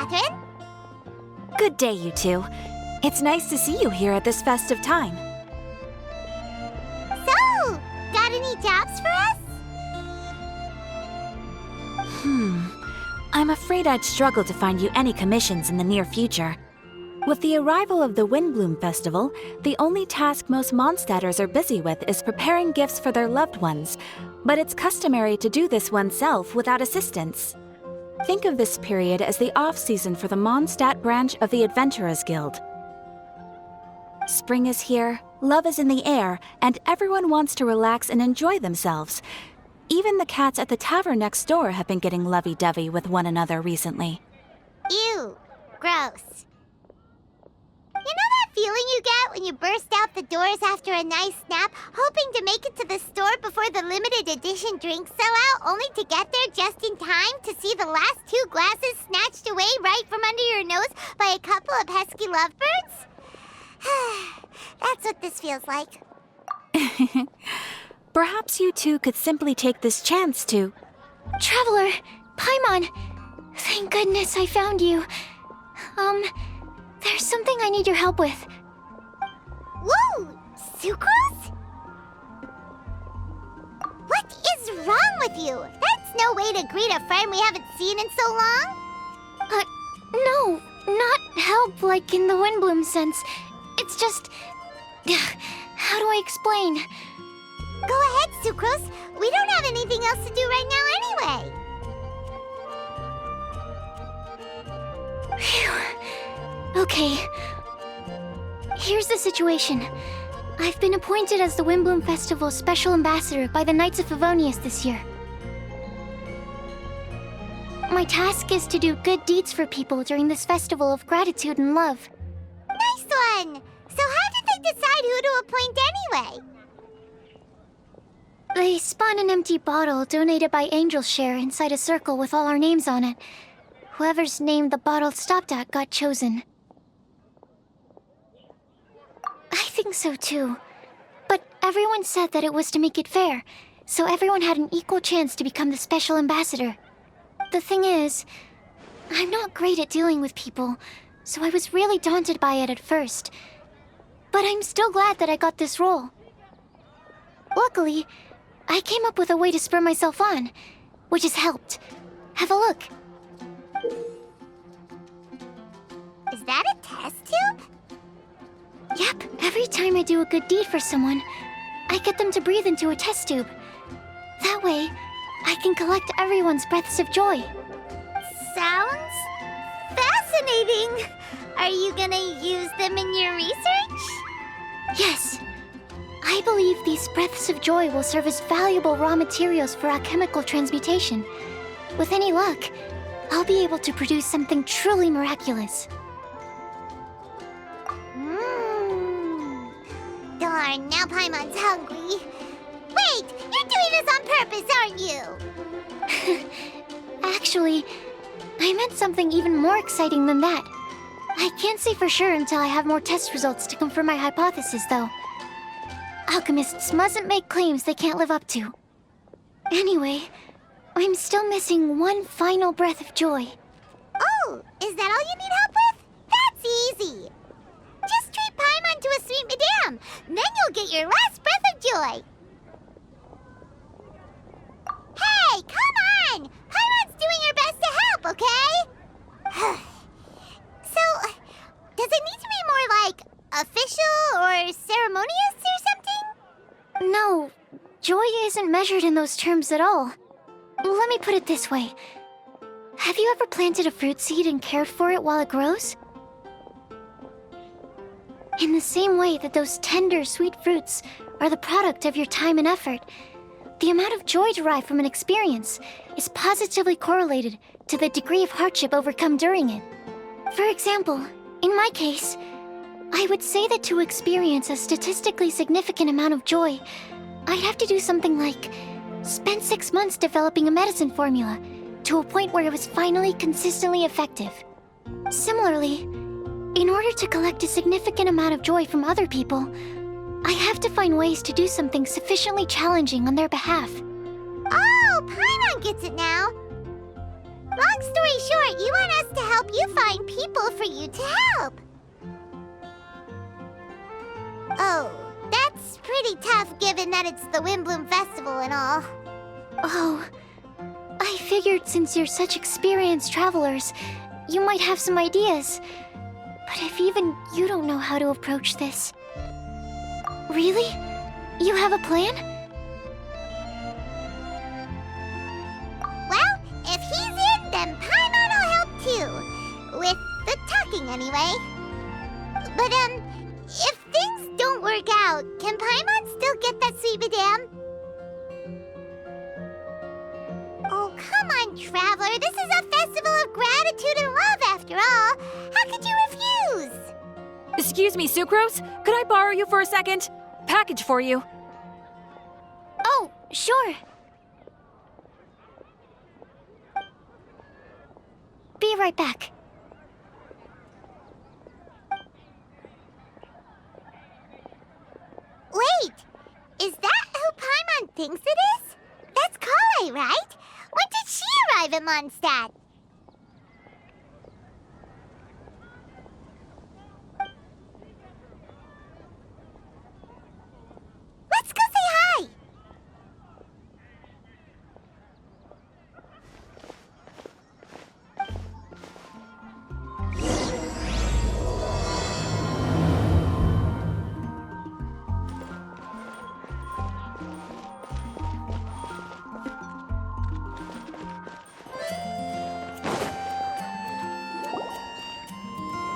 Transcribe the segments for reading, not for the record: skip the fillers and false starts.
Catherine. Good day, you two. It's nice to see you here at this festive time. So, got any jobs for us? I'm afraid I'd struggle to find you any commissions in the near future. With the arrival of the Windblume Festival, the only task most Mondstadters are busy with is preparing gifts for their loved ones, but it's customary to do this oneself without assistance. Think of this period as the off-season for the Mondstadt branch of the Adventurers Guild. Spring is here, love is in the air, and everyone wants to relax and enjoy themselves. Even the cats at the tavern next door have been getting lovey-dovey with one another recently. Ew, gross. You know that feeling you get when you burst out the doors after a nice nap, hoping to make it to the store before the limited edition drinks sell out, only to get there just in time to see the last 2 glasses snatched away right from under your nose by a couple of pesky lovebirds? That's what this feels like. Perhaps you two could simply take this chance to... Traveler! Paimon! Thank goodness I found you. There's something I need your help with. Whoa! Sucrose? What is wrong with you? That's no way to greet a friend we haven't seen in so long. No, not help like in the Windblume sense. It's just... How do I explain? Go ahead, Sucrose. We don't have anything else to do right now anyway. Phew. Okay. Here's the situation. I've been appointed as the Windblume Festival's special ambassador by the Knights of Favonius this year. My task is to do good deeds for people during this festival of gratitude and love. Nice one! So how did they decide who to appoint anyway? They spun an empty bottle donated by Angel's Share inside a circle with all our names on it. Whoever's name the bottle stopped at got chosen. I think so too. But everyone said that it was to make it fair, so everyone had an equal chance to become the special ambassador. The thing is, I'm not great at dealing with people, so I was really daunted by it at first. But I'm still glad that I got this role. Luckily, I came up with a way to spur myself on, which has helped. Have a look. Is that a test tube? Yep, every time I do a good deed for someone, I get them to breathe into a test tube. That way, I can collect everyone's breaths of joy. Sounds fascinating. Are you gonna use them in your research? Yes. I believe these breaths of joy will serve as valuable raw materials for alchemical transmutation. With any luck, I'll be able to produce something truly miraculous. Darn, now Paimon's hungry. Wait, you're doing this on purpose, aren't you? Actually, I meant something even more exciting than that. I can't say for sure until I have more test results to confirm my hypothesis, though. Alchemists mustn't make claims they can't live up to. Anyway, I'm still missing one final breath of joy. Oh, is that all you need help with? That's easy. Just treat Paimon to a sweet madame. Then you'll get your last breath of joy. Hey, come on! Paimon's doing her best to help, okay? So, does it need to be more like official or ceremonious or something? No, joy isn't measured in those terms at all. Let me put it this way. Have you ever planted a fruit seed and cared for it while it grows? In the same way that those tender, sweet fruits are the product of your time and effort, the amount of joy derived from an experience is positively correlated to the degree of hardship overcome during it. For example, in my case, I would say that to experience a statistically significant amount of joy, I'd have to do something like spend 6 months developing a medicine formula to a point where it was finally consistently effective. Similarly, in order to collect a significant amount of joy from other people, I have to find ways to do something sufficiently challenging on their behalf. Oh, Paimon gets it now. Long story short, you want us to help you for you to help. Oh, that's pretty tough given that it's the Windblume Festival and all. Oh, I figured since you're such experienced travelers, you might have some ideas. But if even you don't know how to approach this... Really? You have a plan? Well, if he's in, then Paimon will help too. With the talking, anyway. But, if things don't work out, can Paimon still get that sweet madame? Oh, come on, Traveler. This is a festival of gratitude and love, after all. How could you refuse? Excuse me, Sucrose? Could I borrow you for a second? Package for you. Oh, sure. Be right back. Wait! Is that who Paimon thinks it is? That's Kale, right? When did she arrive in Mondstadt? Let's go say hi!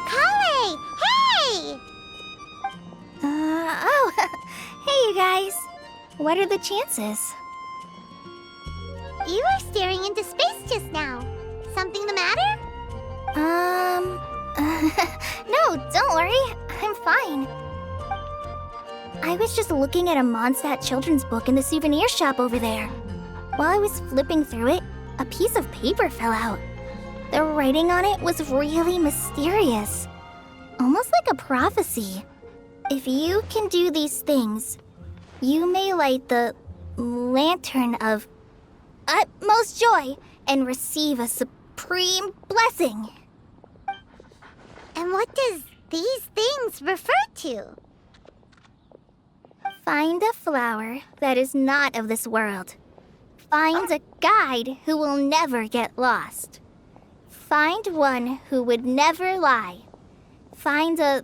Kale! Hey! Oh, hey you guys. What are the chances? You were staring into space just now. Something the matter? No, don't worry. I'm fine. I was just looking at a Mondstadt children's book in the souvenir shop over there. While I was flipping through it, a piece of paper fell out. The writing on it was really mysterious. Almost like a prophecy. If you can do these things, you may light the lantern of utmost joy and receive a supreme blessing. And what does these things refer to? Find a flower that is not of this world. Find a guide who will never get lost. Find one who would never lie. Find a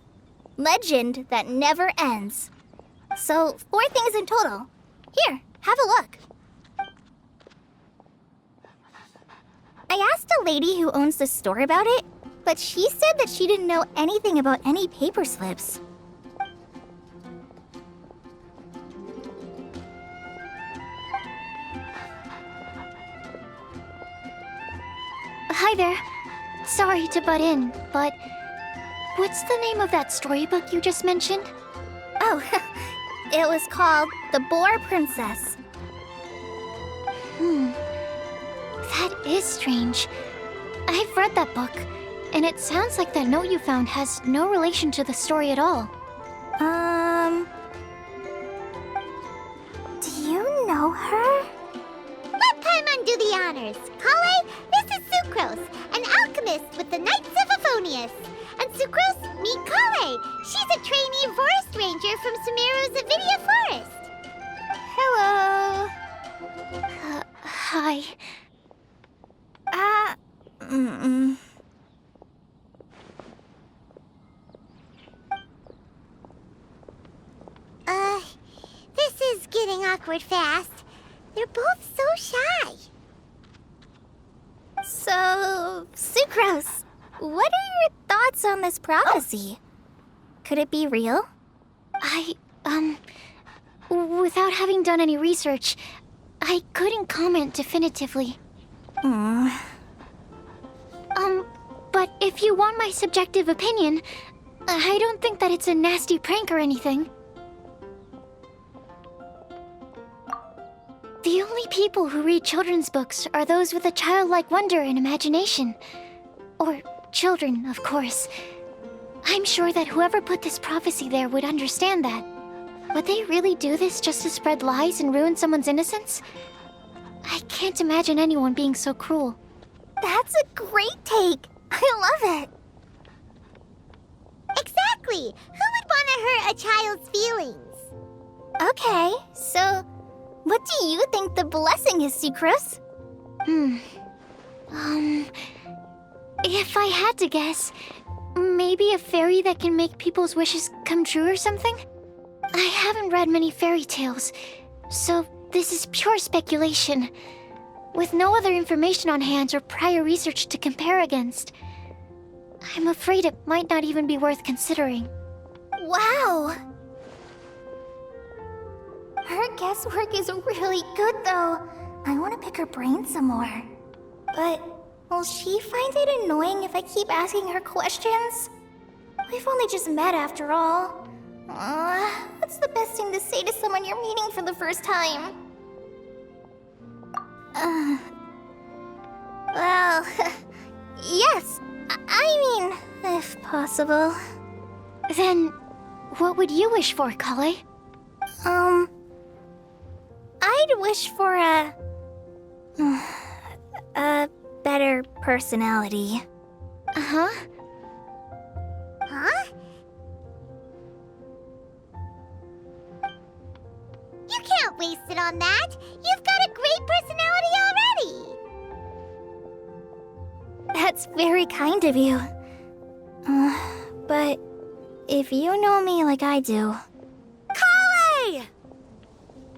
legend that never ends. So, 4 things in total. Here, have a look. I asked a lady who owns the store about it, but she said that she didn't know anything about any paper slips. Hi there. Sorry to butt in, but what's the name of that storybook you just mentioned? Oh, it was called The Boar Princess. That is strange. I've read that book, and it sounds like that note you found has no relation to the story at all. Do you know her? Let Paimon do the honors. Kale, this is Sucrose, an alchemist with the Knights of Euphonius. And Sucrose, meet Kale. She's a trainee forest ranger from Sumeru's Avidia Forest. Hello. Hi. This is getting awkward fast. They're both so shy. So, Sucrose, what are your thoughts on this prophecy? Could it be real? Without having done any research, I couldn't comment definitively. But if you want my subjective opinion, I don't think that it's a nasty prank or anything. The only people who read children's books are those with a childlike wonder and imagination. Or children, of course. I'm sure that whoever put this prophecy there would understand that. Would they really do this just to spread lies and ruin someone's innocence? I can't imagine anyone being so cruel. That's a great take. I love it. Exactly! Who would want to hurt a child's feelings? Okay, so what do you think the blessing is, Sucrose? If I had to guess, maybe a fairy that can make people's wishes come true or something? I haven't read many fairy tales, so this is pure speculation. With no other information on hand or prior research to compare against, I'm afraid it might not even be worth considering. Wow! Her guesswork is really good, though. I want to pick her brain some more. But will she find it annoying if I keep asking her questions? We've only just met after all. What's the best thing to say to someone you're meeting for the first time? Well, yes. I mean, if possible. Then, what would you wish for, Kale? I'd wish for a better personality. Uh-huh. Huh? You can't waste it on that! You've got a great personality already! That's very kind of you. But if you know me like I do... Kale!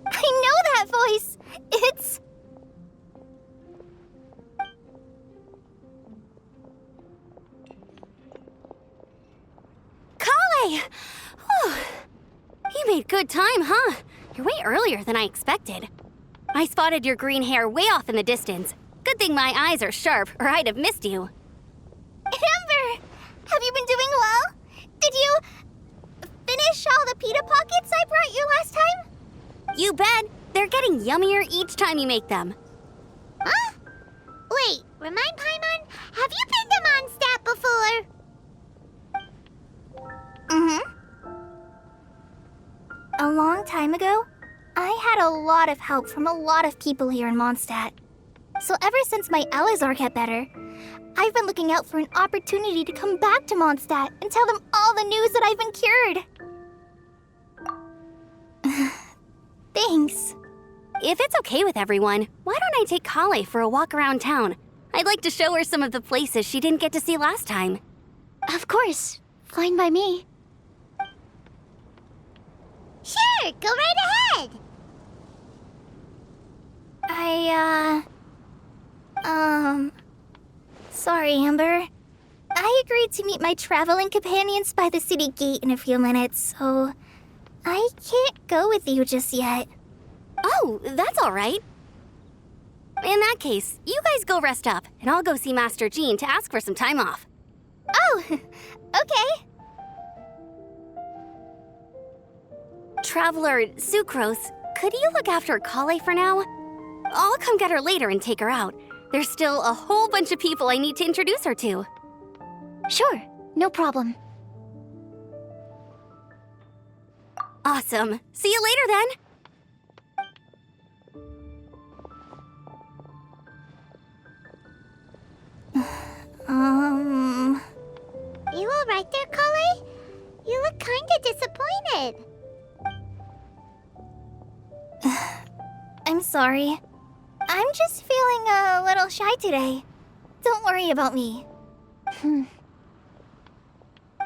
I know that voice! It's... Kale! Whew. You made good time, huh? You're way earlier than I expected. I spotted your green hair way off in the distance. Good thing my eyes are sharp, or I'd have missed you. Amber! Have you been doing well? Did you... finish all the pita pockets I brought you last time? You bet. They're getting yummier each time you make them. Huh? Wait, remind Paimon, have you been to Mondstadt before? A long time ago, I had a lot of help from a lot of people here in Mondstadt. So ever since my Elazar got better, I've been looking out for an opportunity to come back to Mondstadt and tell them all the news that I've been cured. Thanks. If it's okay with everyone, why don't I take Kale for a walk around town? I'd like to show her some of the places she didn't get to see last time. Of course. Fine by me. Sure, go right ahead! Sorry, Amber. I agreed to meet my traveling companions by the city gate in a few minutes, so I can't go with you just yet. Oh, that's all right. In that case, you guys go rest up, and I'll go see Master Jean to ask for some time off. Oh, okay. Traveler Sucrose, could you look after Kale for now? I'll come get her later and take her out. There's still a whole bunch of people I need to introduce her to. Sure, no problem. Awesome. See you later then. You alright there, Kale? You look kinda disappointed. I'm sorry. I'm just feeling a little shy today. Don't worry about me.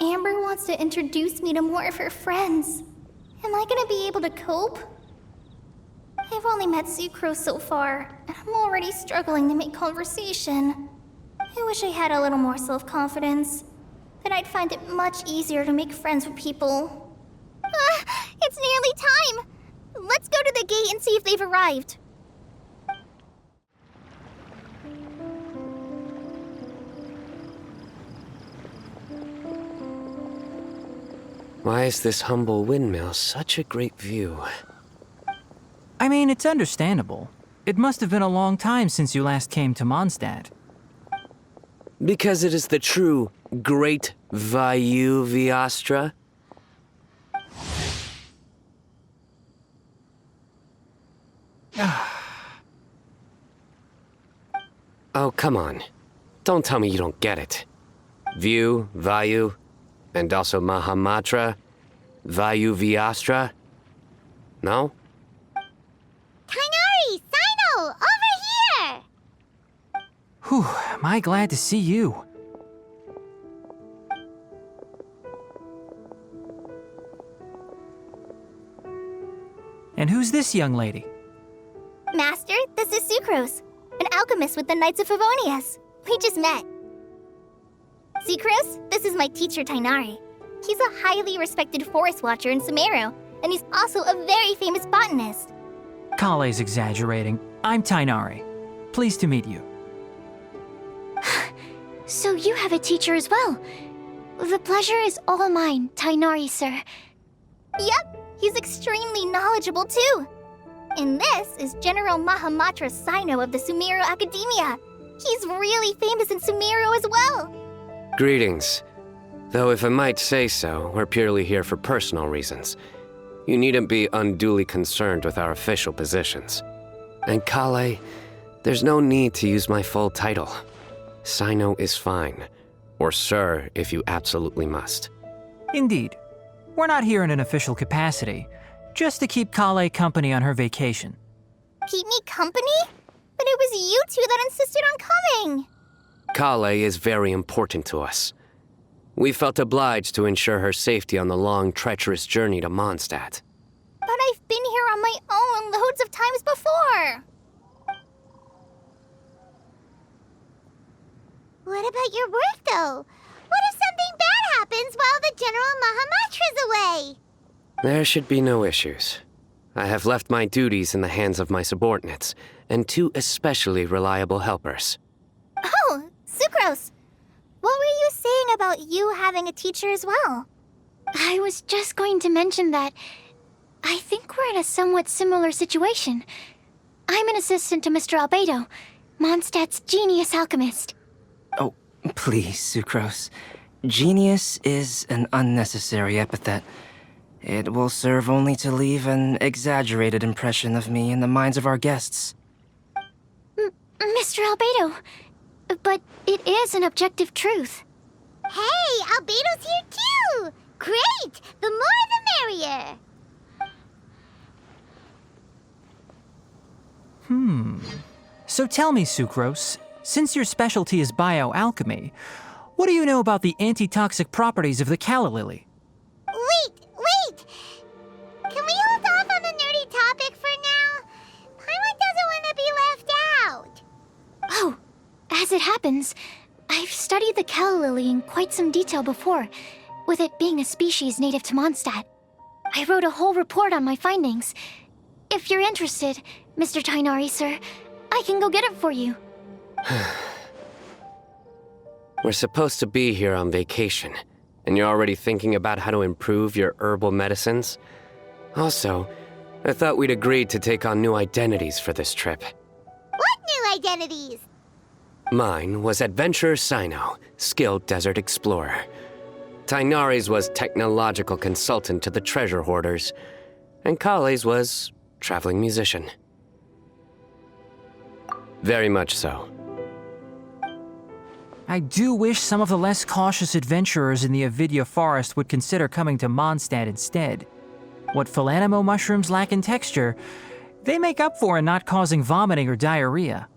Amber wants to introduce me to more of her friends. Am I gonna be able to cope? I've only met Sucrose so far, and I'm already struggling to make conversation. I wish I had a little more self-confidence. Then I'd find it much easier to make friends with people. It's nearly time! Let's go to the gate and see if they've arrived. Why is this humble windmill such a great view? I mean, it's understandable. It must have been a long time since you last came to Mondstadt. Because it is the true Great Vayu Viastra? Oh, come on. Don't tell me you don't get it. View, Vayu. And also Mahamatra, Vayuvyastra? No? Kainari! Sino! Over here! Whew, am I glad to see you. And who's this young lady? Master, this is Sucrose, an alchemist with the Knights of Favonius. We just met. Sucrose, this is my teacher Tainari. He's a highly respected forest watcher in Sumeru, and he's also a very famous botanist. Kale's exaggerating. I'm Tainari. Pleased to meet you. So you have a teacher as well. The pleasure is all mine, Tainari, sir. Yep, he's extremely knowledgeable too. And this is General Mahamatra Sino of the Sumeru Academia. He's really famous in Sumeru as well. Greetings. Though if I might say so, we're purely here for personal reasons. You needn't be unduly concerned with our official positions. And Kale, there's no need to use my full title. Sino is fine. Or sir, if you absolutely must. Indeed. We're not here in an official capacity, just to keep Kale company on her vacation. Keep me company? But it was you two that insisted on coming. Kale is very important to us. We felt obliged to ensure her safety on the long, treacherous journey to Mondstadt. But I've been here on my own loads of times before. What about your work, though? What if something bad happens while the General Mahamatra's away? There should be no issues. I have left my duties in the hands of my subordinates, and 2 especially reliable helpers. Oh, Sucrose. What were you saying about you having a teacher as well? I was just going to mention that I think we're in a somewhat similar situation. I'm an assistant to Mr. Albedo, Mondstadt's genius alchemist. Oh, please, Sucrose. Genius is an unnecessary epithet. It will serve only to leave an exaggerated impression of me in the minds of our guests. Mr. Albedo, but it is an objective truth. Hey, Albedo's here too! Great! The more the merrier! So tell me, Sucrose, since your specialty is bioalchemy, what do you know about the antitoxic properties of the calla lily? Wait! Can we hold off on the nerdy topic for now? Paimon doesn't want to be left out. Oh, as it happens, I've studied the calla lily in quite some detail before, with it being a species native to Mondstadt. I wrote a whole report on my findings. If you're interested, Mr. Tainari, sir, I can go get it for you. We're supposed to be here on vacation, and you're already thinking about how to improve your herbal medicines? Also, I thought we'd agreed to take on new identities for this trip. What new identities? Mine was Adventurer Sino, skilled desert explorer. Tainari's was technological consultant to the treasure hoarders, and Kale's was traveling musician. Very much so. I do wish some of the less cautious adventurers in the Avidya forest would consider coming to Mondstadt instead. What Philanimo mushrooms lack in texture, they make up for in not causing vomiting or diarrhea.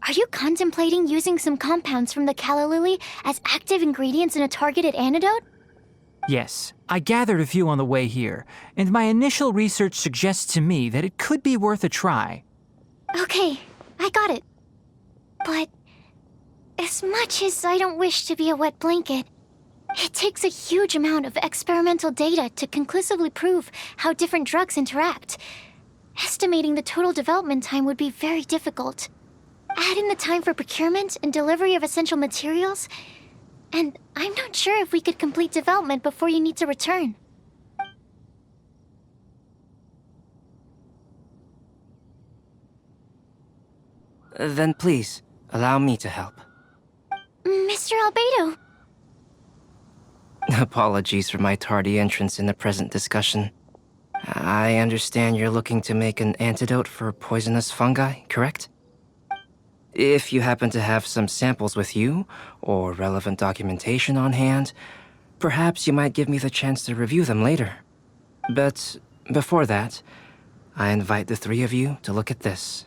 Are you contemplating using some compounds from the calla lily as active ingredients in a targeted antidote? Yes, I gathered a few on the way here, and my initial research suggests to me that it could be worth a try. Okay, I got it. But as much as I don't wish to be a wet blanket, it takes a huge amount of experimental data to conclusively prove how different drugs interact. Estimating the total development time would be very difficult. Add in the time for procurement and delivery of essential materials, and I'm not sure if we could complete development before you need to return. Then please, allow me to help. Mr. Albedo. Apologies for my tardy entrance in the present discussion. I understand you're looking to make an antidote for poisonous fungi, correct? If you happen to have some samples with you, or relevant documentation on hand, perhaps you might give me the chance to review them later. But before that, I invite the three of you to look at this.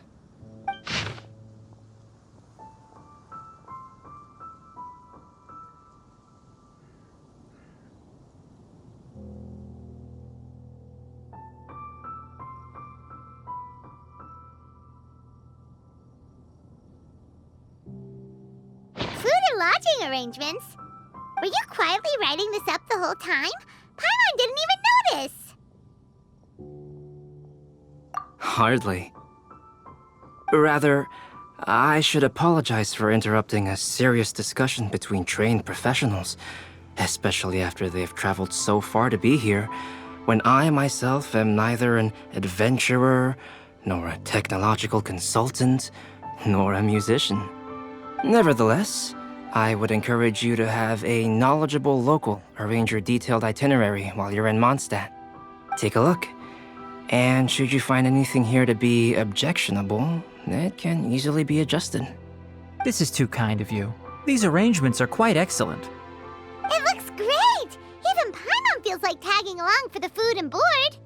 Food and lodging arrangements? Were you quietly writing this up the whole time? Paimon didn't even notice! Hardly. Rather, I should apologize for interrupting a serious discussion between trained professionals, especially after they've traveled so far to be here, when I myself am neither an adventurer, nor a technological consultant, nor a musician. Nevertheless, I would encourage you to have a knowledgeable local arrange your detailed itinerary while you're in Mondstadt. Take a look. And should you find anything here to be objectionable, it can easily be adjusted. This is too kind of you. These arrangements are quite excellent. It looks great! Even Paimon feels like tagging along for the food and board.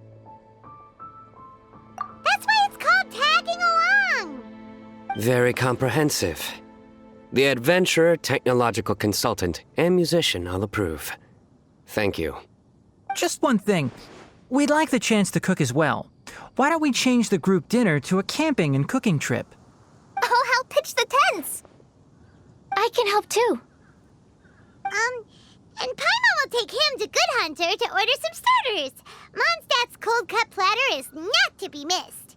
That's why it's called tagging along! Very comprehensive. The adventurer, technological consultant, and musician all approve. Thank you. Just one thing. We'd like the chance to cook as well. Why don't we change the group dinner to a camping and cooking trip? I'll help pitch the tents. I can help too. And Paimon will take him to Good Hunter to order some starters. Mondstadt's cold cut platter is not to be missed.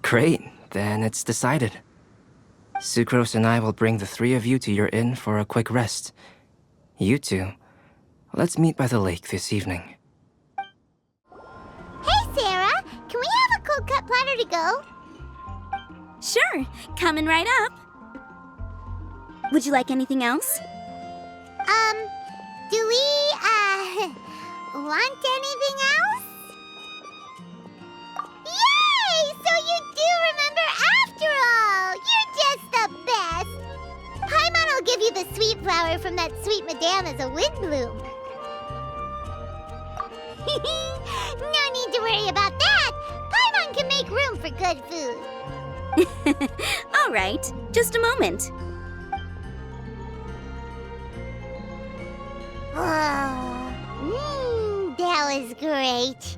Great, then it's decided. Sucrose and I will bring the three of you to your inn for a quick rest. You two, let's meet by the lake this evening. Hey, Sarah! Can we have a cold cut platter to go? Sure, coming right up. Would you like anything else? Do we, want anything else? Yay! So you do remember after all! You're just the best! Paimon will give you the sweet flower from that sweet madame as a Windblume. No need to worry about that! Paimon can make room for good food. All right, just a moment. That was great.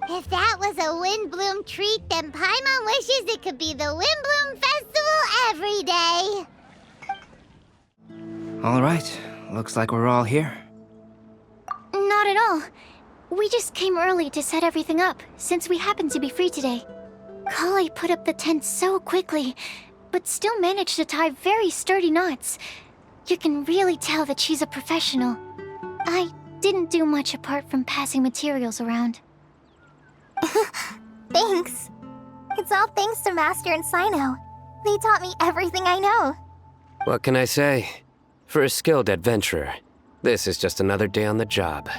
If that was a Windblume treat, then Paimon wishes it could be the Windblume Festival every day. All right, looks like we're all here. Not at all. We just came early to set everything up, since we happen to be free today. Kale put up the tent so quickly, but still managed to tie very sturdy knots. You can really tell that she's a professional. I didn't do much apart from passing materials around. Thanks. It's all thanks to Master and Sino. They taught me everything I know. What can I say? For a skilled adventurer, this is just another day on the job.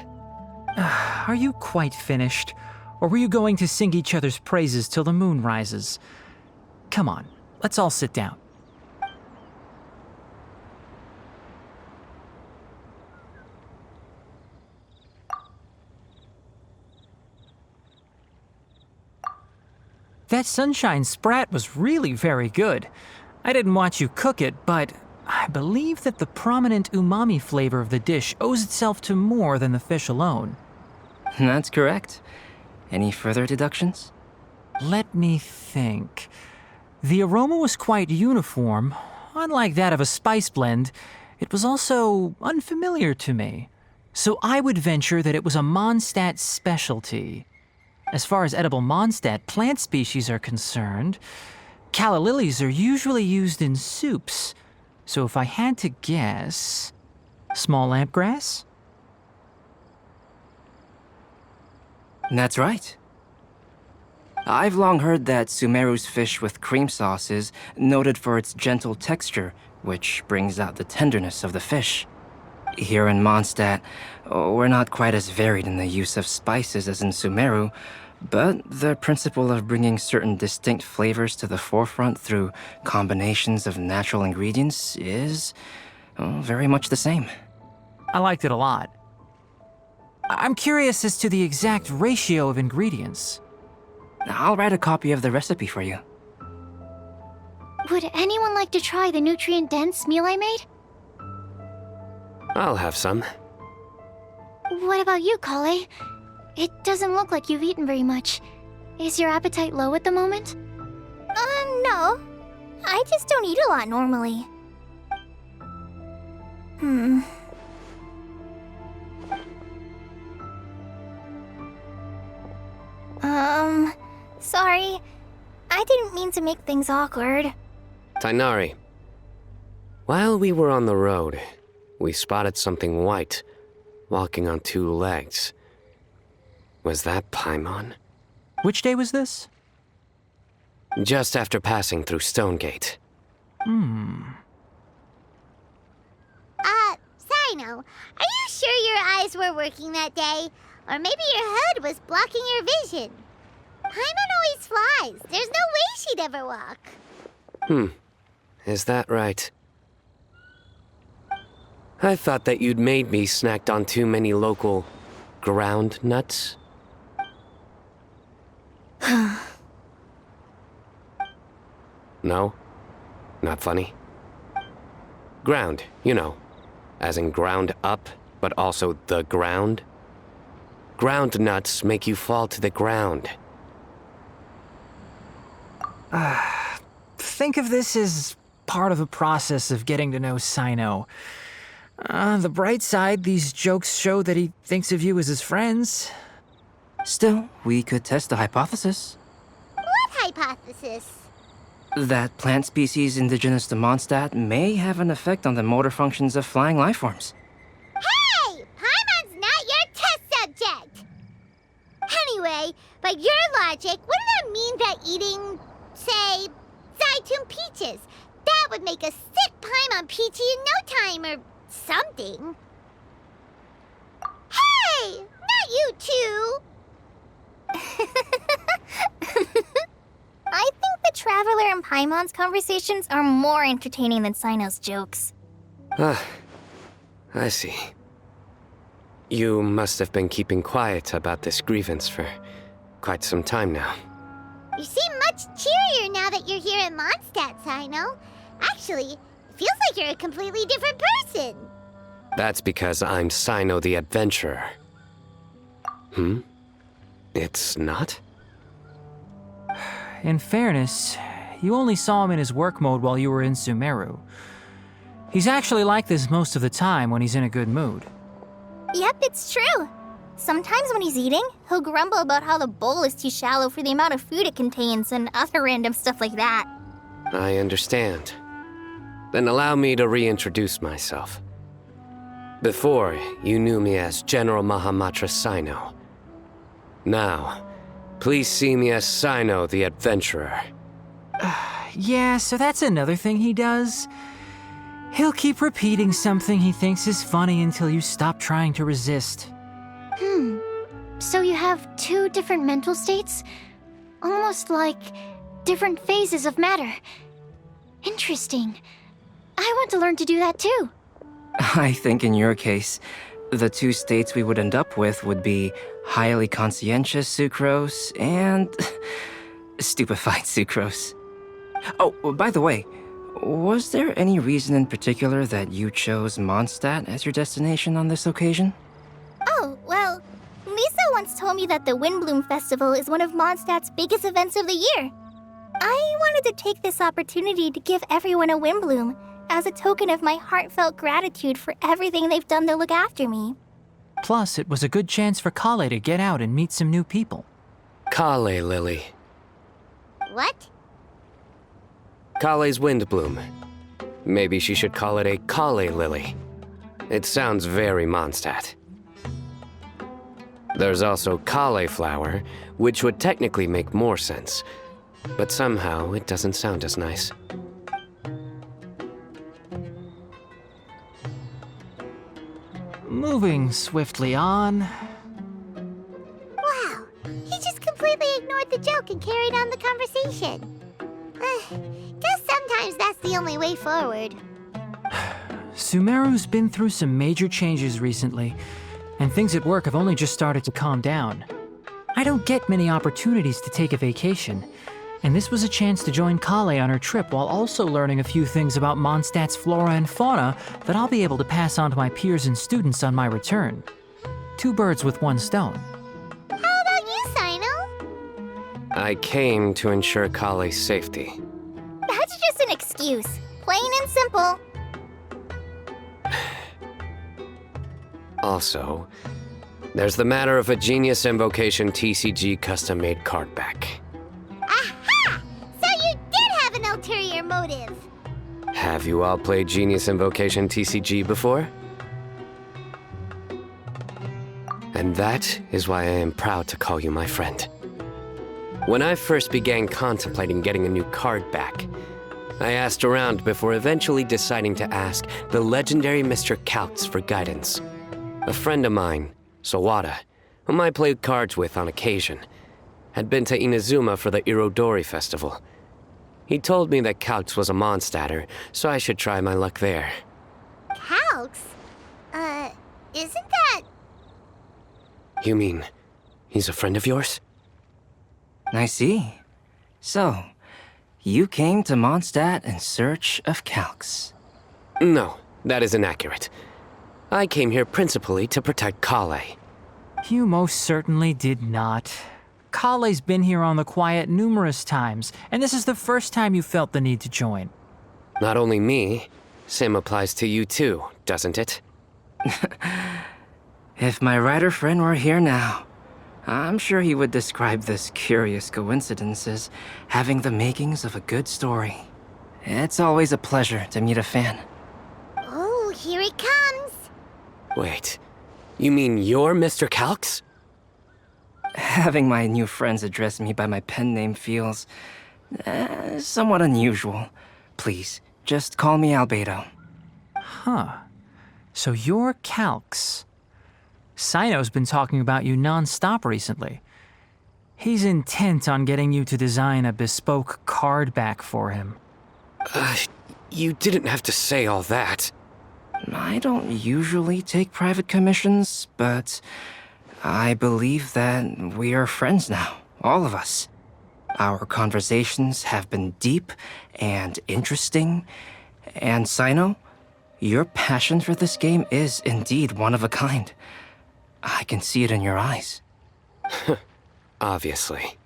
Are you quite finished? Or were you going to sing each other's praises till the moon rises? Come on, let's all sit down. That sunshine sprat was really very good. I didn't watch you cook it, but I believe that the prominent umami flavor of the dish owes itself to more than the fish alone. That's correct. Any further deductions? Let me think. The aroma was quite uniform. Unlike that of a spice blend, it was also unfamiliar to me. So I would venture that it was a Mondstadt specialty. As far as edible Mondstadt plant species are concerned, calla lilies are usually used in soups. So if I had to guess, small lampgrass? That's right. I've long heard that Sumeru's fish with cream sauce is noted for its gentle texture, which brings out the tenderness of the fish. Here in Mondstadt, we're not quite as varied in the use of spices as in Sumeru, But the principle of bringing certain distinct flavors to the forefront through combinations of natural ingredients is very much the same. I liked it a lot. I'm curious as to the exact ratio of ingredients. I'll write a copy of the recipe for you. Would anyone like to try the nutrient-dense meal I made? I'll have some. What about you, Kale? It doesn't look like you've eaten very much. Is your appetite low at the moment? No. I just don't eat a lot normally. Sorry. I didn't mean to make things awkward. Tainari, while we were on the road, we spotted something white, walking on two legs. Was that Paimon? Which day was this? Just after passing through Stonegate. Sino, are you sure your eyes were working that day? Or maybe your hood was blocking your vision? Paimon always flies. There's no way she'd ever walk. Is that right? I thought that you'd made me snacked on too many local ground nuts. No? Not funny? Ground, you know. As in ground up, but also the ground. Ground nuts make you fall to the ground. Think of this as part of the process of getting to know Sino. On the bright side, these jokes show that he thinks of you as his friends. Still, we could test the hypothesis. What hypothesis? That plant species indigenous to Mondstadt may have an effect on the motor functions of flying lifeforms. Hey! Paimon's not your test subject! Anyway, by your logic, wouldn't that mean that eating, say, Zaitun peaches, that would make a sick Paimon peachy in no time or something? Hey! Not you too! I think the Traveler and Paimon's conversations are more entertaining than Sino's jokes. I see. You must have been keeping quiet about this grievance for quite some time now. You seem much cheerier now that you're here at Mondstadt, Sino. Actually, it feels like you're a completely different person. That's because I'm Sino the Adventurer. It's not? In fairness, you only saw him in his work mode while you were in Sumeru. He's actually like this most of the time when he's in a good mood. Yep, it's true. Sometimes when he's eating, he'll grumble about how the bowl is too shallow for the amount of food it contains and other random stuff like that. I understand. Then allow me to reintroduce myself. Before, you knew me as General Mahamatra Sino. Now, please see me as Sino the Adventurer. Yeah, so that's another thing he does. He'll keep repeating something he thinks is funny until you stop trying to resist. So you have two different mental states? Almost like different phases of matter. Interesting. I want to learn to do that too. I think in your case, the two states we would end up with would be highly conscientious sucrose and stupefied sucrose. Oh, by the way, was there any reason in particular that you chose Mondstadt as your destination on this occasion? Oh, well, Lisa once told me that the Windblume Festival is one of Mondstadt's biggest events of the year. I wanted to take this opportunity to give everyone a Windblume as a token of my heartfelt gratitude for everything they've done to look after me. Plus, it was a good chance for Kale to get out and meet some new people. Kale Lily. What? Kale's Windblume. Maybe she should call it a Kale Lily. It sounds very Mondstadt. There's also cauliflower, which would technically make more sense, but somehow it doesn't sound as nice. Moving swiftly on. Wow, he just completely vacation. Guess sometimes that's the only way forward. Sumeru's been through some major changes recently, and things at work have only just started to calm down. I don't get many opportunities to take a vacation, and this was a chance to join Kale on her trip while also learning a few things about Mondstadt's flora and fauna that I'll be able to pass on to my peers and students on my return. 2 birds with 1 stone. How about you, Sino? I came to ensure Kale's safety. That's just an excuse. Plain and simple. Also, there's the matter of a Genius Invocation TCG custom-made card back. Aha! So you did have an ulterior motive. Have you all played Genius Invocation TCG before? And that is why I am proud to call you my friend. When I first began contemplating getting a new card back, I asked around before eventually deciding to ask the legendary Mr. Kautz for guidance. A friend of mine, Sawada, whom I played cards with on occasion, had been to Inazuma for the Irodori festival. He told me that Kautz was a Mondstadter, so I should try my luck there. Calx? Isn't that... You mean, he's a friend of yours? I see. So, you came to Mondstadt in search of Calx. No, that is inaccurate. I came here principally to protect Kale. You most certainly did not. Kale's been here on the quiet numerous times, and this is the first time you felt the need to join. Not only me, same applies to you too, doesn't it? If my writer friend were here now, I'm sure he would describe this curious coincidence as having the makings of a good story. It's always a pleasure to meet a fan. Oh, here it comes. Wait, you mean you're Mr. Calx? Having my new friends address me by my pen name feels somewhat unusual. Please, just call me Albedo. Huh. So you're Calx. Sino's been talking about you non-stop recently. He's intent on getting you to design a bespoke card back for him. You didn't have to say all that. I don't usually take private commissions, but I believe that we are friends now, all of us. Our conversations have been deep and interesting, and Sino, your passion for this game is indeed one of a kind. I can see it in your eyes. Obviously.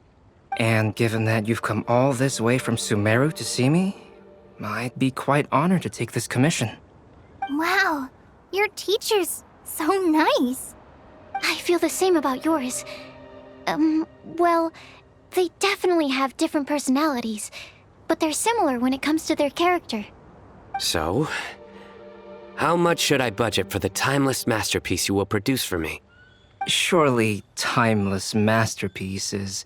And given that you've come all this way from Sumeru to see me, I'd be quite honored to take this commission. Wow, your teacher's so nice. I feel the same about yours. Well, they definitely have different personalities, but they're similar when it comes to their character. So, how much should I budget for the timeless masterpiece you will produce for me? Surely, timeless masterpiece is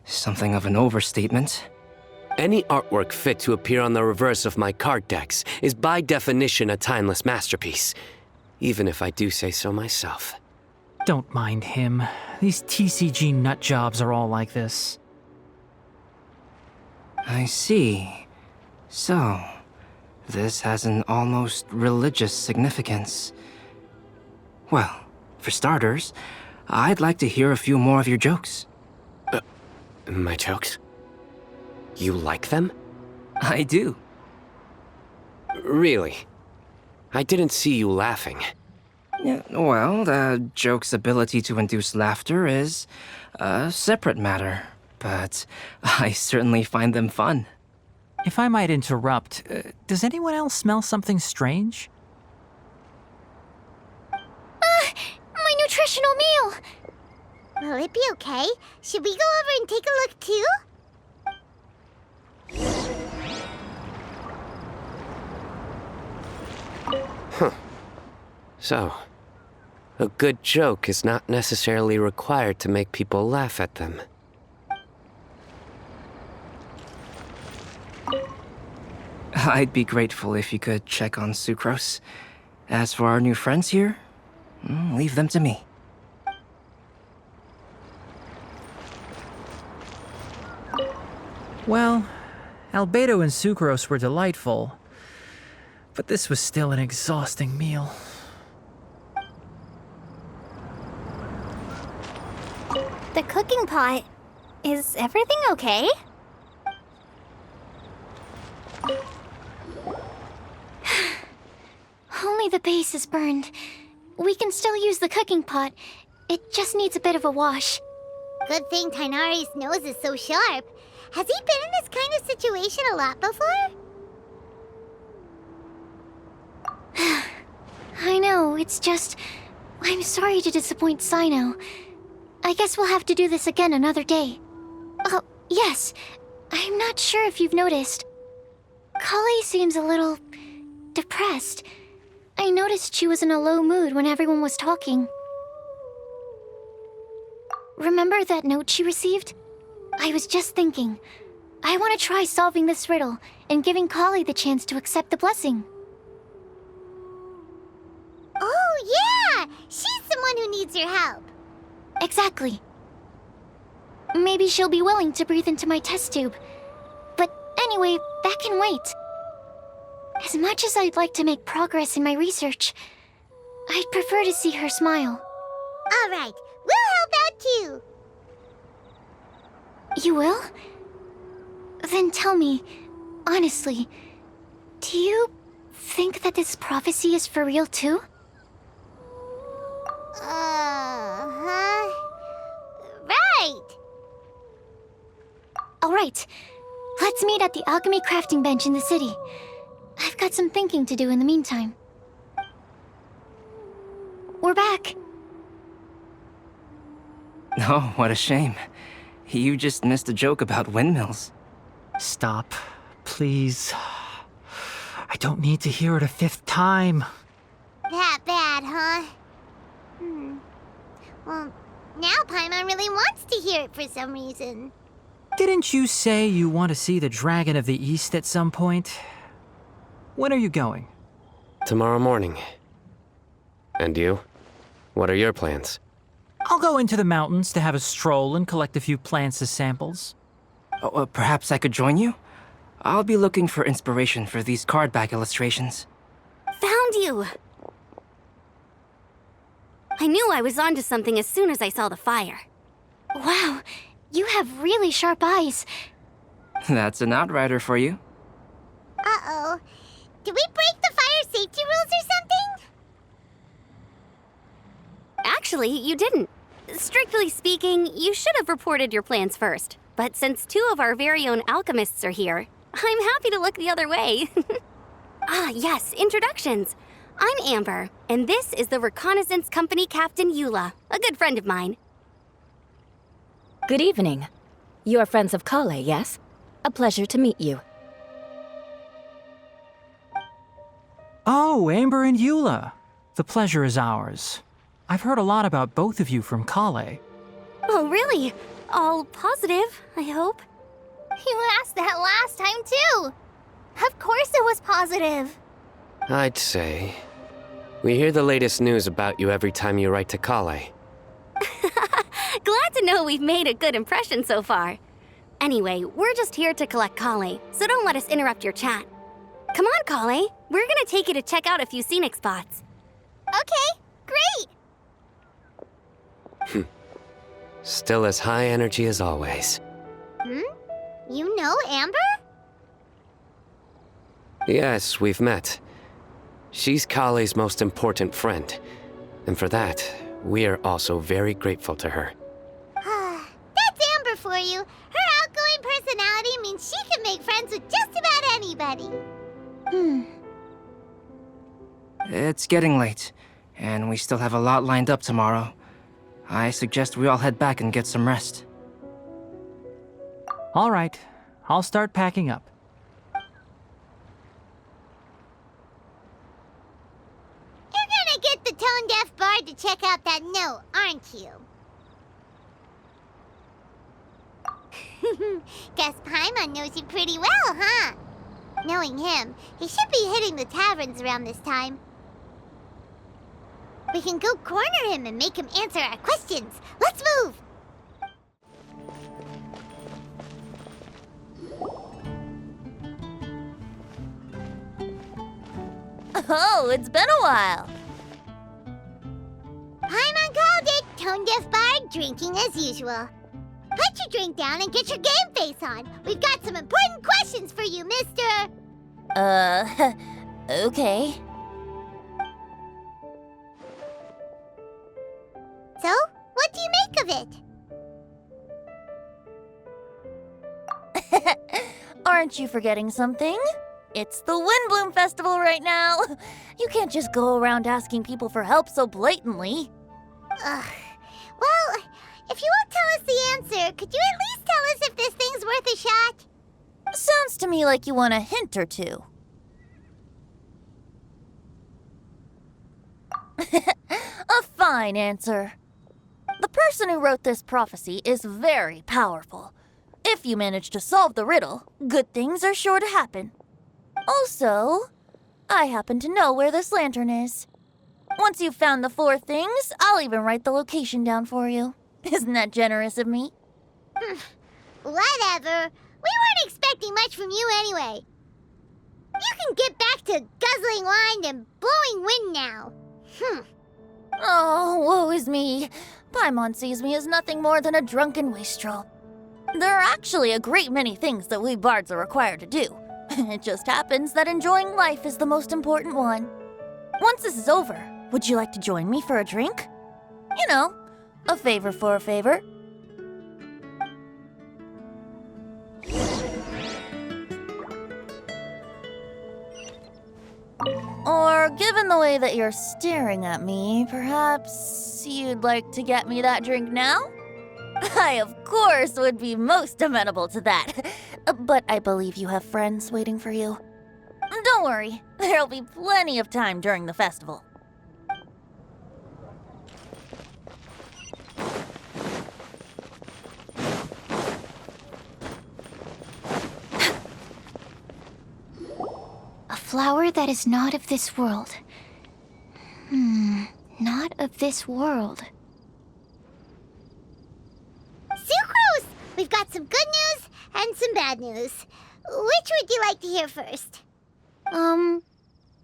something of an overstatement. Any artwork fit to appear on the reverse of my card decks is by definition a timeless masterpiece, even if I do say so myself. Don't mind him. These TCG nut jobs are all like this. I see. So, this has an almost religious significance. Well, for starters, I'd like to hear a few more of your jokes. My jokes? You like them? I do. Really? I didn't see you laughing. Yeah, well, the joke's ability to induce laughter is a separate matter, but I certainly find them fun. If I might interrupt, does anyone else smell something strange? My nutritional meal! Will it be okay? Should we go over and take a look too? So, a good joke is not necessarily required to make people laugh at them. I'd be grateful if you could check on Sucrose. As for our new friends here, leave them to me. Well, Albedo and sucrose were delightful, but this was still an exhausting meal. The cooking pot. Is everything okay? Only the base is burned. We can still use the cooking pot. It just needs a bit of a wash. Good thing Tainari's nose is so sharp. Has he been in this kind of situation a lot before? I know, it's just... I'm sorry to disappoint Sino. I guess we'll have to do this again another day. Oh, yes. I'm not sure if you've noticed. Kale seems a little... depressed. I noticed she was in a low mood when everyone was talking. Remember that note she received? I was just thinking. I want to try solving this riddle and giving Kale the chance to accept the blessing. Oh, yeah! She's someone who needs your help. Exactly. Maybe she'll be willing to breathe into my test tube. But anyway, that can wait. As much as I'd like to make progress in my research, I'd prefer to see her smile. All right, we'll help out too. You will? Then tell me, honestly, do you think that this prophecy is for real too? Right. Alright, let's meet at the alchemy crafting bench in the city. I've got some thinking to do in the meantime. We're back. Oh, what a shame. You just missed a joke about windmills. Stop, please. I don't need to hear it a fifth time. That bad, huh? Well, now Paimon really wants to hear it for some reason. Didn't you say you want to see the Dragon of the East at some point? When are you going? Tomorrow morning. And you? What are your plans? I'll go into the mountains to have a stroll and collect a few plants as samples. Oh, perhaps I could join you? I'll be looking for inspiration for these card back illustrations. Found you! I knew I was onto something as soon as I saw the fire. Wow, you have really sharp eyes. That's an outrider for you. Uh-oh. Did we break the fire safety rules or something? Actually, you didn't. Strictly speaking, you should have reported your plans first. But since two of our very own alchemists are here, I'm happy to look the other way. Ah, yes, introductions. I'm Amber, and this is the Reconnaissance Company Captain Eula, a good friend of mine. Good evening. You are friends of Kale, yes? A pleasure to meet you. Oh, Amber and Eula. The pleasure is ours. I've heard a lot about both of you from Kale. Oh, really? All positive, I hope. You asked that last time too. Of course it was positive. I'd say. We hear the latest news about you every time you write to Kale. Glad to know we've made a good impression so far. Anyway, we're just here to collect Kale, so don't let us interrupt your chat. Come on, Kale. We're gonna take you to check out a few scenic spots. Okay, great. Still as high energy as always. You know Amber? Yes, we've met. She's Kale's most important friend. And for that, we are also very grateful to her. That's Amber for you. Her outgoing personality means she can make friends with just about anybody. It's getting late, and we still have a lot lined up tomorrow. I suggest we all head back and get some rest. All right, I'll start packing up. You're gonna get the tone-deaf bard to check out that note, aren't you? Guess Paimon knows you pretty well, huh? Knowing him, he should be hitting the taverns around this time. We can go corner him and make him answer our questions. Let's move! Oh, it's been a while. Paimon called it. Tone deaf bard, drinking as usual. Put your drink down and get your game face on. We've got some important questions for you, mister. Okay. So, what do you make of it? Aren't you forgetting something? It's the Windblume Festival right now. You can't just go around asking people for help so blatantly. Ugh. Well, if you won't tell us the answer, could you at least tell us if this thing's worth a shot? Sounds to me like you want a hint or two. A fine answer. The person who wrote this prophecy is very powerful. If you manage to solve the riddle, good things are sure to happen. Also, I happen to know where this lantern is. Once you've found the 4 things, I'll even write the location down for you. Isn't that generous of me? Whatever. We weren't expecting much from you anyway. You can get back to guzzling wine and blowing wind now. Oh, woe is me. Paimon sees me as nothing more than a drunken wastrel. There are actually a great many things that we bards are required to do. It just happens that enjoying life is the most important one. Once this is over, would you like to join me for a drink? You know, a favor for a favor. Or, given the way that you're staring at me, perhaps you'd like to get me that drink now? I, of course, would be most amenable to that. But I believe you have friends waiting for you. Don't worry, there'll be plenty of time during the festival. A flower that is not of this world. Not of this world. Sucrose! We've got some good news and some bad news. Which would you like to hear first?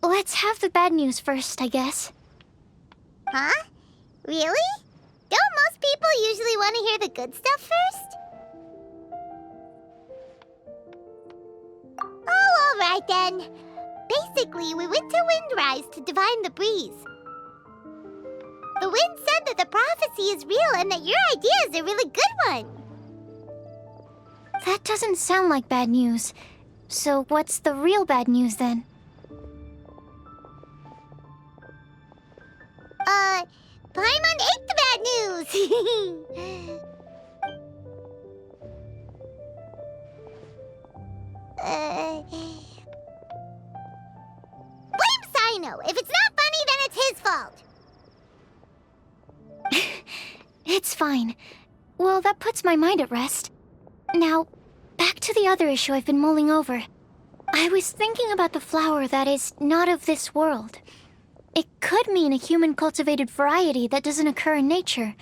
Let's have the bad news first, I guess. Huh? Really? Don't most people usually want to hear the good stuff first? Oh, all right then. Basically, we went to Windrise to divine the breeze. The wind said that the prophecy is real and that your idea is a really good one. That doesn't sound like bad news. So what's the real bad news then? Paimon ate the bad news! Blame Sino! If it's not funny, then it's his fault! It's fine. Well, that puts my mind at rest. Now, back to the other issue I've been mulling over. I was thinking about the flower that is not of this world. It could mean a human-cultivated variety that doesn't occur in nature.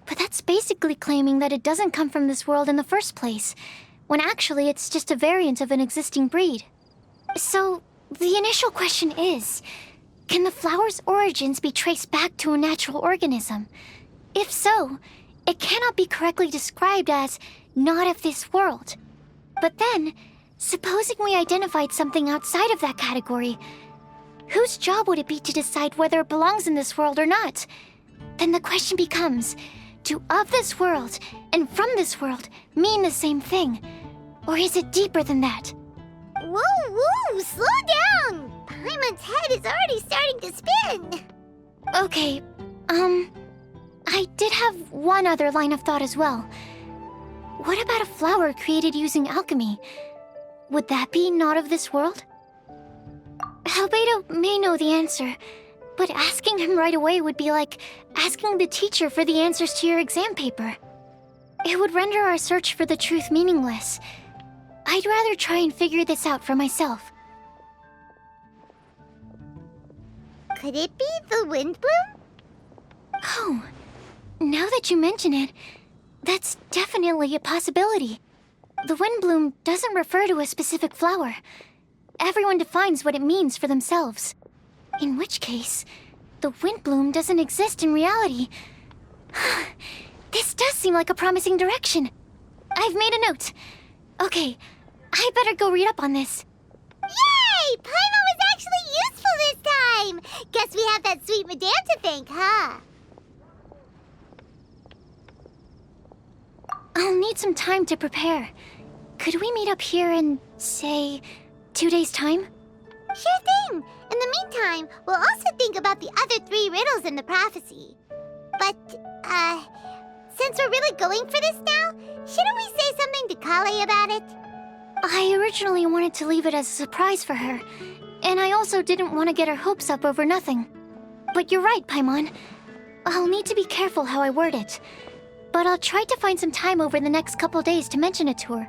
But that's basically claiming that it doesn't come from this world in the first place, when actually it's just a variant of an existing breed. So, the initial question is, can the flower's origins be traced back to a natural organism? If so, it cannot be correctly described as not of this world. But then, supposing we identified something outside of that category, whose job would it be to decide whether it belongs in this world or not? Then the question becomes, do of this world and from this world mean the same thing? Or is it deeper than that? Whoa, slow down! Paimon's head is already starting to spin! Okay, I did have one other line of thought as well. What about a flower created using alchemy? Would that be not of this world? Albedo may know the answer, but asking him right away would be like asking the teacher for the answers to your exam paper. It would render our search for the truth meaningless. I'd rather try and figure this out for myself. Could it be the Windblume? Oh, now that you mention it, that's definitely a possibility. The Windblume doesn't refer to a specific flower. Everyone defines what it means for themselves. In which case, the Windblume doesn't exist in reality. This does seem like a promising direction. I've made a note. Okay, I better go read up on this. Yay! Paimon was actually useful this time! Guess we have that sweet madame to thank, huh? I'll need some time to prepare. Could we meet up here in, say, 2 days' time? Sure thing! In the meantime, we'll also think about the other 3 riddles in the prophecy. But, since we're really going for this now, shouldn't we say something to Kale about it? I originally wanted to leave it as a surprise for her, and I also didn't want to get her hopes up over nothing. But you're right, Paimon. I'll need to be careful how I word it. But I'll try to find some time over the next couple days to mention it to her.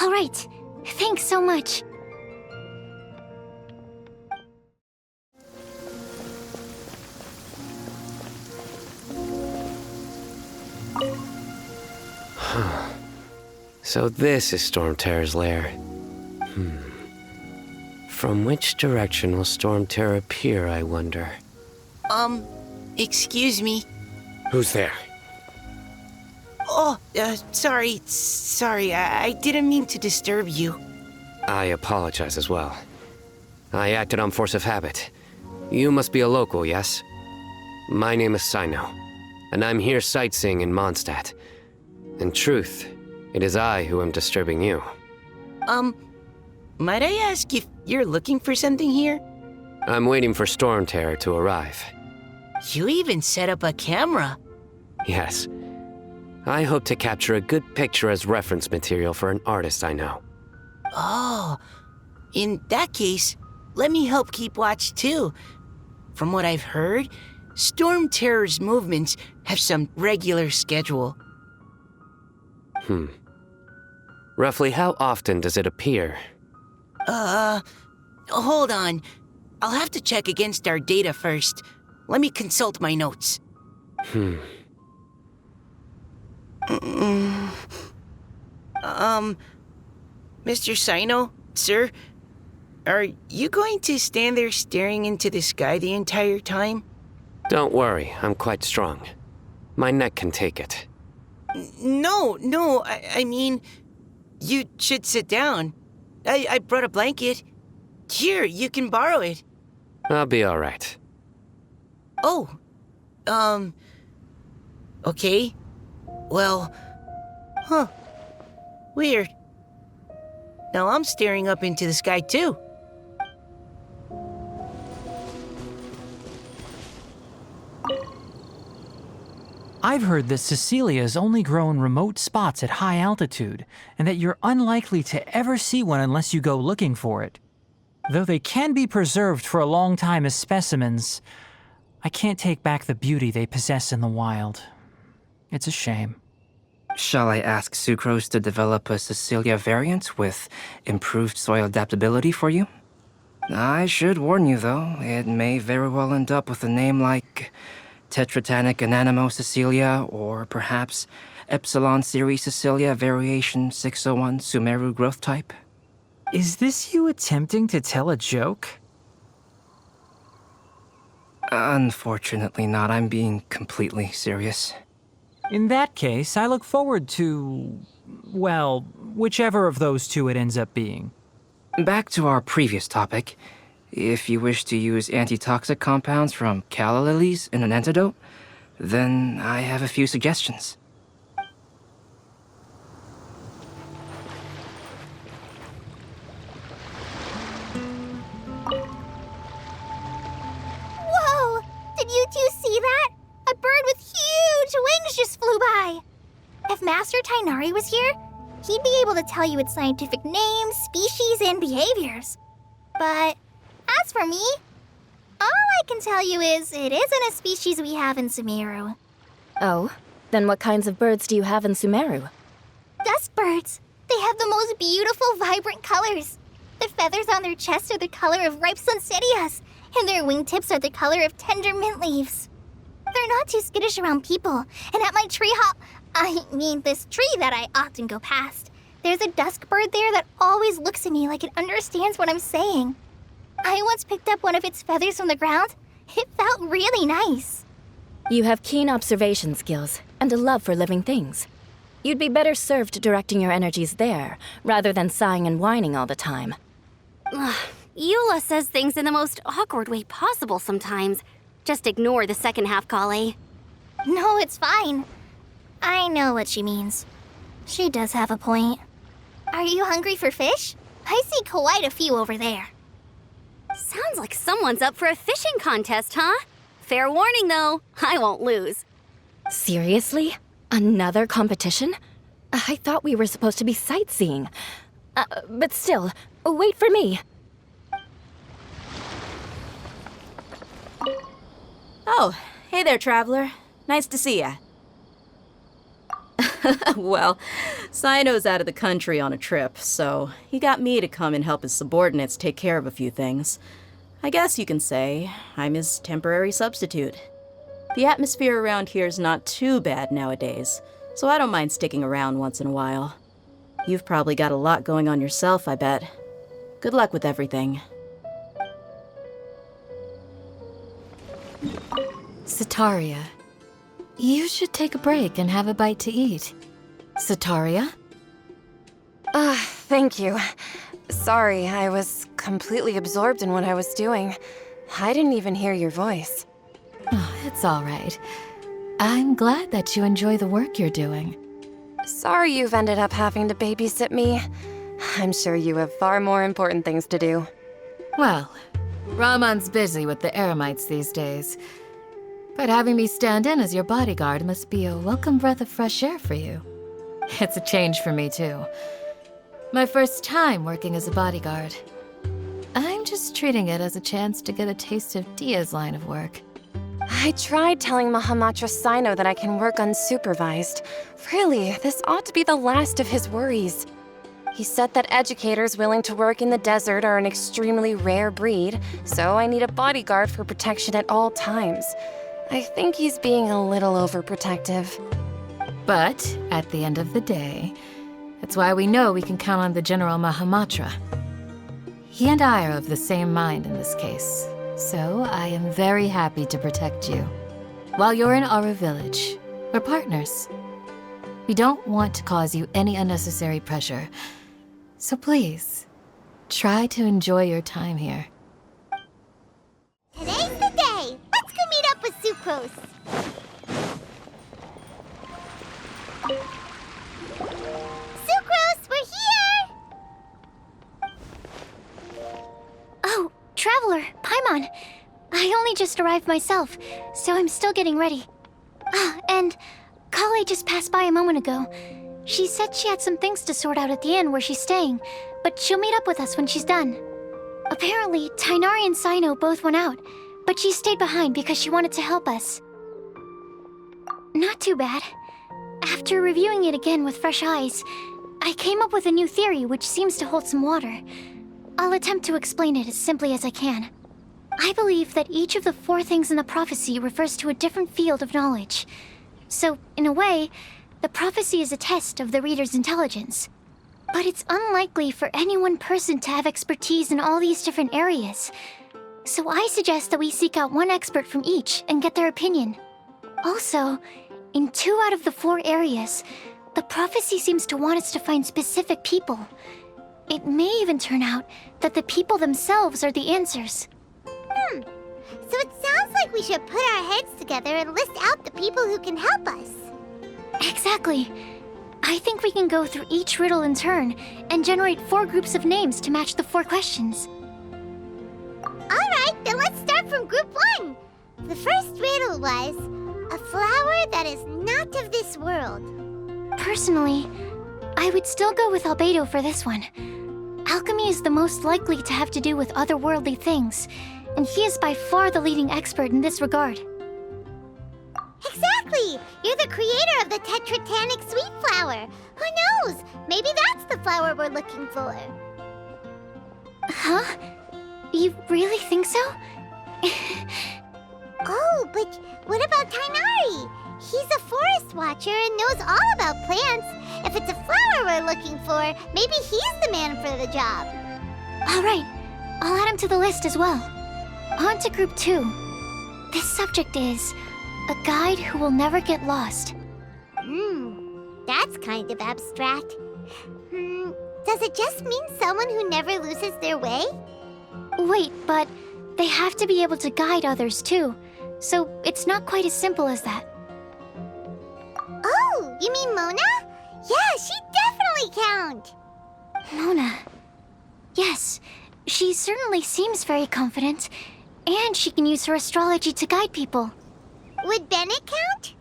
All right. Thanks so much. So this is Storm Terror's lair. From which direction will Storm Terror appear, I wonder? Excuse me. Who's there? Oh, sorry. I didn't mean to disturb you. I apologize as well. I acted on force of habit. You must be a local, yes? My name is Sino, and I'm here sightseeing in Mondstadt. In truth, it is I who am disturbing you. Might I ask if you're looking for something here? I'm waiting for Storm Terror to arrive. You even set up a camera. Yes. I hope to capture a good picture as reference material for an artist I know. Oh, in that case, let me help keep watch too. From what I've heard, Storm Terror's movements have some regular schedule. Roughly how often does it appear? Hold on. I'll have to check against our data first. Let me consult my notes. Mr. Sino, sir? Are you going to stand there staring into the sky the entire time? Don't worry, I'm quite strong. My neck can take it. No, I mean, you should sit down. I brought a blanket. Here, you can borrow it. I'll be all right. Oh, okay. Well, weird. Now I'm staring up into the sky too. I've heard that Cecilias only grow in remote spots at high altitude, and that you're unlikely to ever see one unless you go looking for it. Though they can be preserved for a long time as specimens, I can't take back the beauty they possess in the wild. It's a shame. Shall I ask Sucrose to develop a Cecilia variant with improved soil adaptability for you? I should warn you, though, it may very well end up with a name like Tetratanic Ananimo Cecilia, or perhaps Epsilon Series Cecilia Variation 601 Sumeru growth type. Is this you attempting to tell a joke? Unfortunately not. I'm being completely serious. In that case, I look forward to, well, whichever of those two it ends up being. Back to our previous topic. If you wish to use antitoxic compounds from calla lilies in an antidote, then I have a few suggestions. Whoa! Did you two see that? A bird with huge wings just flew by. If Master Tainari was here, he'd be able to tell you its scientific names, species, and behaviors. But as for me, all I can tell you is it isn't a species we have in Sumeru. Oh, then what kinds of birds do you have in Sumeru? Dusk birds. They have the most beautiful, vibrant colors. The feathers on their chests are the color of ripe sunsettias, and their wingtips are the color of tender mint leaves. They're not too skittish around people, and at my this tree that I often go past, there's a dusk bird there that always looks at me like it understands what I'm saying. I once picked up one of its feathers from the ground. It felt really nice. You have keen observation skills and a love for living things. You'd be better served directing your energies there, rather than sighing and whining all the time. Eula says things in the most awkward way possible sometimes. Just ignore the second half, Kale. No, it's fine. I know what she means. She does have a point. Are you hungry for fish? I see quite a few over there. Sounds like someone's up for a fishing contest, huh? Fair warning, though, I won't lose. Seriously? Another competition? I thought we were supposed to be sightseeing. But still, wait for me. Oh, hey there, traveler. Nice to see ya. Well, Sino's out of the country on a trip, so he got me to come and help his subordinates take care of a few things. I guess you can say I'm his temporary substitute. The atmosphere around here is not too bad nowadays, so I don't mind sticking around once in a while. You've probably got a lot going on yourself, I bet. Good luck with everything. Sataria, you should take a break and have a bite to eat. Sataria? Thank you. Sorry, I was completely absorbed in what I was doing. I didn't even hear your voice. Oh, it's all right. I'm glad that you enjoy the work you're doing. Sorry you've ended up having to babysit me. I'm sure you have far more important things to do. Well, Ramon's busy with the Eremites these days. But having me stand in as your bodyguard must be a welcome breath of fresh air for you. It's a change for me, too. My first time working as a bodyguard. I'm just treating it as a chance to get a taste of Dia's line of work. I tried telling Mahamatra Sino that I can work unsupervised. Really, this ought to be the last of his worries. He said that educators willing to work in the desert are an extremely rare breed, so I need a bodyguard for protection at all times. I think he's being a little overprotective. But, at the end of the day, that's why we know we can count on the General Mahamatra. He and I are of the same mind in this case, so I am very happy to protect you. While you're in our village, we're partners. We don't want to cause you any unnecessary pressure, so please, try to enjoy your time here. Today's the day! Let's go meet up with Sucrose! Sucrose, we're here! Oh, Traveler, Paimon. I only just arrived myself, so I'm still getting ready. And Kale just passed by a moment ago. She said she had some things to sort out at the inn where she's staying, but she'll meet up with us when she's done. Apparently, Tainari and Sino both went out, but she stayed behind because she wanted to help us. Not too bad. After reviewing it again with fresh eyes, I came up with a new theory which seems to hold some water. I'll attempt to explain it as simply as I can. I believe that each of the 4 things in the prophecy refers to a different field of knowledge. So, in a way, the prophecy is a test of the reader's intelligence. But it's unlikely for any one person to have expertise in all these different areas. So I suggest that we seek out one expert from each and get their opinion. Also, in 2 out of the 4 areas, the prophecy seems to want us to find specific people. It may even turn out that the people themselves are the answers. So it sounds like we should put our heads together and list out the people who can help us. Exactly. I think we can go through each riddle in turn and generate 4 groups of names to match the 4 questions. Alright, then let's start from group 1. The first riddle was, a flower that is not of this world. Personally, I would still go with Albedo for this one. Alchemy is the most likely to have to do with otherworldly things, and he is by far the leading expert in this regard. Exactly! You're the creator of the tetratanic sweet flower. Who knows? Maybe that's the flower we're looking for. Huh? You really think so? Oh, but what about Tainari? He's a forest watcher and knows all about plants. If it's a flower we're looking for, maybe he's the man for the job. All right. I'll add him to the list as well. On to Group 2. This subject is a guide who will never get lost. That's kind of abstract. Does it just mean someone who never loses their way? Wait, but they have to be able to guide others too, so it's not quite as simple as that. Oh, you mean Mona? Yeah, she definitely count. Mona. Yes, she certainly seems very confident, and she can use her astrology to guide people. Would Bennett count?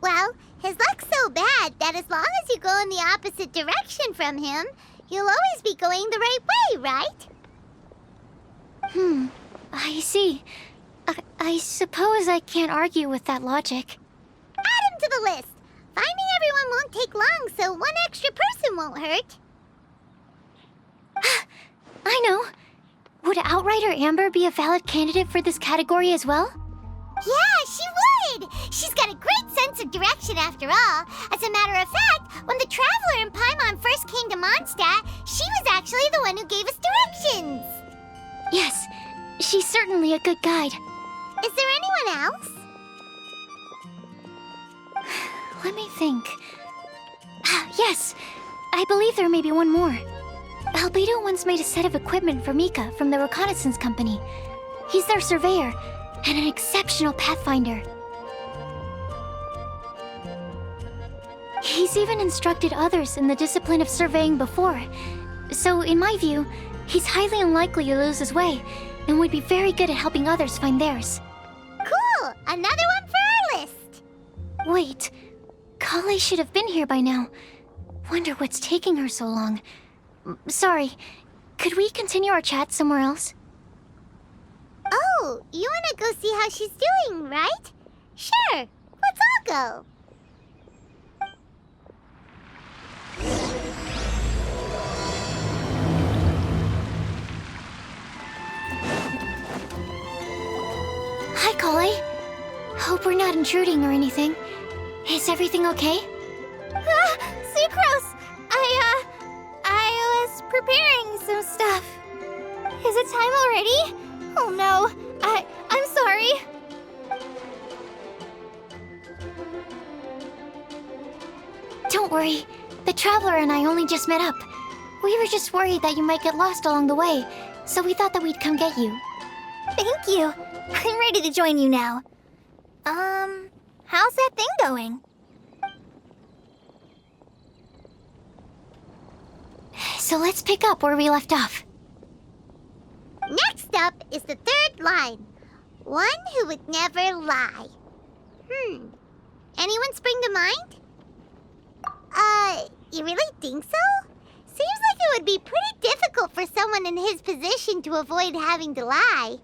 Well, his luck's so bad that as long as you go in the opposite direction from him, you'll always be going the right way, right? I see. I suppose I can't argue with that logic. Add him to the list. Finding everyone won't take long, so one extra person won't hurt. I know. Would Outrider Amber be a valid candidate for this category as well? Yeah, she would! She's got a great sense of direction after all. As a matter of fact, when the Traveler and Paimon first came to Mondstadt, she was actually the one who gave us directions. Yes, she's certainly a good guide. Is there anyone else? Let me think. Yes, I believe there may be one more. Albedo once made a set of equipment for Mika from the reconnaissance company. He's their surveyor and an exceptional pathfinder. He's even instructed others in the discipline of surveying before. So, in my view, he's highly unlikely to lose his way and would be very good at helping others find theirs. Cool! Another one for our list! Wait, Kale should have been here by now. Wonder what's taking her so long. Sorry, could we continue our chat somewhere else? Oh, you wanna go see how she's doing, right? Sure, let's all go. Hi, Kale. Hope we're not intruding or anything. Is everything okay? Sucrose! I was preparing some stuff. Is it time already? Oh no, I'm sorry. Don't worry. The Traveler and I only just met up. We were just worried that you might get lost along the way, so we thought that we'd come get you. Thank you. I'm ready to join you now. How's that thing going? So let's pick up where we left off. Next up is the third line. One who would never lie. Anyone spring to mind? You really think so? Seems like it would be pretty difficult for someone in his position to avoid having to lie.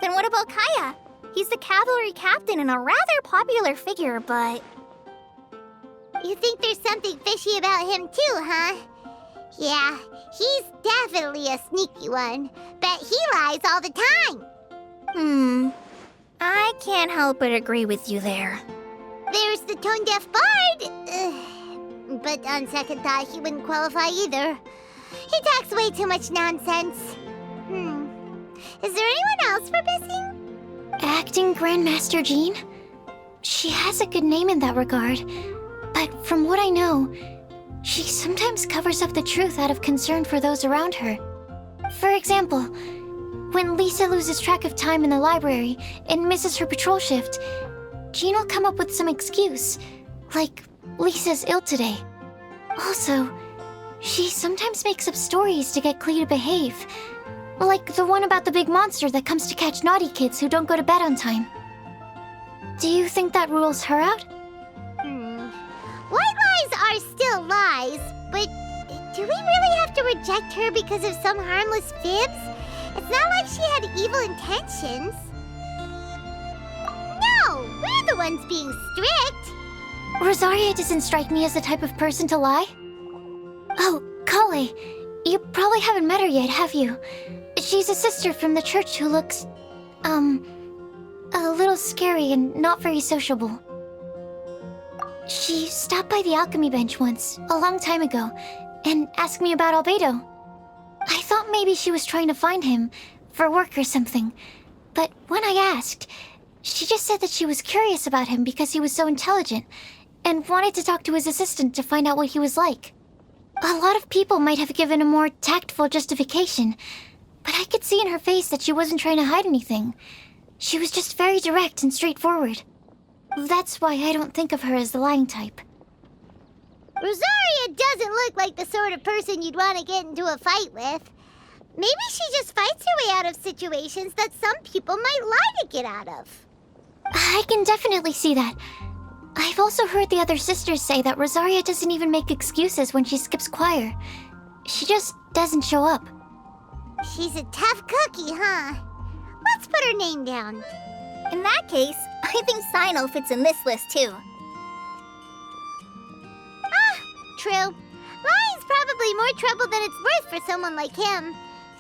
Then what about Kaya? He's the cavalry captain and a rather popular figure, but... You think there's something fishy about him too, huh? Yeah, he's definitely a sneaky one. Bet he lies all the time. I can't help but agree with you there. There's the tone-deaf bard. But on second thought, he wouldn't qualify either. He talks way too much nonsense. Is there anyone else we're missing? Acting Grandmaster Jean? She has a good name in that regard, but from what I know, she sometimes covers up the truth out of concern for those around her. For example, when Lisa loses track of time in the library and misses her patrol shift, Jean will come up with some excuse, like Lisa's ill today. Also, she sometimes makes up stories to get Klee to behave, like the one about the big monster that comes to catch naughty kids who don't go to bed on time. Do you think that rules her out? White lies are still lies, but do we really have to reject her because of some harmless fibs? It's not like she had evil intentions. No, we're the ones being strict. Rosaria doesn't strike me as the type of person to lie. Oh, Kale, you probably haven't met her yet, have you? She's a sister from the church who looks, a little scary and not very sociable. She stopped by the alchemy bench once, a long time ago, and asked me about Albedo. I thought maybe she was trying to find him, for work or something. But when I asked, she just said that she was curious about him because he was so intelligent, and wanted to talk to his assistant to find out what he was like. A lot of people might have given a more tactful justification, but I could see in her face that she wasn't trying to hide anything. She was just very direct and straightforward. That's why I don't think of her as the lying type. Rosaria doesn't look like the sort of person you'd want to get into a fight with. Maybe she just fights her way out of situations that some people might lie to get out of. I can definitely see that. I've also heard the other sisters say that Rosaria doesn't even make excuses when she skips choir. She just doesn't show up. She's a tough cookie, huh? Let's put her name down. In that case, I think Sino fits in this list too. True. Lying's probably more trouble than it's worth for someone like him.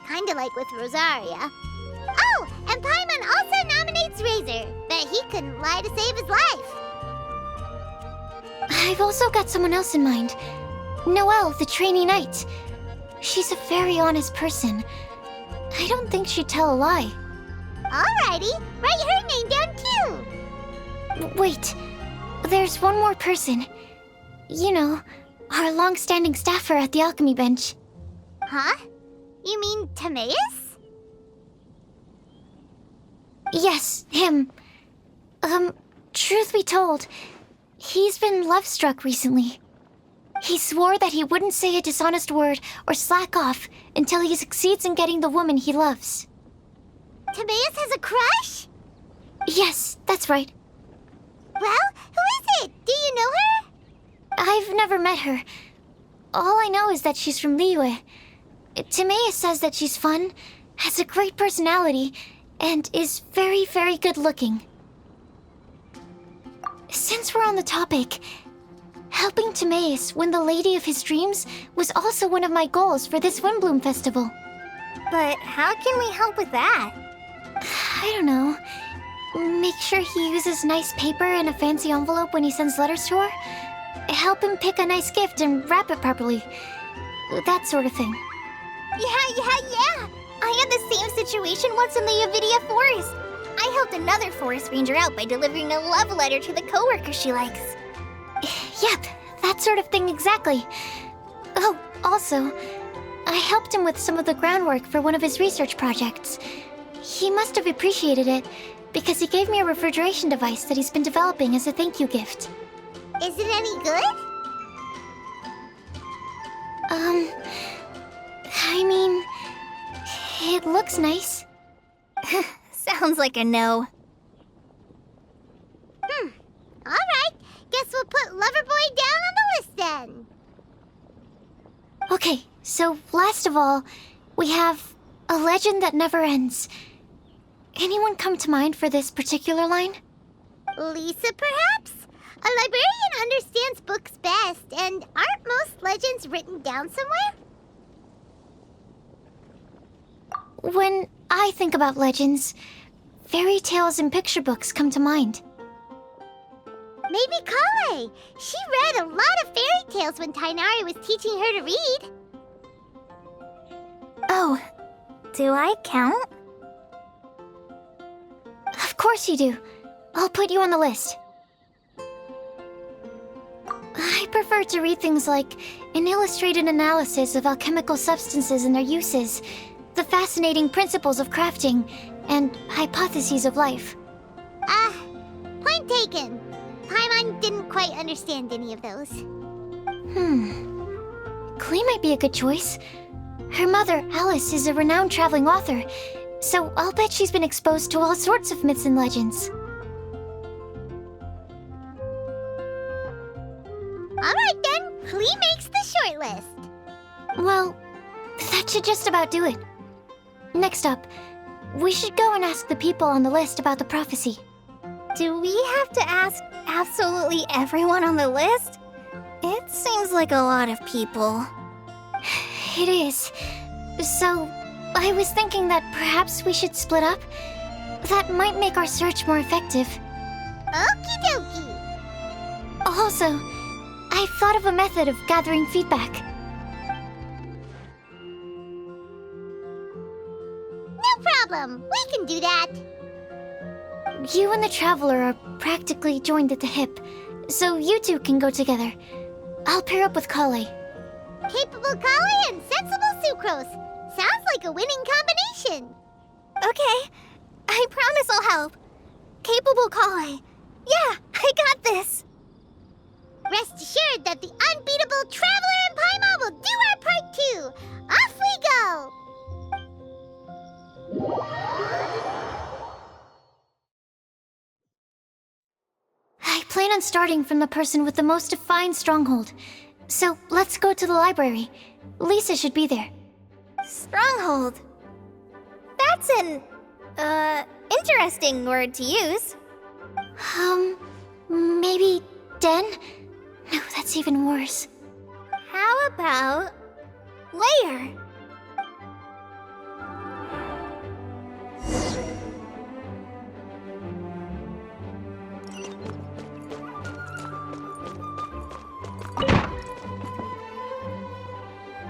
Kinda like with Rosaria. Oh, and Paimon also nominates Razor, but he couldn't lie to save his life. I've also got someone else in mind. Noelle, the trainee knight. She's a very honest person. I don't think she'd tell a lie. Alrighty, write her name down too. Wait, there's one more person. You know, our long-standing staffer at the alchemy bench. Huh? You mean Timaeus? Yes, him. Truth be told, he's been love-struck recently. He swore that he wouldn't say a dishonest word or slack off until he succeeds in getting the woman he loves. Timaeus has a crush? Yes, that's right. Well, who is it? Do you know her? I've never met her. All I know is that she's from Liyue. Timaeus says that she's fun, has a great personality, and is very, very good looking. Since we're on the topic, helping Timaeus win the lady of his dreams was also one of my goals for this Windblume festival. But how can we help with that? I don't know. Make sure he uses nice paper and a fancy envelope when he sends letters to her. Help him pick a nice gift and wrap it properly. That sort of thing. Yeah. I had the same situation once in the Avidia Forest. I helped another forest ranger out by delivering a love letter to the coworker she likes. Yep, that sort of thing exactly. Oh, also, I helped him with some of the groundwork for one of his research projects. He must have appreciated it, because he gave me a refrigeration device that he's been developing as a thank you gift. Is it any good? I mean, it looks nice. Sounds like a no. Alright, guess we'll put Loverboy down on the list then. Okay, so last of all, we have a legend that never ends. Anyone come to mind for this particular line? Lisa, perhaps? A librarian understands books best, and aren't most legends written down somewhere? When I think about legends, fairy tales and picture books come to mind. Maybe Kale. She read a lot of fairy tales when Tainari was teaching her to read. Oh, do I count? Of course you do. I'll put you on the list. I prefer to read things like an illustrated analysis of alchemical substances and their uses, the fascinating principles of crafting, and hypotheses of life. Point taken. Paimon didn't quite understand any of those. Klee might be a good choice. Her mother, Alice, is a renowned traveling author, so I'll bet she's been exposed to all sorts of myths and legends. Alright then, Klee makes the short list. Well, that should just about do it. Next up, we should go and ask the people on the list about the prophecy. Do we have to ask absolutely everyone on the list? It seems like a lot of people. It is. So, I was thinking that perhaps we should split up. That might make our search more effective. Okie dokie. Also, I've thought of a method of gathering feedback. No problem. We can do that. You and the Traveler are practically joined at the hip, so you two can go together. I'll pair up with Kale. Capable Kale and sensible Sucrose. Sounds like a winning combination. Okay, I promise I'll help. Capable Kale. Yeah, I got this. Rest assured that the unbeatable Traveler and Paimon will do our part too. Off we go! I plan on starting from the person with the most defined stronghold. So let's go to the library. Lisa should be there. Stronghold. That's an, interesting word to use. Maybe den? No, that's even worse. How about layer?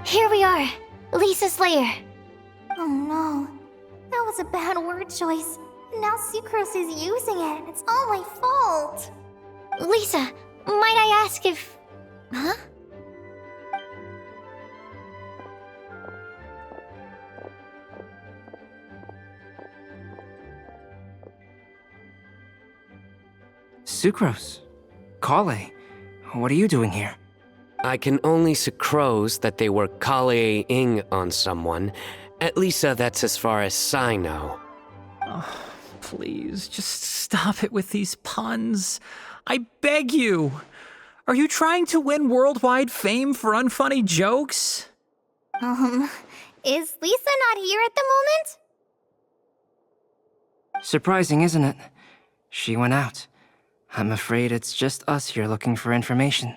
Here we are, Lisa's lair. Oh no, that was a bad word choice. Now Sucrose is using it. It's all my fault. Lisa, might I ask if... Huh? Sucrose. Kale. What are you doing here? I can only sucrose that they were Kale-ing on someone. At least that's as far as I know. Oh, please, just stop it with these puns. I beg you. Are you trying to win worldwide fame for unfunny jokes? Is Lisa not here at the moment? Surprising, isn't it? She went out. I'm afraid it's just us here looking for information.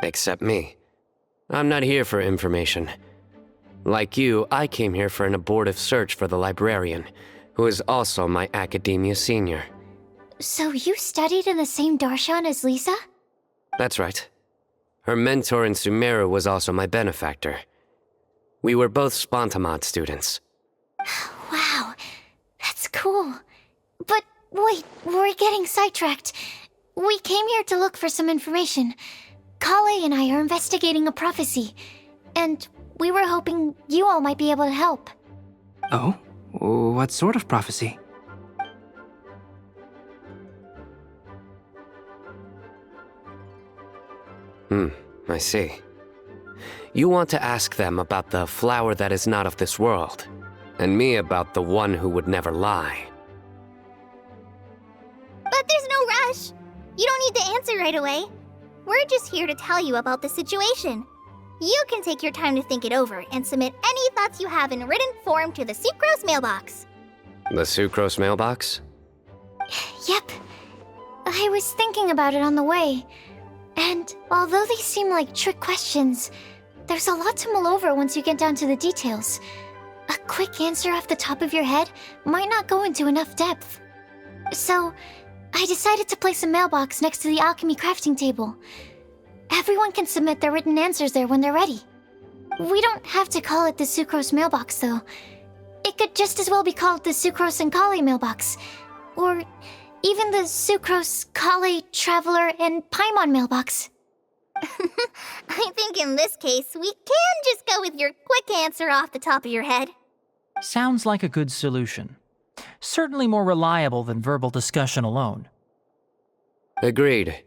Except me. I'm not here for information. Like you, I came here for an abortive search for the librarian, who is also my academia senior. So you studied in the same darshan as Lisa? That's right. Her mentor in Sumeru was also my benefactor. We were both Spontamod students. Wow, that's cool. But wait, we're getting sidetracked. We came here to look for some information. Kale and I are investigating a prophecy, and we were hoping you all might be able to help. Oh? What sort of prophecy? I see. You want to ask them about the flower that is not of this world, and me about the one who would never lie. But there's no rush. You don't need to answer right away. We're just here to tell you about the situation. You can take your time to think it over and submit any thoughts you have in written form to the Sucrose mailbox. The Sucrose mailbox? Yep. I was thinking about it on the way. And although they seem like trick questions, there's a lot to mull over once you get down to the details. A quick answer off the top of your head might not go into enough depth. So, I decided to place a mailbox next to the alchemy crafting table. Everyone can submit their written answers there when they're ready. We don't have to call it the Sucrose mailbox, though. It could just as well be called the Sucrose and Kale mailbox. Or even the Sucrose, Kale, Traveler, and Paimon mailbox. I think in this case, we can just go with your quick answer off the top of your head. Sounds like a good solution. Certainly more reliable than verbal discussion alone. Agreed.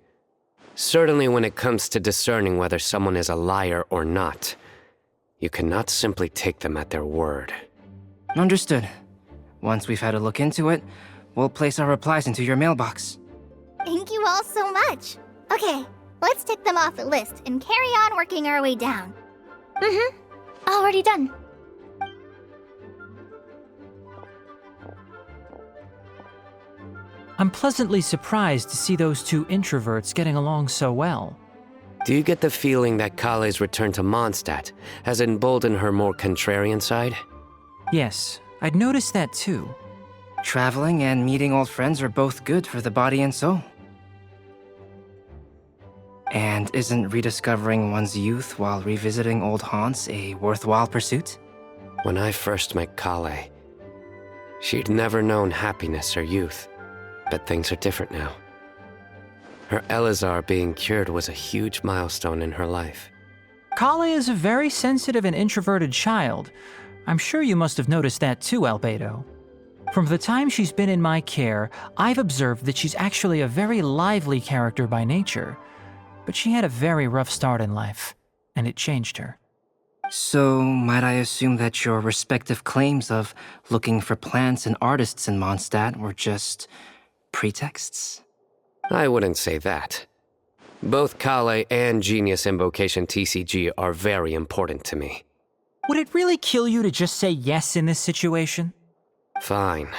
Certainly when it comes to discerning whether someone is a liar or not, you cannot simply take them at their word. Understood. Once we've had a look into it, we'll place our replies into your mailbox. Thank you all so much. Okay, let's tick them off the list and carry on working our way down. Already done. I'm pleasantly surprised to see those two introverts getting along so well. Do you get the feeling that Kale's return to Mondstadt has emboldened her more contrarian side? Yes, I'd noticed that too. Traveling and meeting old friends are both good for the body and soul. And isn't rediscovering one's youth while revisiting old haunts a worthwhile pursuit? When I first met Kale, she'd never known happiness or youth, but things are different now. Her Elazar being cured was a huge milestone in her life. Kale is a very sensitive and introverted child. I'm sure you must have noticed that too, Albedo. From the time she's been in my care, I've observed that she's actually a very lively character by nature. But she had a very rough start in life, and it changed her. So, might I assume that your respective claims of looking for plants and artists in Mondstadt were just pretexts? I wouldn't say that. Both Kale and Genius Invocation TCG are very important to me. Would it really kill you to just say yes in this situation? Fine.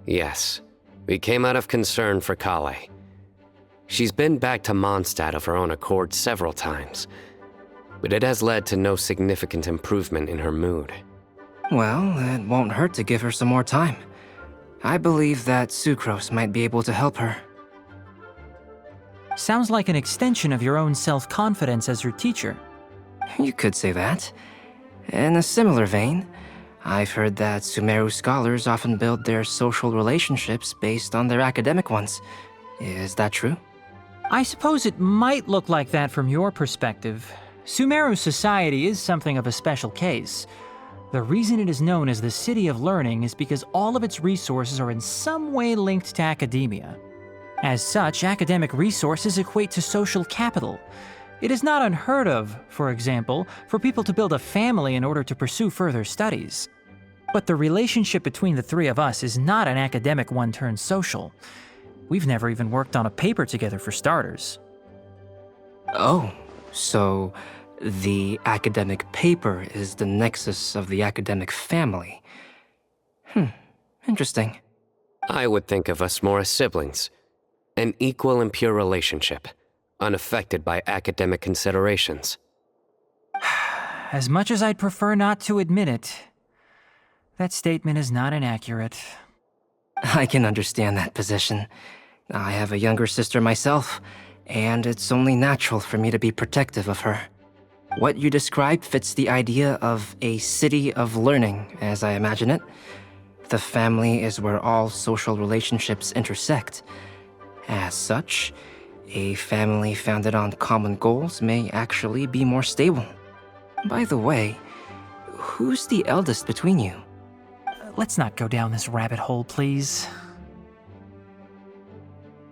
Yes, we came out of concern for Kale. She's been back to Mondstadt of her own accord several times, but it has led to no significant improvement in her mood. Well, it won't hurt to give her some more time. I believe that Sucrose might be able to help her. Sounds like an extension of your own self-confidence as her teacher. You could say that. In a similar vein, I've heard that Sumeru scholars often build their social relationships based on their academic ones. Is that true? I suppose it might look like that from your perspective. Sumeru society is something of a special case. The reason it is known as the City of Learning is because all of its resources are in some way linked to academia. As such, academic resources equate to social capital. It is not unheard of, for example, for people to build a family in order to pursue further studies. But the relationship between the three of us is not an academic one turned social. We've never even worked on a paper together for starters. Oh, so the academic paper is the nexus of the academic family. Interesting. I would think of us more as siblings. An equal and pure relationship, unaffected by academic considerations. As much as I'd prefer not to admit it, that statement is not inaccurate. I can understand that position. I have a younger sister myself, and it's only natural for me to be protective of her. What you described fits the idea of a city of learning, as I imagine it. The family is where all social relationships intersect. As such, a family founded on common goals may actually be more stable. By the way, who's the eldest between you? Let's not go down this rabbit hole, please.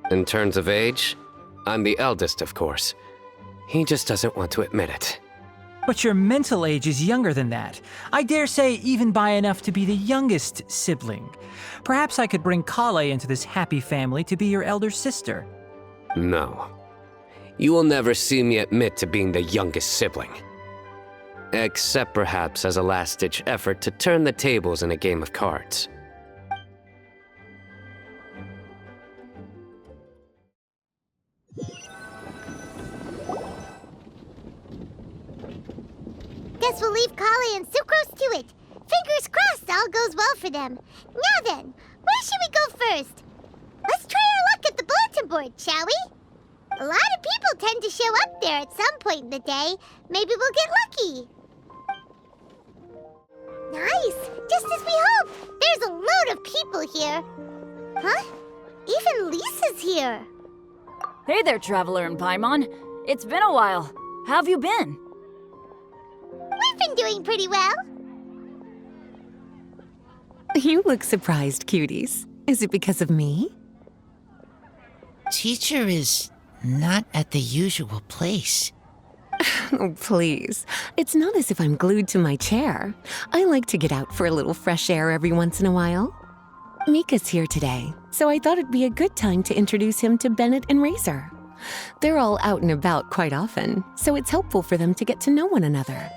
In terms of age, I'm the eldest, of course. He just doesn't want to admit it. But your mental age is younger than that. I dare say even by enough to be the youngest sibling. Perhaps I could bring Kale into this happy family to be your elder sister. No. You will never see me admit to being the youngest sibling. Except perhaps as a last-ditch effort to turn the tables in a game of cards. Guess we'll leave Kale and Sucrose to it. Fingers crossed all goes well for them. Now then, where should we go first? Let's try our luck at the bulletin board, shall we? A lot of people tend to show up there at some point in the day. Maybe we'll get lucky. Nice! Just as we hoped! There's a load of people here. Huh? Even Lisa's here. Hey there, Traveler and Paimon. It's been a while. How have you been? We've been doing pretty well. You look surprised, cuties. Is it because of me? Teacher is not at the usual place. Oh, please. It's not as if I'm glued to my chair. I like to get out for a little fresh air every once in a while. Mika's here today, so I thought it'd be a good time to introduce him to Bennett and Razor. They're all out and about quite often, so it's helpful for them to get to know one another.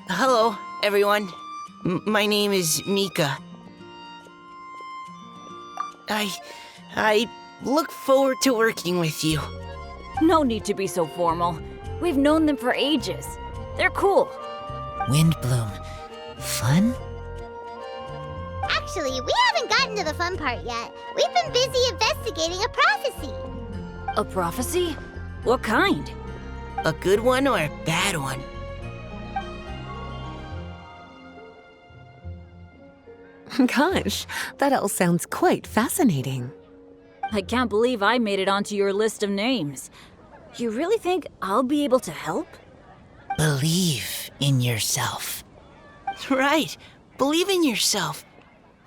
Hello, everyone. My name is Mika. I look forward to working with you. No need to be so formal. We've known them for ages. They're cool. Windblume. Fun? Actually, we haven't gotten to the fun part yet. We We've been busy investigating a prophecy. A prophecy? What kind? A good one or a bad one? Gosh, that all sounds quite fascinating. I can't believe I made it onto your list of names. You really think I'll be able to help? Believe in yourself. Right. Believe in yourself.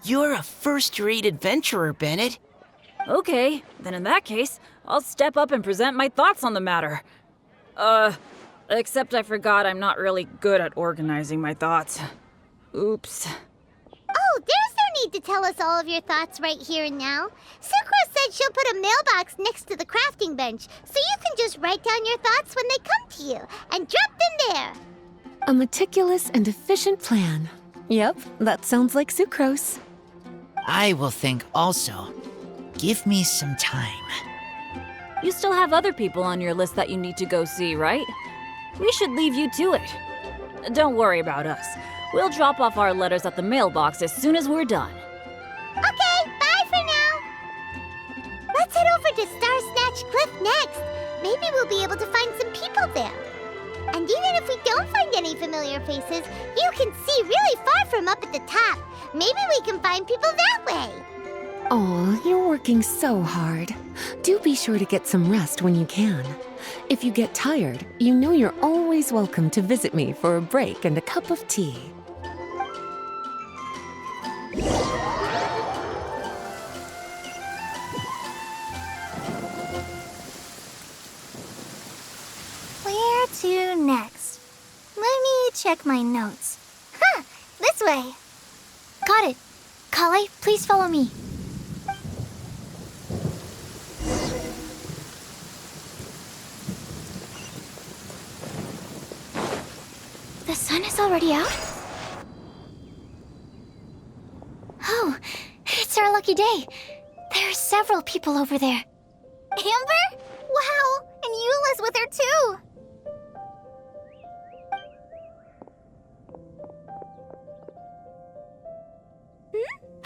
You're a first-rate adventurer, Bennett. Okay, then in that case, I'll step up and present my thoughts on the matter. Except I forgot I'm not really good at organizing my thoughts. Oops. Oh, there's no need to tell us all of your thoughts right here and now. Sucrose said she'll put a mailbox next to the crafting bench, so you can just write down your thoughts when they come to you, and drop them there. A meticulous and efficient plan. Yep, that sounds like Sucrose. I will think also. Give me some time. You still have other people on your list that you need to go see, right? We should leave you to it. Don't worry about us. We'll drop off our letters at the mailbox as soon as we're done. Okay, bye for now. Let's head over to Star Snatch Cliff next. Maybe we'll be able to find some people there. And even if we don't find any familiar faces, you can see really far from up at the top. Maybe we can find people that way. Oh, you're working so hard. Do be sure to get some rest when you can. If you get tired, you know you're always welcome to visit me for a break and a cup of tea. Where to next? Let me check my notes. Huh, this way. Got it. Kale, please follow me. The sun is already out? Oh, it's our lucky day. There are several people over there. Amber? Wow, and Eula's with her too.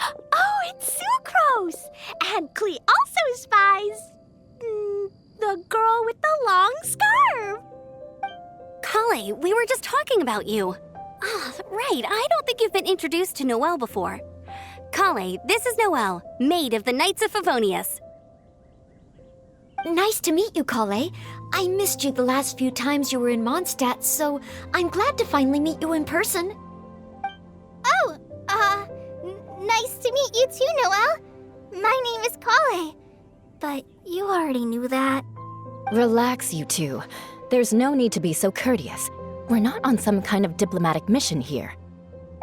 Oh, it's Sucrose! And Klee also spies the girl with the long scarf. Kale, we were just talking about you. Ah, right, I don't think you've been introduced to Noelle before. Kale, this is Noelle, maid of the Knights of Favonius. Nice to meet you, Kale. I missed you the last few times you were in Mondstadt, so I'm glad to finally meet you in person. Oh, nice to meet you too, Noelle. My name is Kale. But you already knew that. Relax, you two. There's no need to be so courteous. We're not on some kind of diplomatic mission here.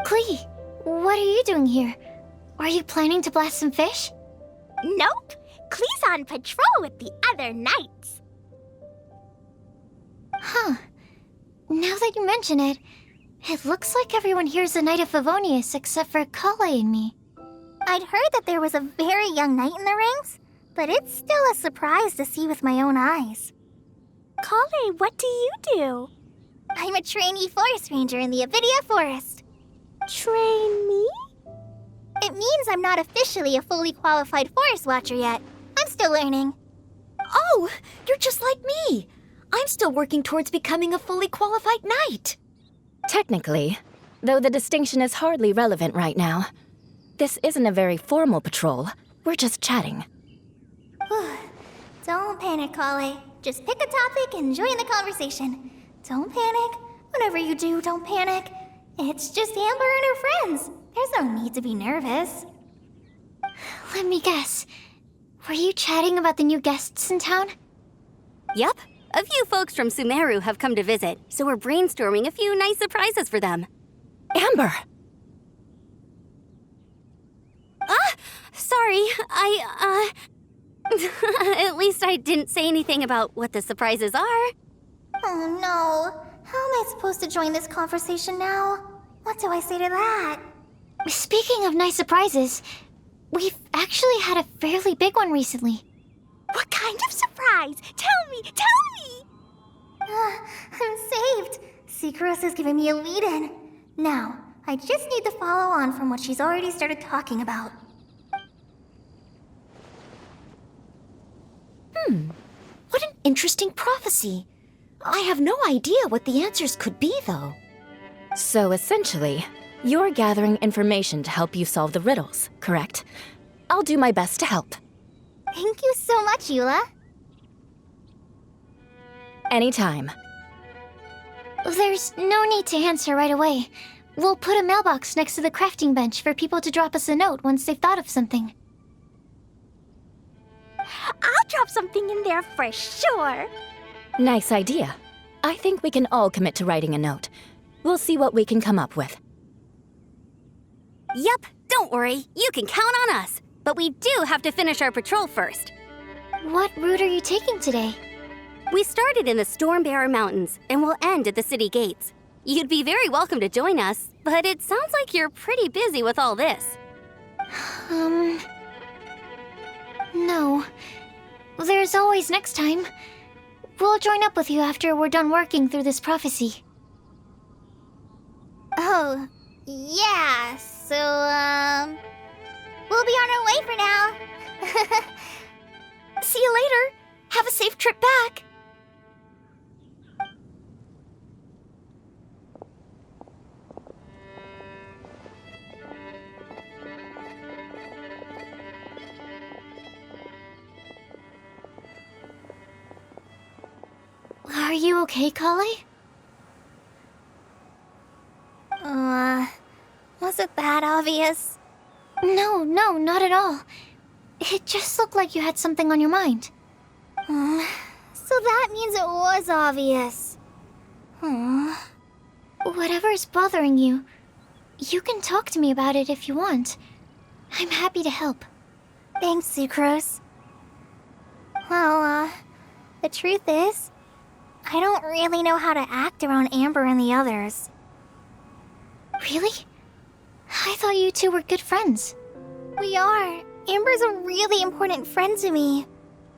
Klee, what are you doing here? Are you planning to blast some fish? Nope. Klee's on patrol with the other knights. Huh. Now that you mention it, it looks like everyone here is a Knight of Favonius except for Kale and me. I'd heard that there was a very young knight in the rings, but it's still a surprise to see with my own eyes. Kale, what do you do? I'm a trainee forest ranger in the Avidia Forest. Trainee? It means I'm not officially a fully qualified forest watcher yet. I'm still learning. Oh, you're just like me. I'm still working towards becoming a fully qualified knight. Technically, though the distinction is hardly relevant right now. This isn't a very formal patrol. We're just chatting. Don't panic, Kale. Just pick a topic and join the conversation. Don't panic. Whatever you do, don't panic. It's just Amber and her friends. There's no need to be nervous. Let me guess. Were you chatting about the new guests in town? Yup. A few folks from Sumeru have come to visit, so we're brainstorming a few nice surprises for them. Amber! Sorry, At least I didn't say anything about what the surprises are. Oh no. How am I supposed to join this conversation now? What do I say to that? Speaking of nice surprises, we've actually had a fairly big one recently. What kind of surprise? Tell me! I'm saved. Sucrose is giving me a lead-in. Now, I just need to follow on from what she's already started talking about. What an interesting prophecy. I have no idea what the answers could be, though. So essentially, you're gathering information to help you solve the riddles, correct? I'll do my best to help. Thank you so much, Eula. Anytime. There's no need to answer right away. We'll put a mailbox next to the crafting bench for people to drop us a note once they've thought of something. I'll drop something in there for sure. Nice idea. I think we can all commit to writing a note. We'll see what we can come up with. Yep, don't worry. You can count on us. But we do have to finish our patrol first. What route are you taking today? We started in the Stormbearer Mountains and we'll end at the city gates. You'd be very welcome to join us, but it sounds like you're pretty busy with all this. No. There's always next time. We'll join up with you after we're done working through this prophecy. Oh, yeah, so, we'll be on our way for now. See you later. Have a safe trip back. Are you okay, Kale? Was it that obvious? No, not at all. It just looked like you had something on your mind. So that means it was obvious. Whatever's bothering you, you can talk to me about it if you want. I'm happy to help. Thanks, Sucrose. Well, the truth is, I don't really know how to act around Amber and the others. Really? I thought you two were good friends. We are. Amber's a really important friend to me.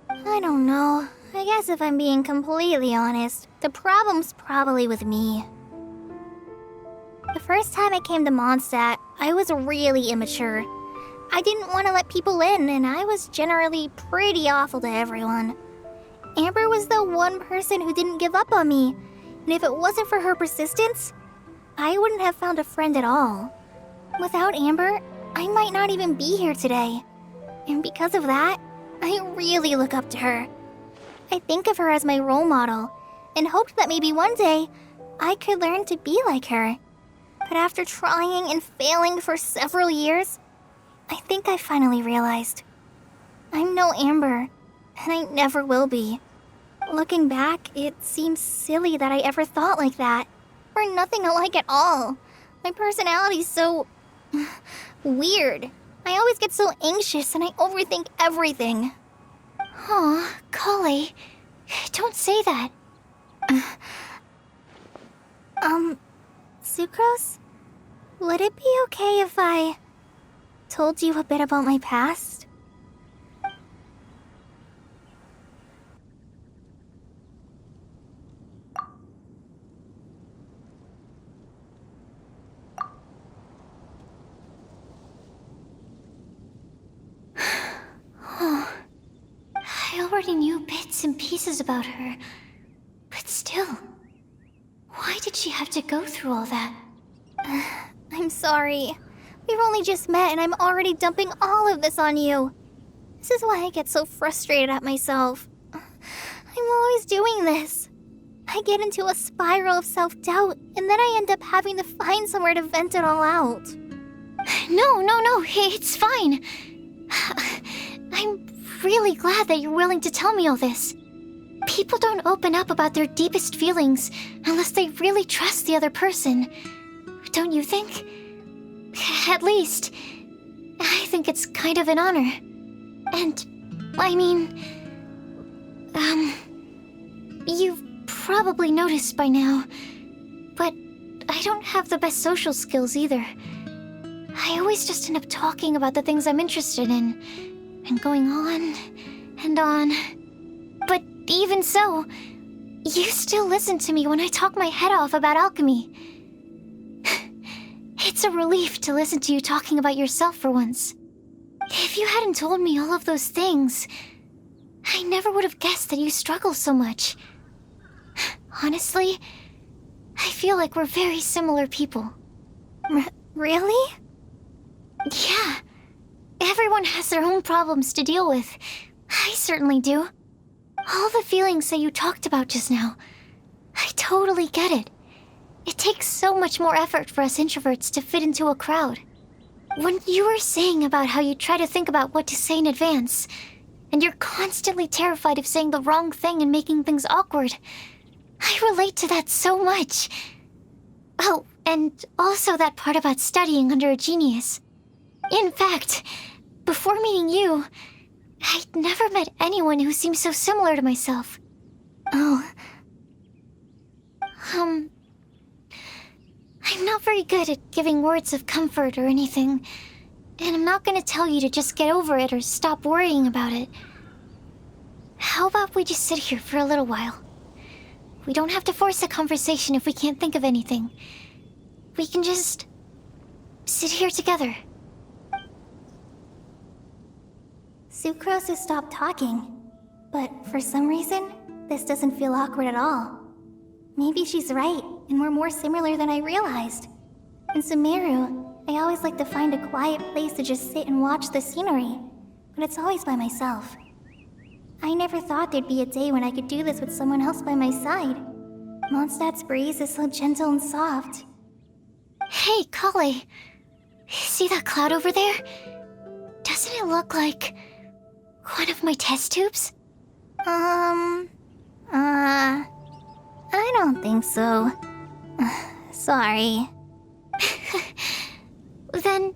I don't know. I guess if I'm being completely honest, the problem's probably with me. The first time I came to Mondstadt, I was really immature. I didn't want to let people in, and I was generally pretty awful to everyone. Amber was the one person who didn't give up on me, and if it wasn't for her persistence, I wouldn't have found a friend at all. Without Amber, I might not even be here today. And because of that, I really look up to her. I think of her as my role model, and hoped that maybe one day, I could learn to be like her. But after trying and failing for several years, I think I finally realized. I'm no Amber, and I never will be. Looking back, it seems silly that I ever thought like that. We're nothing alike at all. My personality's so... weird. I always get so anxious and I overthink everything. Aw, Kale, don't say that. Sucrose? Would it be okay if I told you a bit about my past? I already knew bits and pieces about her, but still, why did she have to go through all that? I'm sorry. We've only just met and I'm already dumping all of this on you. This is why I get so frustrated at myself. I'm always doing this. I get into a spiral of self-doubt, and then I end up having to find somewhere to vent it all out. No, it's fine. I'm really glad that you're willing to tell me all this. People don't open up about their deepest feelings unless they really trust the other person. Don't you think? At least, I think it's kind of an honor. And, I mean... you've probably noticed by now, but I don't have the best social skills either. I always just end up talking about the things I'm interested in, and going on and on. But even so, you still listen to me when I talk my head off about alchemy. It's a relief to listen to you talking about yourself for once. If you hadn't told me all of those things, I never would have guessed that you struggle so much. Honestly, I feel like we're very similar people. Really? Yeah. Everyone has their own problems to deal with. I certainly do. All the feelings that you talked about just now, I totally get it. It takes so much more effort for us introverts to fit into a crowd. When you were saying about how you try to think about what to say in advance, and you're constantly terrified of saying the wrong thing and making things awkward, I relate to that so much. Oh, and also that part about studying under a genius. In fact, before meeting you, I'd never met anyone who seemed so similar to myself. Oh. I'm not very good at giving words of comfort or anything, and I'm not gonna tell you to just get over it or stop worrying about it. How about we just sit here for a little while? We don't have to force a conversation if we can't think of anything. We can just sit here together. Sucrose has stopped talking, but for some reason, this doesn't feel awkward at all. Maybe she's right, and we're more similar than I realized. In Sumeru, I always like to find a quiet place to just sit and watch the scenery, but it's always by myself. I never thought there'd be a day when I could do this with someone else by my side. Mondstadt's breeze is so gentle and soft. Hey, Kale. See that cloud over there? Doesn't it look like one of my test tubes? I don't think so. Sorry. Then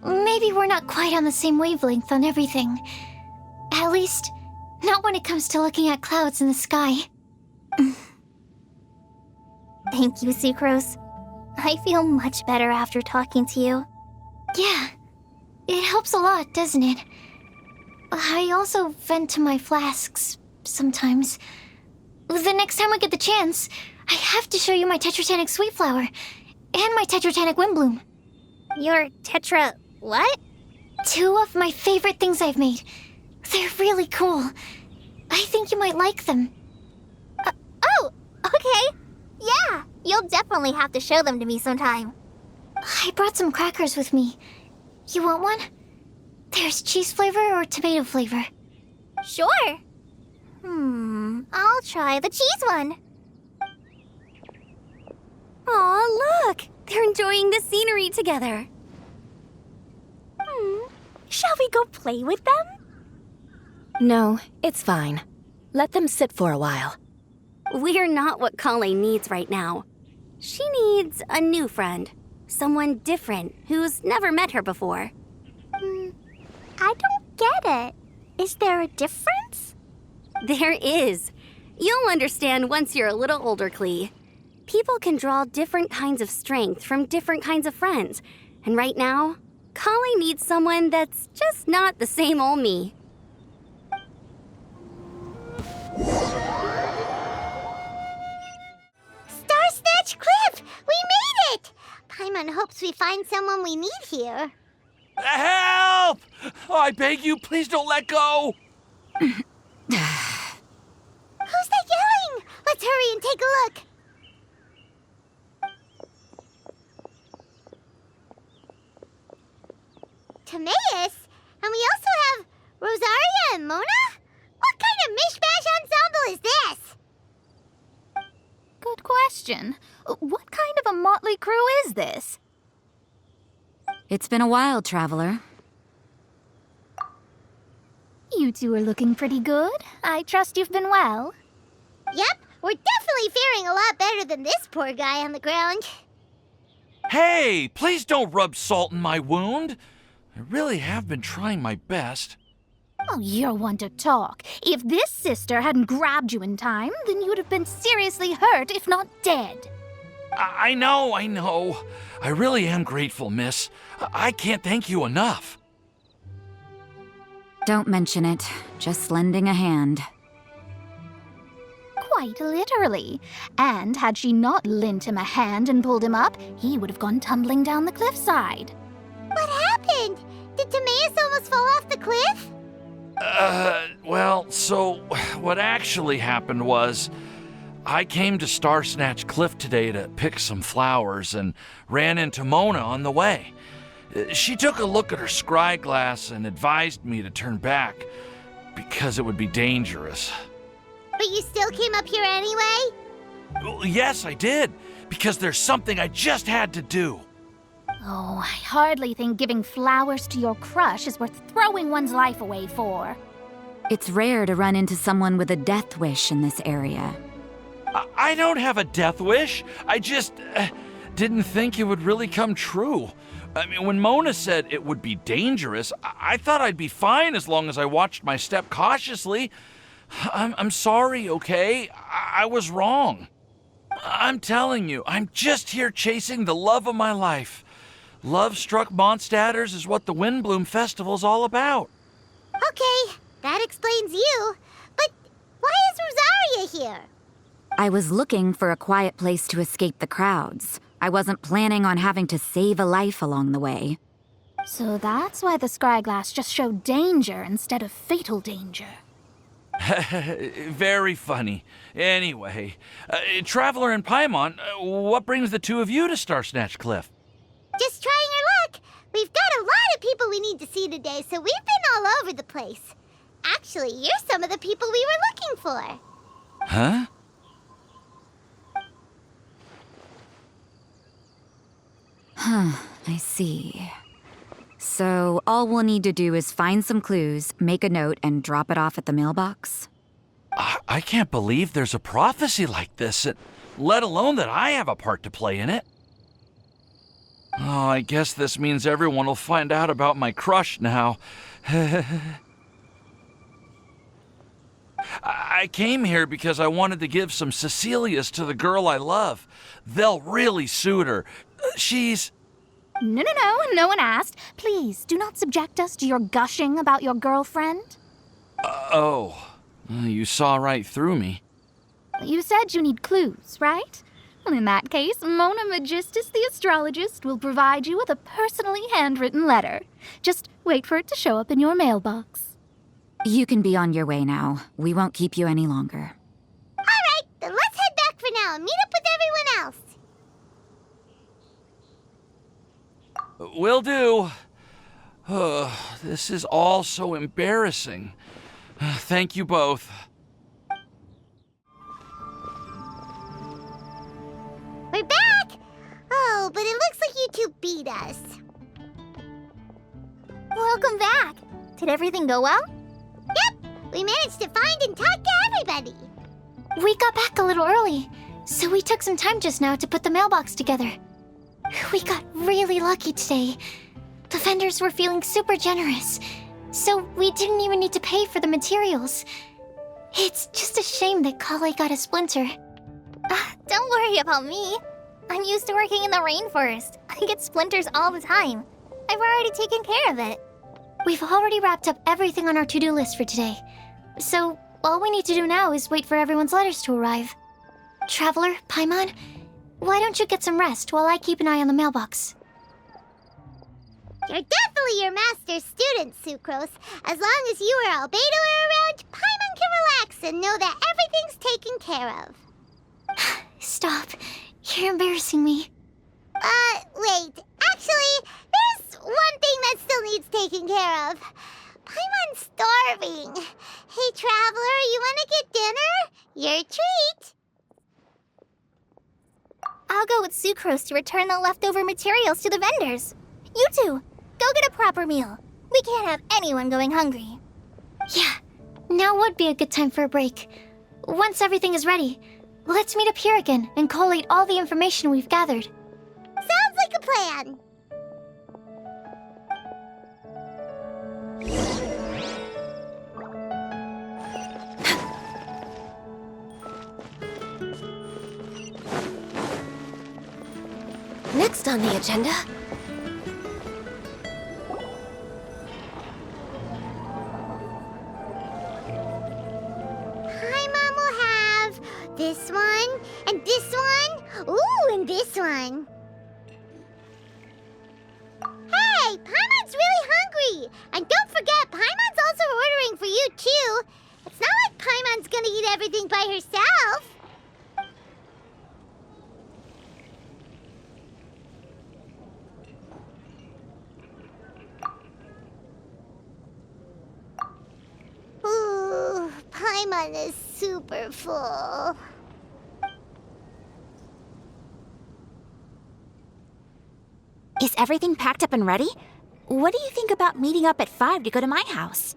maybe we're not quite on the same wavelength on everything. At least, not when it comes to looking at clouds in the sky. Thank you, Sucrose. I feel much better after talking to you. Yeah, it helps a lot, doesn't it? I also vent to my flasks sometimes. The next time I get the chance, I have to show you my Tetratanic Sweet Flower and my Tetratanic Windblume. Your Tetra... what? 2 of my favorite things I've made. They're really cool. I think you might like them. Oh, okay. Yeah, you'll definitely have to show them to me sometime. I brought some crackers with me. You want one? There's cheese flavor or tomato flavor. Sure. I'll try the cheese one. Aw, look! They're enjoying the scenery together. Shall we go play with them? No, it's fine. Let them sit for a while. We're not what Kale needs right now. She needs a new friend. Someone different who's never met her before. I don't get it. Is there a difference? There is. You'll understand once you're a little older, Klee. People can draw different kinds of strength from different kinds of friends. And right now, Kale needs someone that's just not the same old me. Star Snatch Cliff! We made it! Paimon hopes we find someone we need here. Help! Oh, I beg you, please don't let go! Who's that yelling? Let's hurry and take a look. Timaeus? And we also have Rosaria and Mona? What kind of mishmash ensemble is this? Good question. What kind of a motley crew is this? It's been a while, Traveler. You two are looking pretty good. I trust you've been well. Yep, we're definitely faring a lot better than this poor guy on the ground. Hey, please don't rub salt in my wound. I really have been trying my best. Oh, you're one to talk. If this sister hadn't grabbed you in time, then you'd have been seriously hurt, if not dead. I know. I really am grateful, miss. I can't thank you enough. Don't mention it. Just lending a hand. Quite literally. And had she not lent him a hand and pulled him up, he would have gone tumbling down the cliffside. What happened? Did Timaeus almost fall off the cliff? Well, so what actually happened was I came to Star Snatch Cliff today to pick some flowers and ran into Mona on the way. She took a look at her scry glass and advised me to turn back because it would be dangerous. But you still came up here anyway? Well, yes, I did, because there's something I just had to do. Oh, I hardly think giving flowers to your crush is worth throwing one's life away for. It's rare to run into someone with a death wish in this area. I don't have a death wish. I just didn't think it would really come true. I mean, when Mona said it would be dangerous, I thought I'd be fine as long as I watched my step cautiously. I'm sorry, okay? I was wrong. I'm telling you, I'm just here chasing the love of my life. Love-struck Mondstadters is what the Windblume Festival's all about. Okay, that explains you. But why is Rosaria here? I was looking for a quiet place to escape the crowds. I wasn't planning on having to save a life along the way. So that's why the scryglass just showed danger instead of fatal danger. Very funny. Anyway, Traveler and Paimon, what brings the two of you to Star Snatch Cliff? Just trying our luck. We've got a lot of people we need to see today, so we've been all over the place. Actually, you're some of the people we were looking for. Huh? I see. So all we'll need to do is find some clues, make a note, and drop it off at the mailbox? I can't believe there's a prophecy like this, let alone that I have a part to play in it. Oh, I guess this means everyone will find out about my crush now. I came here because I wanted to give some Cecilias to the girl I love. They'll really suit her. She's... No one asked. Please, do not subject us to your gushing about your girlfriend. You saw right through me. You said you need clues, right? Well, in that case, Mona Magistus the astrologist will provide you with a personally handwritten letter. Just wait for it to show up in your mailbox. You can be on your way now. We won't keep you any longer. All right, then let's head back for now and meet up with everyone else. Will do. This is all so embarrassing. Thank you both. We're back! Oh, but it looks like you two beat us. Welcome back. Did everything go well? Yep, we managed to find and talk to everybody. We got back a little early, so we took some time just now to put the mailbox together. We got really lucky today. The vendors were feeling super generous, so we didn't even need to pay for the materials. It's just a shame that Kale got a splinter. Don't worry about me. I'm used to working in the rainforest. I get splinters all the time. I've already taken care of it. We've already wrapped up everything on our to-do list for today. So, all we need to do now is wait for everyone's letters to arrive. Traveler, Paimon, why don't you get some rest while I keep an eye on the mailbox? You're definitely your master's student, Sucrose. As long as you or Albedo are around, Paimon can relax and know that everything's taken care of. Stop. You're embarrassing me. Wait. Actually, there's one thing that still needs taken care of. Paimon's starving. Hey, Traveler, you want to get dinner? Your treat. I'll go with Sucrose to return the leftover materials to the vendors. You two, go get a proper meal. We can't have anyone going hungry. Yeah, now would be a good time for a break. Once everything is ready, let's meet up here again and collate all the information we've gathered. Sounds like a plan. Next on the agenda... Paimon will have this one, and this one, ooh, and this one. Hey, Paimon's really hungry hurry! And don't forget, Paimon's also ordering for you, too. It's not like Paimon's gonna eat everything by herself. Ooh, Paimon is super full. Is everything packed up and ready? What do you think about meeting up at 5 to go to my house?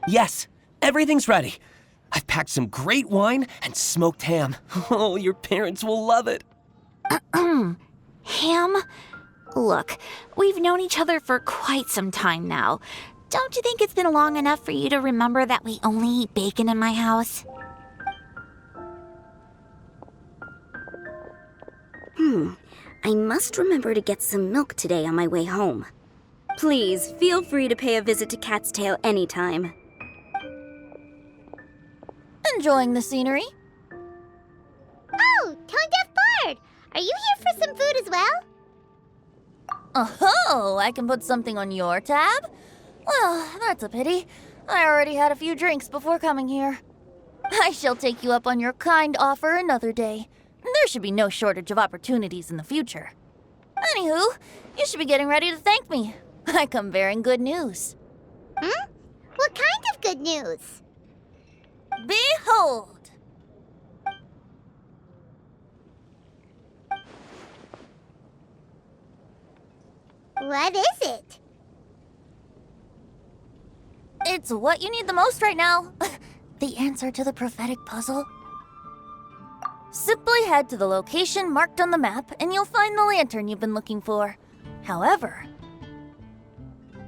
Yes, everything's ready. I've packed some great wine and smoked ham. Oh, your parents will love it. Ham? Look, we've known each other for quite some time now. Don't you think it's been long enough for you to remember that we only eat bacon in my house? I must remember to get some milk today on my way home. Please, feel free to pay a visit to Cat's Tail anytime. Enjoying the scenery? Oh, Tone Deaf Bard! Are you here for some food as well? Oh, I can put something on your tab? Well, that's a pity. I already had a few drinks before coming here. I shall take you up on your kind offer another day. There should be no shortage of opportunities in the future. Anywho, you should be getting ready to thank me. I come bearing good news. What kind of good news? Behold! What is it? It's what you need the most right now. The answer to the prophetic puzzle. Simply head to the location marked on the map and you'll find the lantern you've been looking for. However,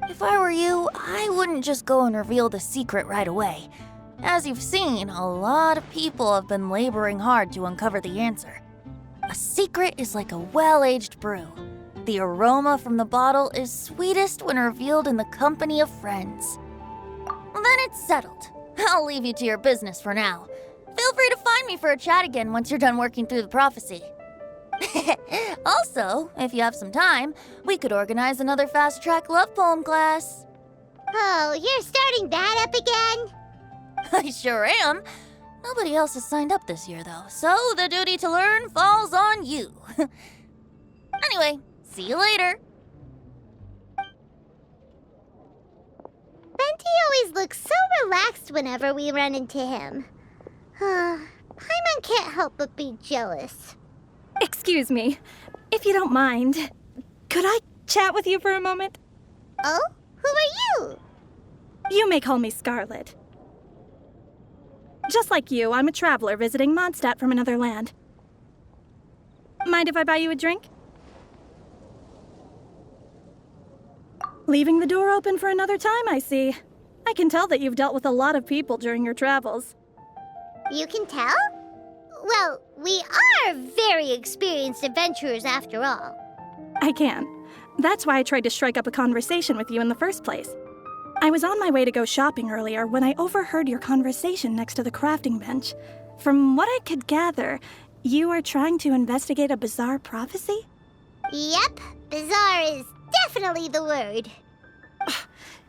if I were you, I wouldn't just go and reveal the secret right away. As you've seen, a lot of people have been laboring hard to uncover the answer. A secret is like a well-aged brew. The aroma from the bottle is sweetest when revealed in the company of friends. Then it's settled. I'll leave you to your business for now. Feel free to find me for a chat again once you're done working through the prophecy. Also, if you have some time, we could organize another fast-track love poem class. Oh, you're starting that up again? I sure am. Nobody else has signed up this year, though, so the duty to learn falls on you. Anyway, see you later. Venti always looks so relaxed whenever we run into him. Paimon can't help but be jealous. Excuse me, if you don't mind, could I chat with you for a moment? Oh? Who are you? You may call me Scarlet. Just like you, I'm a traveler visiting Mondstadt from another land. Mind if I buy you a drink? Leaving the door open for another time, I see. I can tell that you've dealt with a lot of people during your travels. You can tell? Well, we are very experienced adventurers after all. I can. That's why I tried to strike up a conversation with you in the first place. I was on my way to go shopping earlier when I overheard your conversation next to the crafting bench. From what I could gather, you are trying to investigate a bizarre prophecy? Yep, bizarre is definitely the word.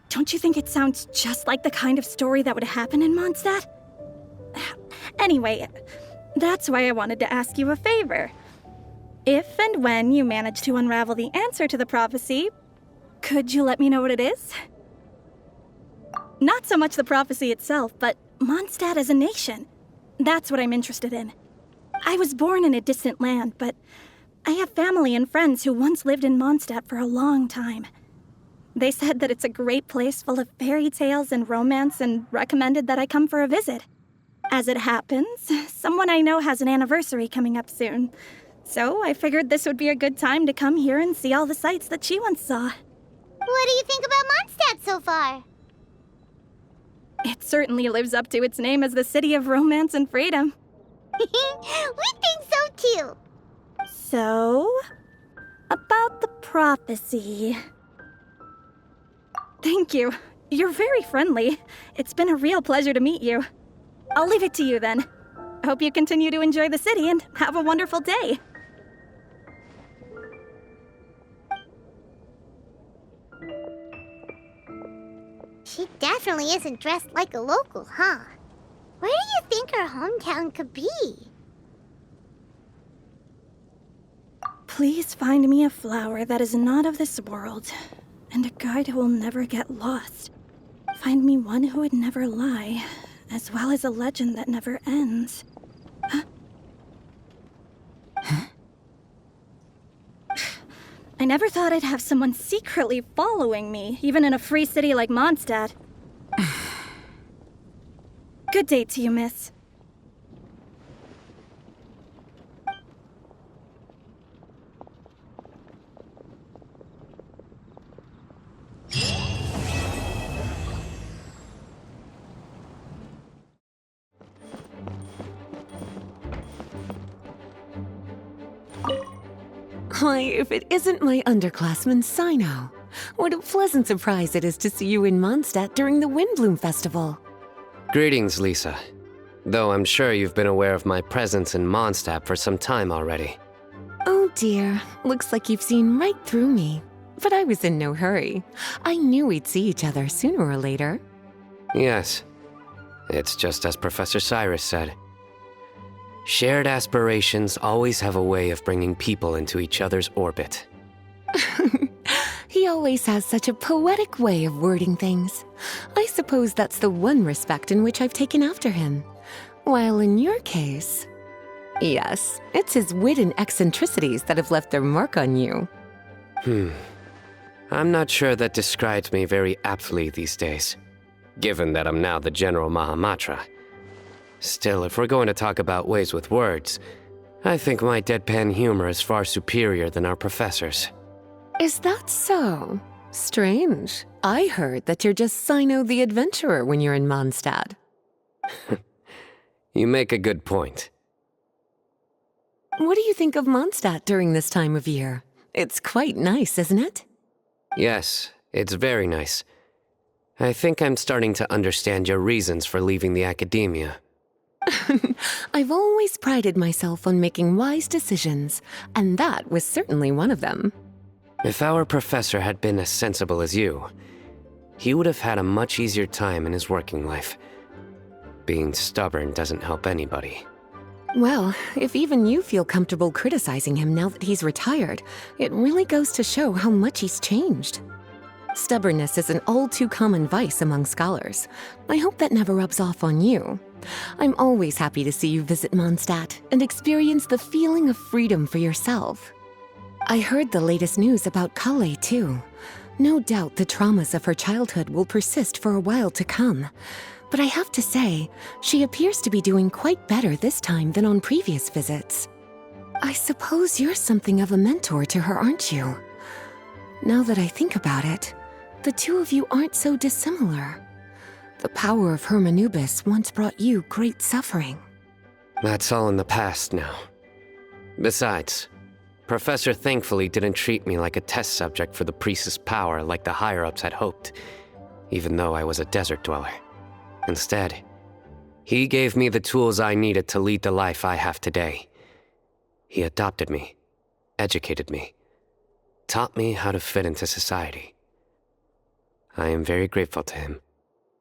Don't you think it sounds just like the kind of story that would happen in Mondstadt? Anyway, that's why I wanted to ask you a favor. If and when you manage to unravel the answer to the prophecy, could you let me know what it is? Not so much the prophecy itself, but Mondstadt as a nation. That's what I'm interested in. I was born in a distant land, but I have family and friends who once lived in Mondstadt for a long time. They said that it's a great place full of fairy tales and romance and recommended that I come for a visit. As it happens, someone I know has an anniversary coming up soon. So I figured this would be a good time to come here and see all the sights that she once saw. What do you think about Mondstadt so far? It certainly lives up to its name as the city of romance and freedom. We think so too. So, about the prophecy. Thank you. You're very friendly. It's been a real pleasure to meet you. I'll leave it to you then. Hope you continue to enjoy the city and have a wonderful day. definitely isn't dressed like a local, huh? Where do you think her hometown could be? Please find me a flower that is not of this world, and a guide who will never get lost. Find me one who would never lie, as well as a legend that never ends. I never thought I'd have someone secretly following me, even in a free city like Mondstadt. Good day to you, miss. Why, if it isn't my underclassman, Sino. What a pleasant surprise it is to see you in Mondstadt during the Windblume Festival. Greetings, Lisa. Though I'm sure you've been aware of my presence in Mondstadt for some time already. Oh dear, looks like you've seen right through me. But I was in no hurry. I knew we'd see each other sooner or later. Yes. It's just as Professor Cyrus said. Shared aspirations always have a way of bringing people into each other's orbit. He always has such a poetic way of wording things. I suppose that's the one respect in which I've taken after him. While in your case... Yes, it's his wit and eccentricities that have left their mark on you. I'm not sure that describes me very aptly these days, given that I'm now the General Mahamatra. Still, if we're going to talk about ways with words, I think my deadpan humor is far superior than our professor's. Is that so? Strange. I heard that you're just Sino the Adventurer when you're in Mondstadt. You make a good point. What do you think of Mondstadt during this time of year? It's quite nice, isn't it? Yes, it's very nice. I think I'm starting to understand your reasons for leaving the academia. I've always prided myself on making wise decisions, and that was certainly one of them. If our professor had been as sensible as you, he would have had a much easier time in his working life. Being stubborn doesn't help anybody. Well, if even you feel comfortable criticizing him now that he's retired, it really goes to show how much he's changed. Stubbornness is an all-too-common vice among scholars. I hope that never rubs off on you. I'm always happy to see you visit Mondstadt and experience the feeling of freedom for yourself. I heard the latest news about Kale, too. No doubt the traumas of her childhood will persist for a while to come. But I have to say, she appears to be doing quite better this time than on previous visits. I suppose you're something of a mentor to her, aren't you? Now that I think about it, the two of you aren't so dissimilar. The power of Hermanubis once brought you great suffering. That's all in the past now. Besides, Professor thankfully didn't treat me like a test subject for the priestess power like the higher-ups had hoped, even though I was a desert dweller. Instead, he gave me the tools I needed to lead the life I have today. He adopted me, educated me, taught me how to fit into society. I am very grateful to him.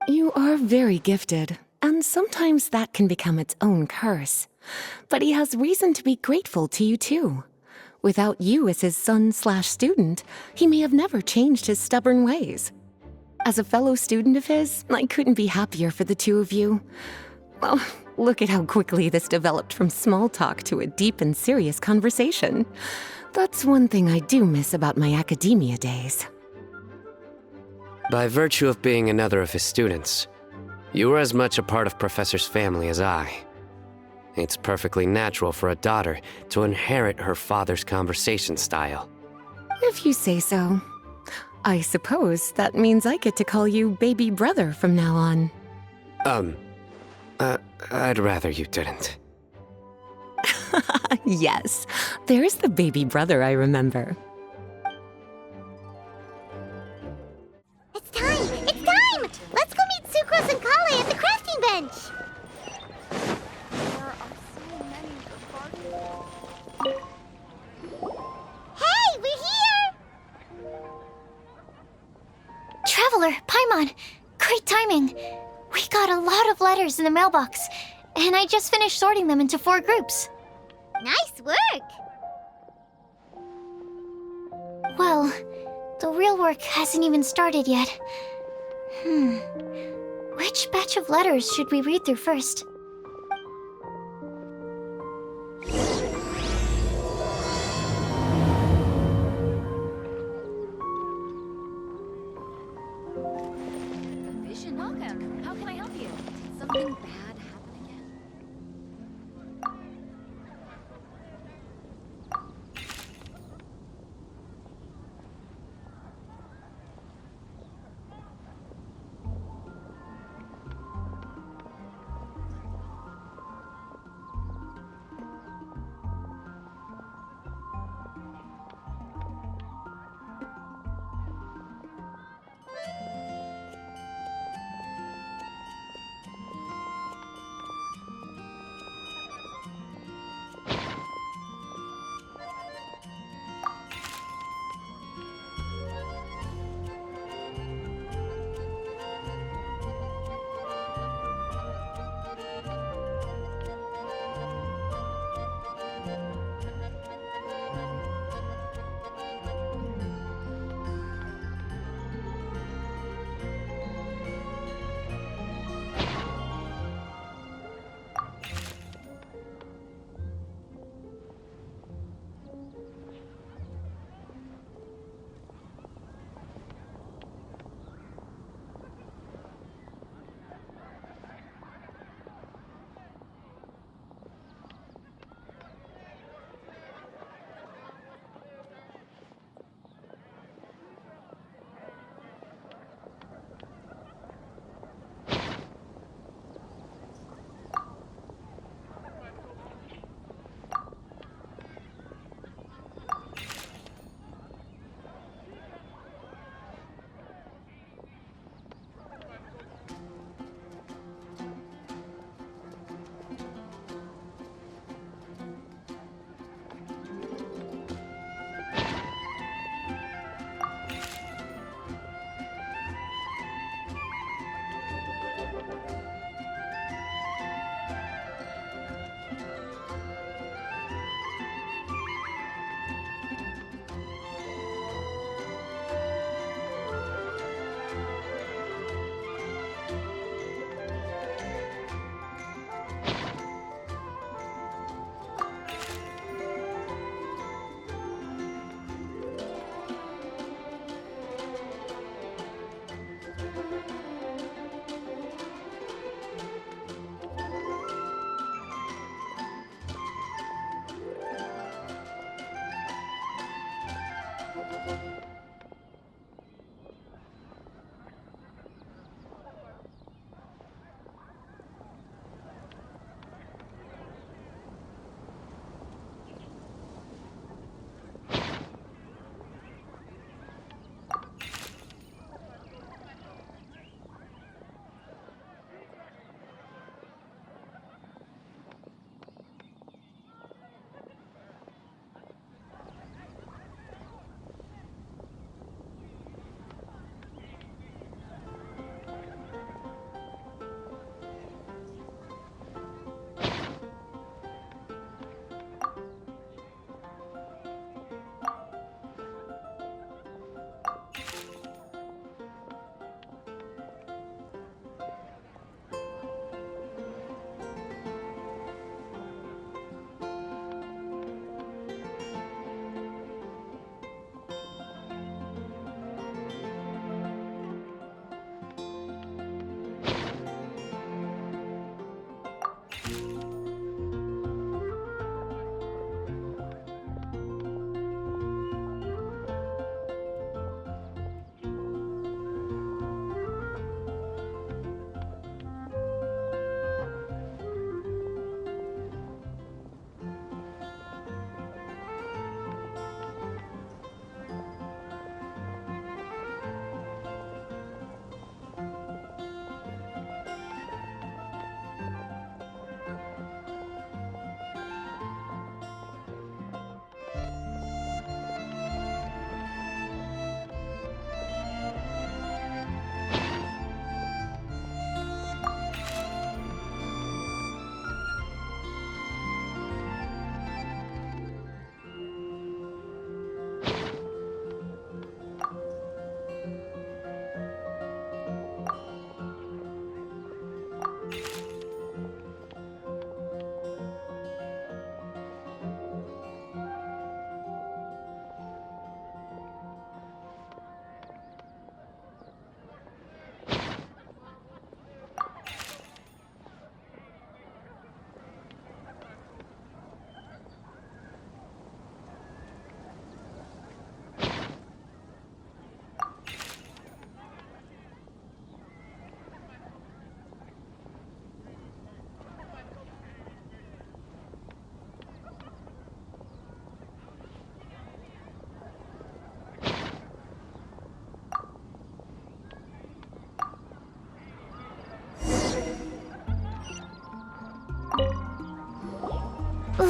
You are very gifted, and sometimes that can become its own curse. But he has reason to be grateful to you too. Without you as his son/student, he may have never changed his stubborn ways. As a fellow student of his, I couldn't be happier for the two of you. Well, look at how quickly this developed from small talk to a deep and serious conversation. That's one thing I do miss about my academia days. By virtue of being another of his students, you were as much a part of Professor's family as I. It's perfectly natural for a daughter to inherit her father's conversation style. If you say so. I suppose that means I get to call you baby brother from now on. I'd rather you didn't. Yes, there's the baby brother I remember. It's time! It's time! Let's go meet Sucrose and Kale at the crafting bench! Hey, we're here! Traveler, Paimon, great perfect timing. We got a lot of letters in the mailbox, and I just finished sorting them into 4 groups. Nice work! Well, the real work hasn't even started yet. Which batch of letters should we read through first? Vision, welcome. How can I help you? Did something bad happen again?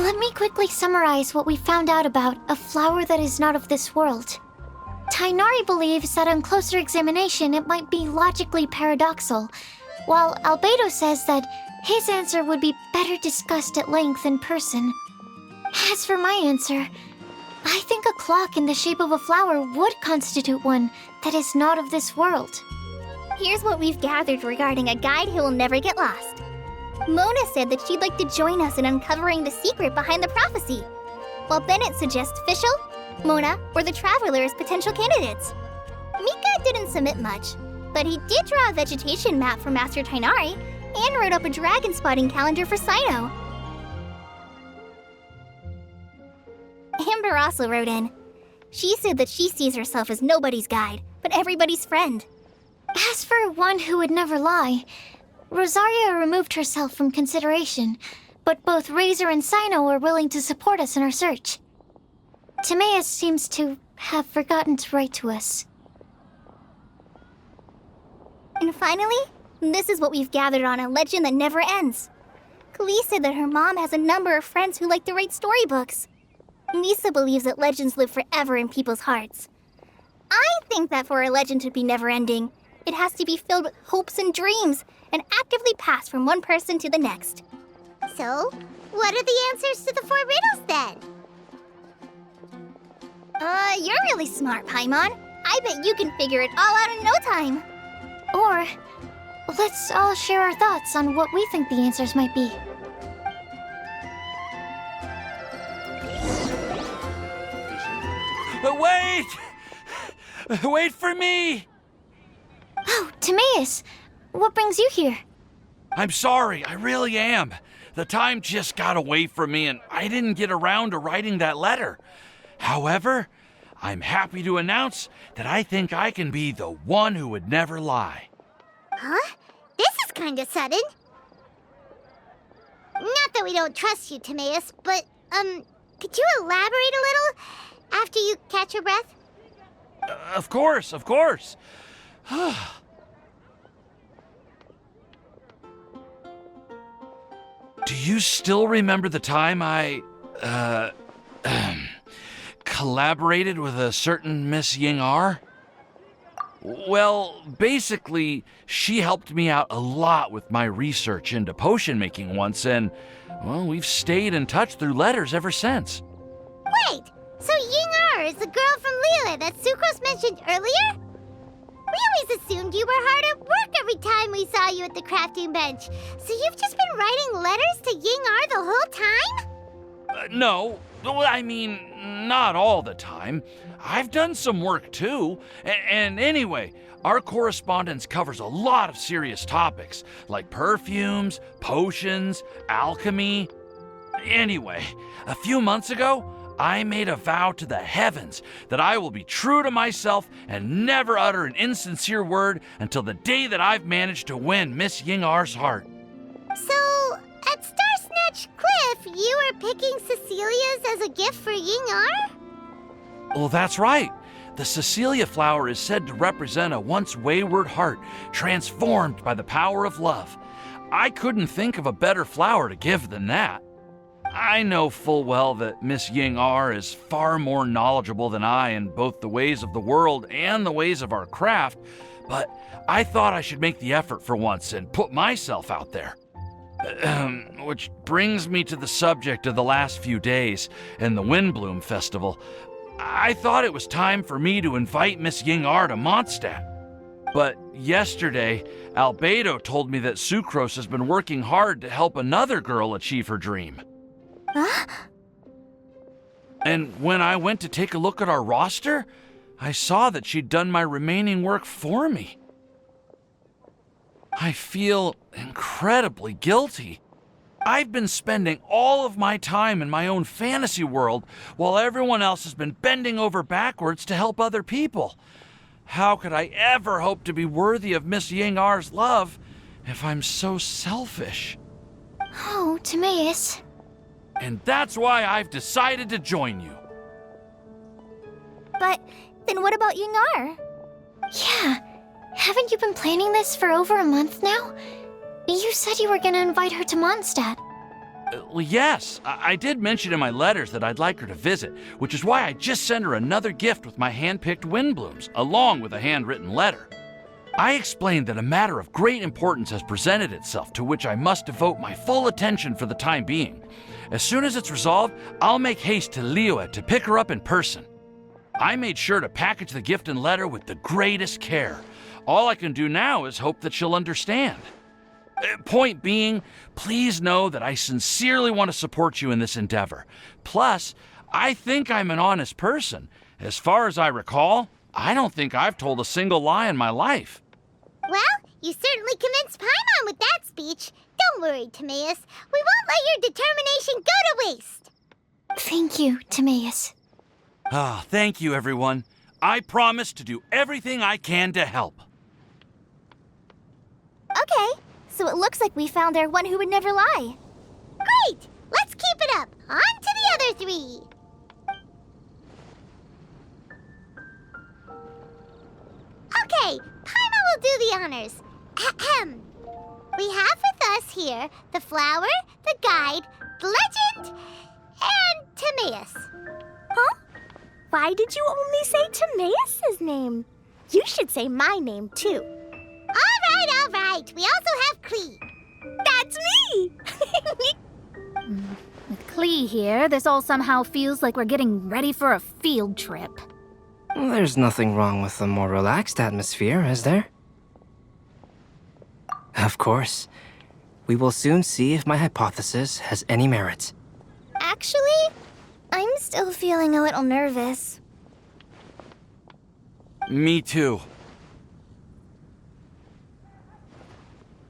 Let me quickly summarize what we found out about a flower that is not of this world. Tainari believes that on closer examination it might be logically paradoxal, while Albedo says that his answer would be better discussed at length in person. As for my answer, I think a clock in the shape of a flower would constitute one that is not of this world. Here's what we've gathered regarding a guide who will never get lost. Mona said that she'd like to join us in uncovering the secret behind the prophecy, while Bennett suggests Fischl, Mona, or the Traveler as potential candidates. Mika didn't submit much, but he did draw a vegetation map for Master Tainari and wrote up a dragon spotting calendar for Sino. Amber also wrote in. She said that she sees herself as nobody's guide, but everybody's friend. As for one who would never lie, Rosaria removed herself from consideration, but both Razor and Sino are willing to support us in our search. Timaeus seems to have forgotten to write to us. And finally, this is what we've gathered on a legend that never ends. Klee said that her mom has a number of friends who like to write storybooks. Lisa believes that legends live forever in people's hearts. I think that for a legend to be never-ending, it has to be filled with hopes and dreams and actively passed from one person to the next. So, what are the answers to the 4 riddles then? You're really smart, Paimon. I bet you can figure it all out in no time. Or, let's all share our thoughts on what we think the answers might be. Wait! Wait for me! Oh, Timaeus! What brings you here? I'm sorry, I really am. The time just got away from me and I didn't get around to writing that letter. However, I'm happy to announce that I think I can be the one who would never lie. Huh? This is kinda sudden. Not that we don't trust you, Timaeus, but, could you elaborate a little after you catch your breath? Of course, of course. Do you still remember the time I, collaborated with a certain Miss Ying-R? Well, basically, she helped me out a lot with my research into potion making once, and, well, we've stayed in touch through letters ever since. Wait, so Ying-R is the girl from Liyue that Sucrose mentioned earlier? We always assumed you were hard at work every time we saw you at the crafting bench. So you've just been writing letters to Ying-R the whole time? No, well, I mean, not all the time. I've done some work too. And anyway, our correspondence covers a lot of serious topics, like perfumes, potions, alchemy. Anyway, a few months ago, I made a vow to the heavens that I will be true to myself and never utter an insincere word until the day that I've managed to win Miss Ying-R's heart. So, at Starsnatch Cliff, you were picking Cecilia's as a gift for Ying-R? Well, that's right. The Cecilia flower is said to represent a once wayward heart transformed by the power of love. I couldn't think of a better flower to give than that. I know full well that Miss Ying-R is far more knowledgeable than I in both the ways of the world and the ways of our craft, but I thought I should make the effort for once and put myself out there. Which brings me to the subject of the last few days and the Windblume Festival. I thought it was time for me to invite Miss Ying-R to Mondstadt. But yesterday, Albedo told me that Sucrose has been working hard to help another girl achieve her dream. Huh? And when I went to take a look at our roster, I saw that she'd done my remaining work for me. I feel incredibly guilty. I've been spending all of my time in my own fantasy world while everyone else has been bending over backwards to help other people. How could I ever hope to be worthy of Miss Ying-R's love if I'm so selfish? Oh, Timaeus. And that's why I've decided to join you. But then what about Ying-R? Yeah, haven't you been planning this for over a month now? You said you were gonna invite her to Mondstadt. Well, yes, I did mention in my letters that I'd like her to visit, which is why I just sent her another gift with my hand-picked Windblooms, along with a handwritten letter. I explained that a matter of great importance has presented itself to which I must devote my full attention for the time being. As soon as it's resolved, I'll make haste to Liyue to pick her up in person. I made sure to package the gift and letter with the greatest care. All I can do now is hope that she'll understand. Point being, please know that I sincerely want to support you in this endeavor. Plus, I think I'm an honest person. As far as I recall, I don't think I've told a single lie in my life. Well, you certainly convinced Paimon with that speech. Don't worry, Timaeus. We won't let your determination go to waste. Thank you, Timaeus. Ah, thank you, everyone. I promise to do everything I can to help. Okay, so it looks like we found our one who would never lie. Great! Let's keep it up. On to the other three. Okay, Paimon will do the honors. Ahem. We have with us here the flower, the guide, the legend, and Timaeus. Huh? Why did you only say Timaeus' name? You should say my name, too. All right. We also have Klee. That's me! With Klee here, this all somehow feels like we're getting ready for a field trip. There's nothing wrong with a more relaxed atmosphere, is there? Of course. We will soon see if my hypothesis has any merit. Actually, I'm still feeling a little nervous. Me too.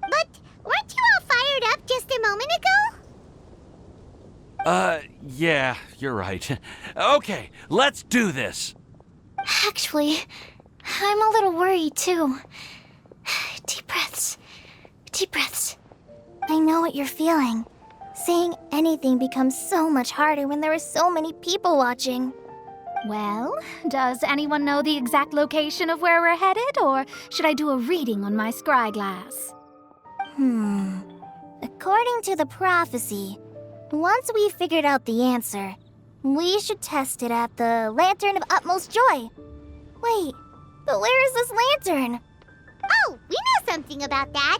But weren't you all fired up just a moment ago? Yeah, you're right. Okay, let's do this. Actually, I'm a little worried, too. Deep breaths. Deep breaths. I know what you're feeling. Saying anything becomes so much harder when there are so many people watching. Well, does anyone know the exact location of where we're headed, or should I do a reading on my scry glass? According to the prophecy, once we figured out the answer, we should test it at the Lantern of Utmost Joy. Wait, but where is this lantern? Oh, we know something about that.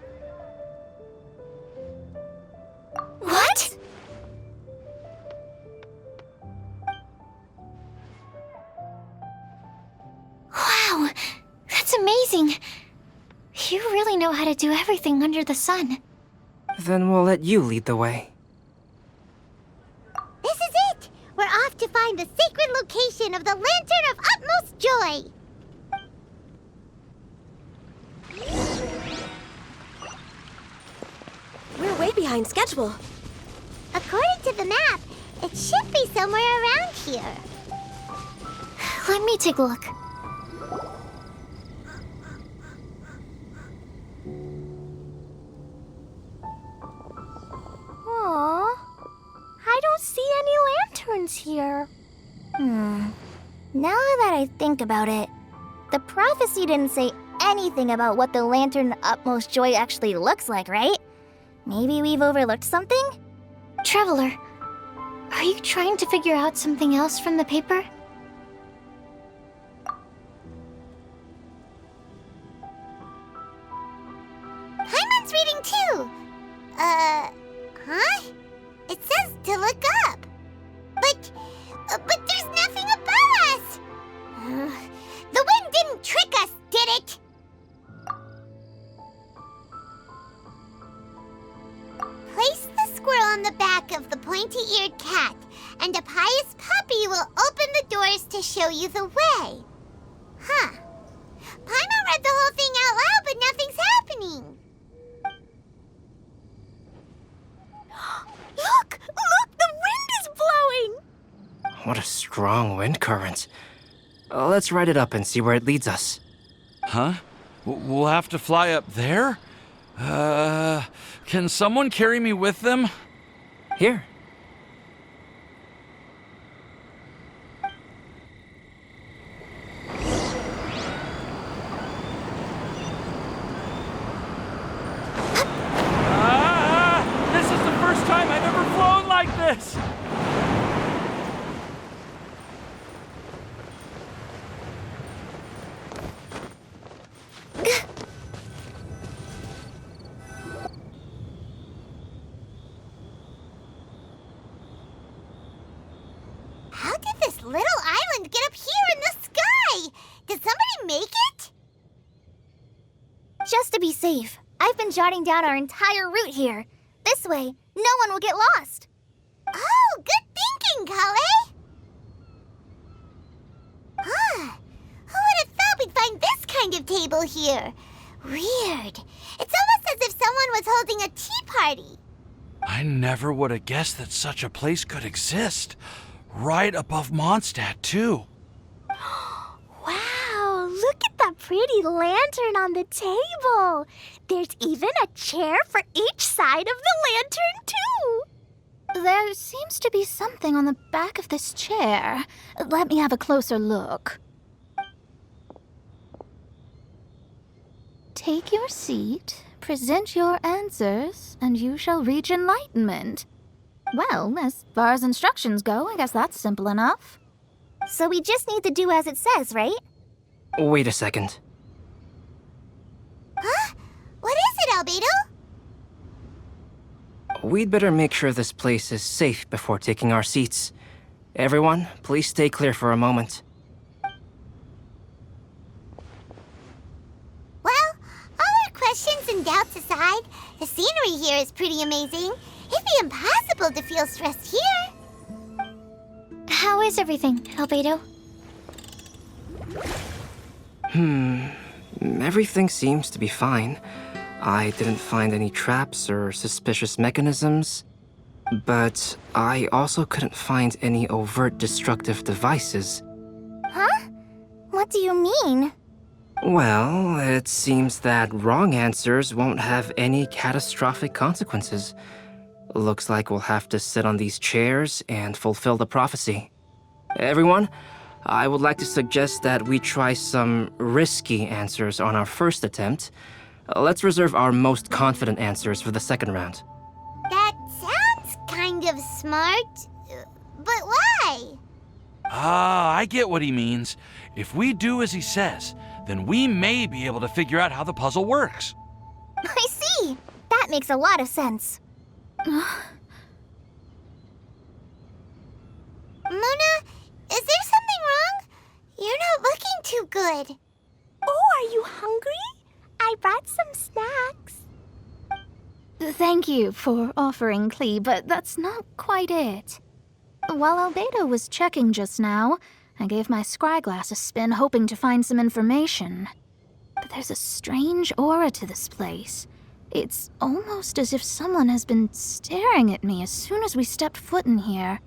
What? Wow, that's amazing. You really know how to do everything under the sun. Then we'll let you lead the way. This is it! We're off to find the sacred location of the Lantern of Utmost Joy! We're way behind schedule. According to the map, it should be somewhere around here. Let me take a look. Aww. I don't see any lanterns here. Now that I think about it, the prophecy didn't say anything about what the Lantern of Utmost Joy actually looks like, right? Maybe we've overlooked something? Traveler, are you trying to figure out something else from the paper? Paimon's reading too! Huh? It says to look up. But there's nothing above us! The wind didn't trick us, did it? Place the squirrel on the back of the pointy-eared cat, and a pious puppy will open the doors to show you the way. Huh. Paimon read the whole thing out loud, but nothing's happening. Look! Look! The wind is blowing! What a strong wind current. Let's ride it up and see where it leads us. Huh? We'll have to fly up there? Can someone carry me with them? Here. This is the first time I've ever flown! this! How did this little island get up here in the sky? Did somebody make it? Just to be safe, I've been jotting down our entire route here. This way, no one will get lost. Oh, good thinking, Kale. Huh. Who would have thought we'd find this kind of table here? Weird. It's almost as if someone was holding a tea party. I never would have guessed that such a place could exist. Right above Mondstadt, too. Wow, look at that pretty lantern on the table. There's even a chair for each side of the lantern, too. There seems to be something on the back of this chair. Let me have a closer look. Take your seat, present your answers, and you shall reach enlightenment. Well, as far as instructions go, I guess that's simple enough. So we just need to do as it says, right? Wait a second. Huh? What is it, Albedo? We'd better make sure this place is safe before taking our seats. Everyone, please stay clear for a moment. Well, all our questions and doubts aside, the scenery here is pretty amazing. It'd be impossible to feel stressed here. How is everything, Albedo? Everything seems to be fine. I didn't find any traps or suspicious mechanisms, but I also couldn't find any overt destructive devices. Huh? What do you mean? Well, it seems that wrong answers won't have any catastrophic consequences. Looks like we'll have to sit on these chairs and fulfill the prophecy. Everyone, I would like to suggest that we try some risky answers on our first attempt. Let's reserve our most confident answers for the second round. That sounds kind of smart, but why? Ah, I get what he means. If we do as he says, then we may be able to figure out how the puzzle works. I see. That makes a lot of sense. Mona, is there something wrong? You're not looking too good. Oh, are you hungry? I brought some snacks. Thank you for offering, Klee, but that's not quite it. While Albedo was checking just now, I gave my scryglass a spin hoping to find some information. But there's a strange aura to this place. It's almost as if someone has been staring at me as soon as we stepped foot in here.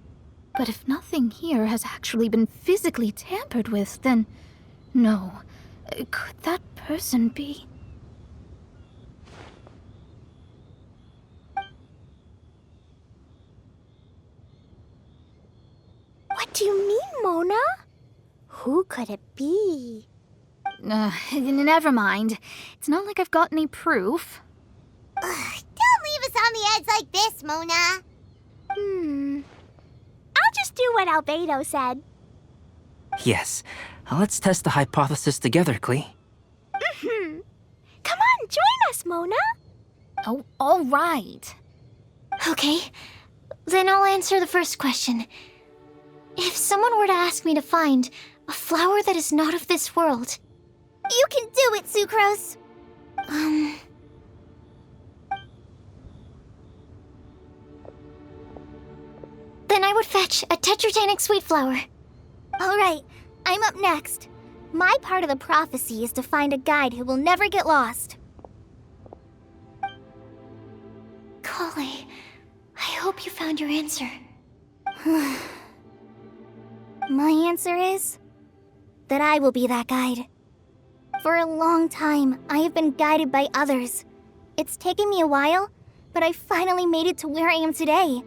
But if nothing here has actually been physically tampered with, then no. Could that person be? What do you mean, Mona? Who could it be? Never mind. It's not like I've got any proof. Don't leave us on the edge like this, Mona. I'll just do what Albedo said. Yes, let's test the hypothesis together, Klee. Come on, join us, Mona. Oh, all right. Okay, then I'll answer the first question. If someone were to ask me to find a flower that is not of this world... You can do it, Sucrose. Then I would fetch a tetratanic sweet flower. All right, I'm up next. My part of the prophecy is to find a guide who will never get lost. Kale, I hope you found your answer. My answer is that I will be that guide. For a long time, I have been guided by others. It's taken me a while, but I finally made it to where I am today.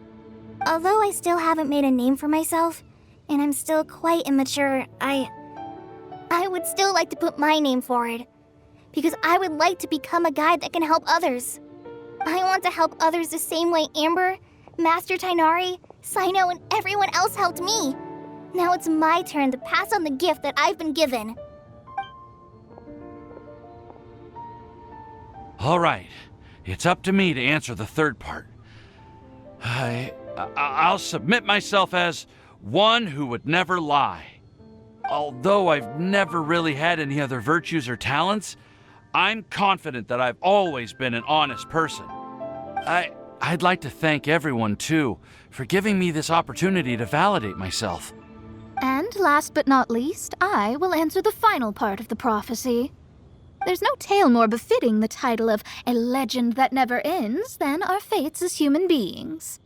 Although I still haven't made a name for myself, and I'm still quite immature, I would still like to put my name forward. Because I would like to become a guide that can help others. I want to help others the same way Amber, Master Tainari, Sino and everyone else helped me. Now it's my turn to pass on the gift that I've been given. All right, it's up to me to answer the third part. I'll submit myself as one who would never lie. Although I've never really had any other virtues or talents, I'm confident that I've always been an honest person. I'd like to thank everyone, too, for giving me this opportunity to validate myself. And last but not least, I will answer the final part of the prophecy. There's no tale more befitting the title of a legend that never ends than our fates as human beings.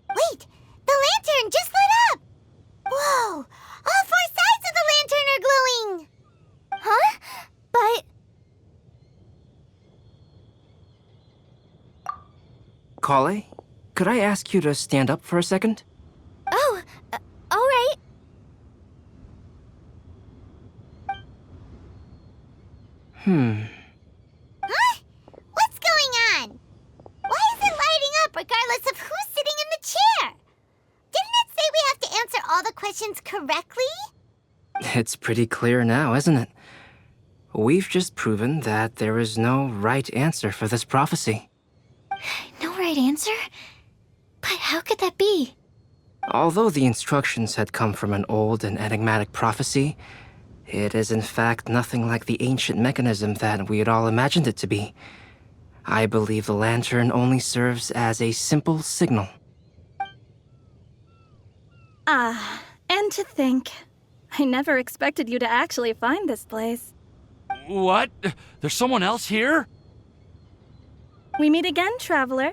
Wait! The lantern just lit up! Whoa! All 4 sides of the lantern are glowing! Huh? But... Kale, could I ask you to stand up for a second? Oh, all right. Huh? What's going on? Why is it lighting up regardless of who's sitting in the chair? Didn't it say we have to answer all the questions correctly? It's pretty clear now, isn't it? We've just proven that there is no right answer for this prophecy. No right answer? But how could that be? Although the instructions had come from an old and enigmatic prophecy, it is in fact nothing like the ancient mechanism that we had all imagined it to be. I believe the lantern only serves as a simple signal. And to think, I never expected you to actually find this place. What? There's someone else here? We meet again, traveler.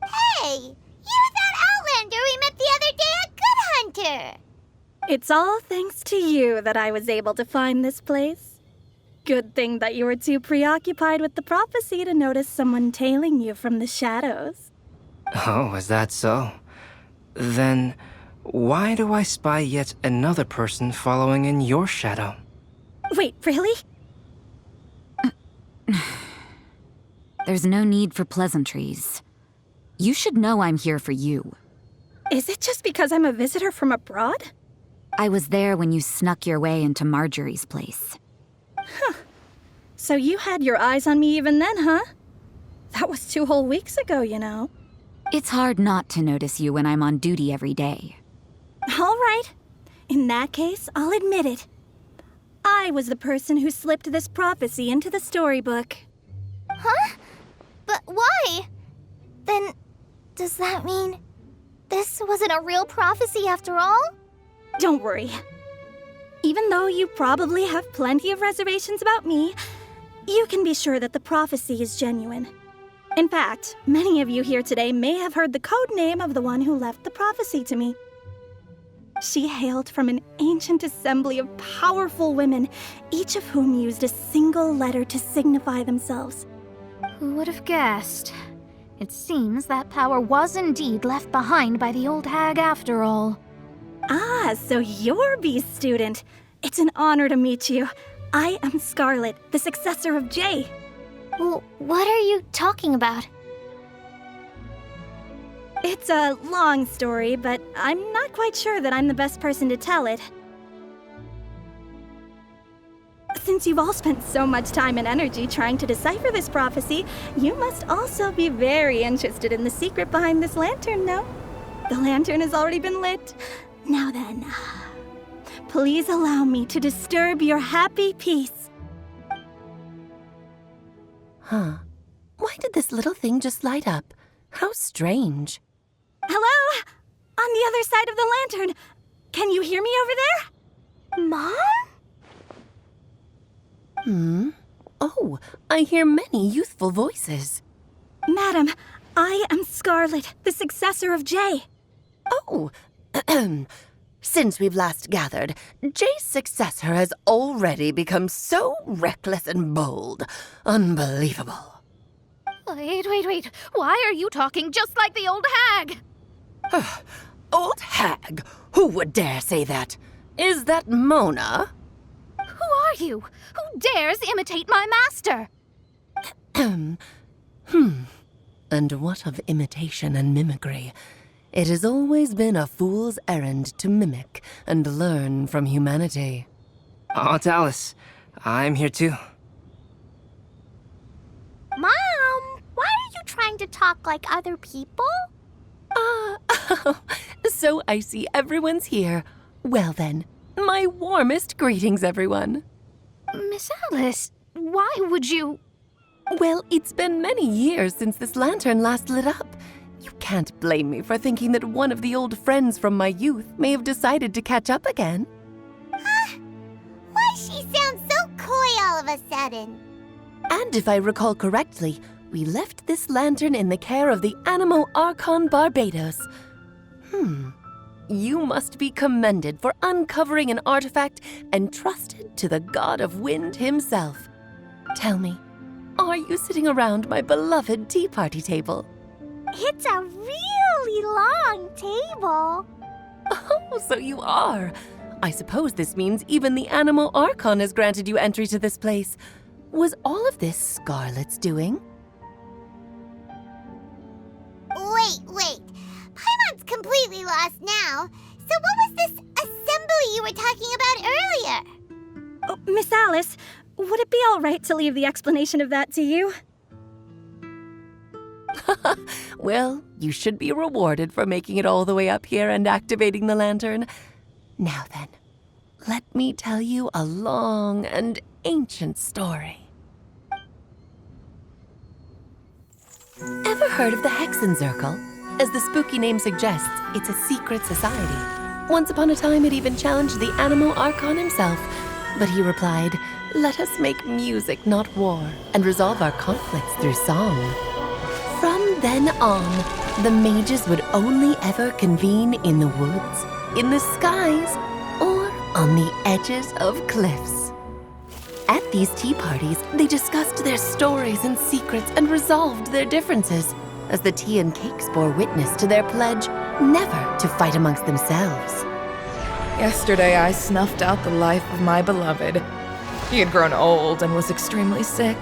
Hey! You're that Outlander we met the other day at Good Hunter! It's all thanks to you that I was able to find this place. Good thing that you were too preoccupied with the prophecy to notice someone tailing you from the shadows. Oh, is that so? Then, why do I spy yet another person following in your shadow? Wait, really? There's no need for pleasantries. You should know I'm here for you. Is it just because I'm a visitor from abroad? I was there when you snuck your way into Marjorie's place. Huh. So you had your eyes on me even then, huh? That was 2 whole weeks ago, you know. It's hard not to notice you when I'm on duty every day. All right. In that case, I'll admit it. I was the person who slipped this prophecy into the storybook. Huh? But why? Then, does that mean this wasn't a real prophecy after all? Don't worry. Even though you probably have plenty of reservations about me, you can be sure that the prophecy is genuine. In fact, many of you here today may have heard the code name of the one who left the prophecy to me. She hailed from an ancient assembly of powerful women, each of whom used a single letter to signify themselves. Who would have guessed? It seems that power was indeed left behind by the old hag after all. Ah, so you're B's student. It's an honor to meet you. I am Scarlet, the successor of Jay. Well, what are you talking about? It's a long story, but I'm not quite sure that I'm the best person to tell it. Since you've all spent so much time and energy trying to decipher this prophecy, you must also be very interested in the secret behind this lantern, no? The lantern has already been lit. Now then, please allow me to disturb your happy peace. Huh. Why did this little thing just light up? How strange. Hello? On the other side of the lantern. Can you hear me over there? Mom? Oh, I hear many youthful voices. Madam, I am Scarlet, the successor of Jay. Oh, since we've last gathered, Jay's successor has already become so reckless and bold. Unbelievable. Wait. Why are you talking just like the old hag? Old hag? Who would dare say that? Is that Mona? Who are you? Who dares imitate my master? And what of imitation and mimicry? It has always been a fool's errand to mimic and learn from humanity. Oh, Dallas, I'm here too. Mom, why are you trying to talk like other people? So I see everyone's here. Well then, my warmest greetings, everyone. Miss Alice, why would you... Well, it's been many years since this lantern last lit up. You can't blame me for thinking that one of the old friends from my youth may have decided to catch up again. Why she sounds so coy all of a sudden? And if I recall correctly, we left this lantern in the care of the Animo Archon Barbados. You must be commended for uncovering an artifact entrusted to the god of wind himself. Tell me, are you sitting around my beloved tea party table? It's a really long table. Oh, so you are. I suppose this means even the Animo Archon has granted you entry to this place. Was all of this Scarlet's doing? Wait. Paimon's completely lost now. So what was this assembly you were talking about earlier? Oh, Miss Alice, would it be all right to leave the explanation of that to you? Well, you should be rewarded for making it all the way up here and activating the lantern. Now then, let me tell you a long and ancient story. Ever heard of the Hexenzirkel? As the spooky name suggests, it's a secret society. Once upon a time, it even challenged the Animo Archon himself. But he replied, "Let us make music, not war, and resolve our conflicts through song." From then on, the mages would only ever convene in the woods, in the skies, or on the edges of cliffs. At these tea parties, they discussed their stories and secrets and resolved their differences, as the tea and cakes bore witness to their pledge never to fight amongst themselves. Yesterday, I snuffed out the life of my beloved. He had grown old and was extremely sick.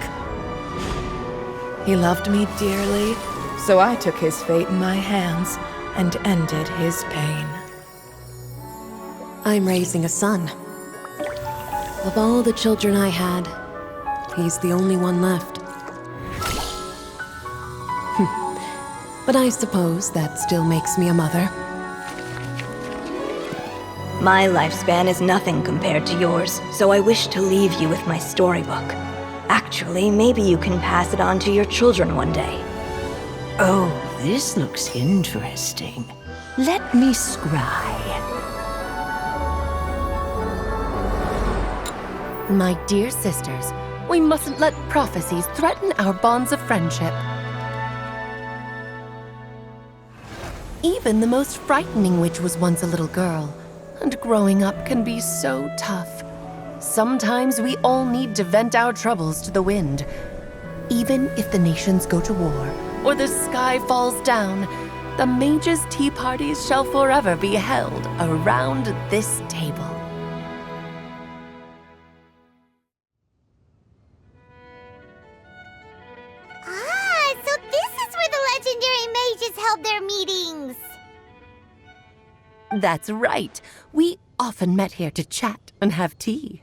He loved me dearly, so I took his fate in my hands and ended his pain. I'm raising a son. Of all the children I had, he's the only one left. But I suppose that still makes me a mother. My lifespan is nothing compared to yours, so I wish to leave you with my storybook. Actually, maybe you can pass it on to your children one day. Oh, this looks interesting. Let me scry. My dear sisters, we mustn't let prophecies threaten our bonds of friendship. Even the most frightening witch was once a little girl, and growing up can be so tough. Sometimes we all need to vent our troubles to the wind. Even if the nations go to war, or the sky falls down, the mages' tea parties shall forever be held around this table. So this is where the legendary mages held their meetings. That's right. We often met here to chat and have tea.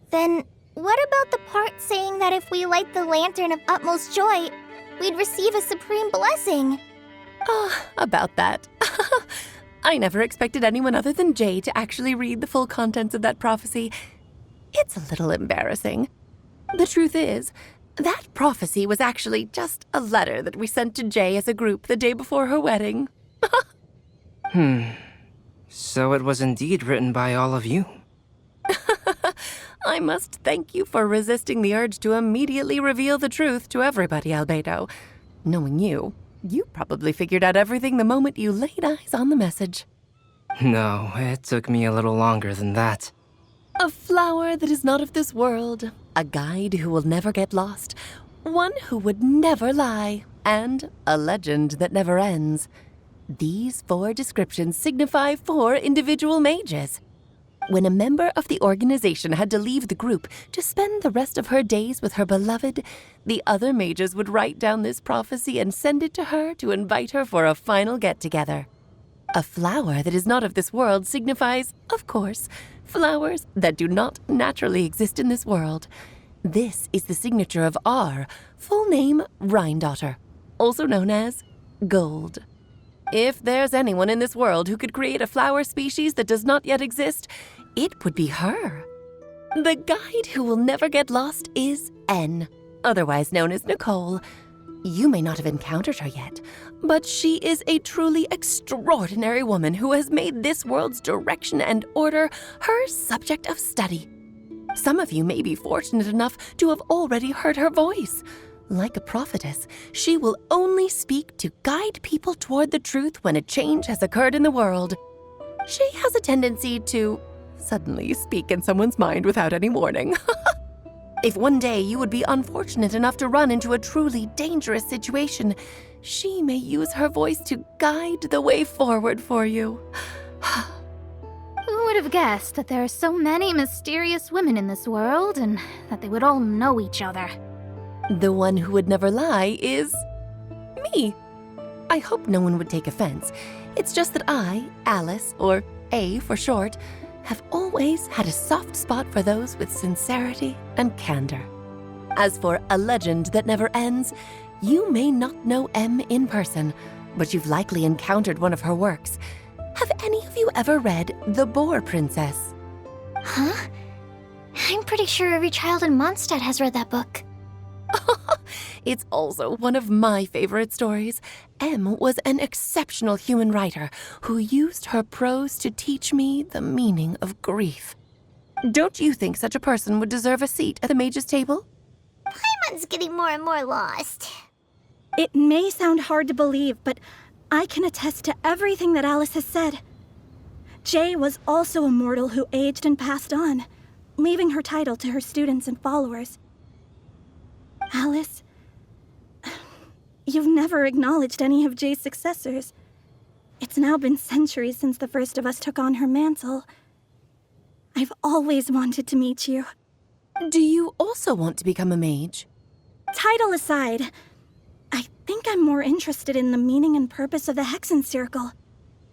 Then, what about the part saying that if we light the lantern of utmost joy, we'd receive a supreme blessing? About that. I never expected anyone other than Jay to actually read the full contents of that prophecy. It's a little embarrassing. The truth is, that prophecy was actually just a letter that we sent to Jay as a group the day before her wedding. So it was indeed written by all of you. I must thank you for resisting the urge to immediately reveal the truth to everybody, Albedo. Knowing you, you probably figured out everything the moment you laid eyes on the message. No, it took me a little longer than that. A flower that is not of this world, a guide who will never get lost, one who would never lie, and a legend that never ends. These 4 descriptions signify 4 individual mages. When a member of the organization had to leave the group to spend the rest of her days with her beloved, the other mages would write down this prophecy and send it to her to invite her for a final get-together. A flower that is not of this world signifies, of course, flowers that do not naturally exist in this world. This is the signature of our full name, Rhine-daughter, also known as Gold. If there's anyone in this world who could create a flower species that does not yet exist, it would be her. The guide who will never get lost is N, otherwise known as Nicole. You may not have encountered her yet, but she is a truly extraordinary woman who has made this world's direction and order her subject of study. Some of you may be fortunate enough to have already heard her voice. Like a prophetess, she will only speak to guide people toward the truth when a change has occurred in the world. She has a tendency to suddenly speak in someone's mind without any warning. If one day you would be unfortunate enough to run into a truly dangerous situation, she may use her voice to guide the way forward for you. Who would have guessed that there are so many mysterious women in this world and that they would all know each other? The one who would never lie is me. I hope no one would take offense. It's just that I, Alice, or A for short, have always had a soft spot for those with sincerity and candor. As for a legend that never ends, you may not know M in person, but you've likely encountered one of her works. Have any of you ever read The Boar Princess? Huh? I'm pretty sure every child in Mondstadt has read that book. It's also one of my favorite stories. M was an exceptional human writer who used her prose to teach me the meaning of grief. Don't you think such a person would deserve a seat at the mage's table? Paimon's getting more and more lost. It may sound hard to believe, but I can attest to everything that Alice has said. Jay was also a mortal who aged and passed on, leaving her title to her students and followers. Alice, you've never acknowledged any of Jay's successors. It's now been centuries since the first of us took on her mantle. I've always wanted to meet you. Do you also want to become a mage? Title aside, I think I'm more interested in the meaning and purpose of the Hexen Circle.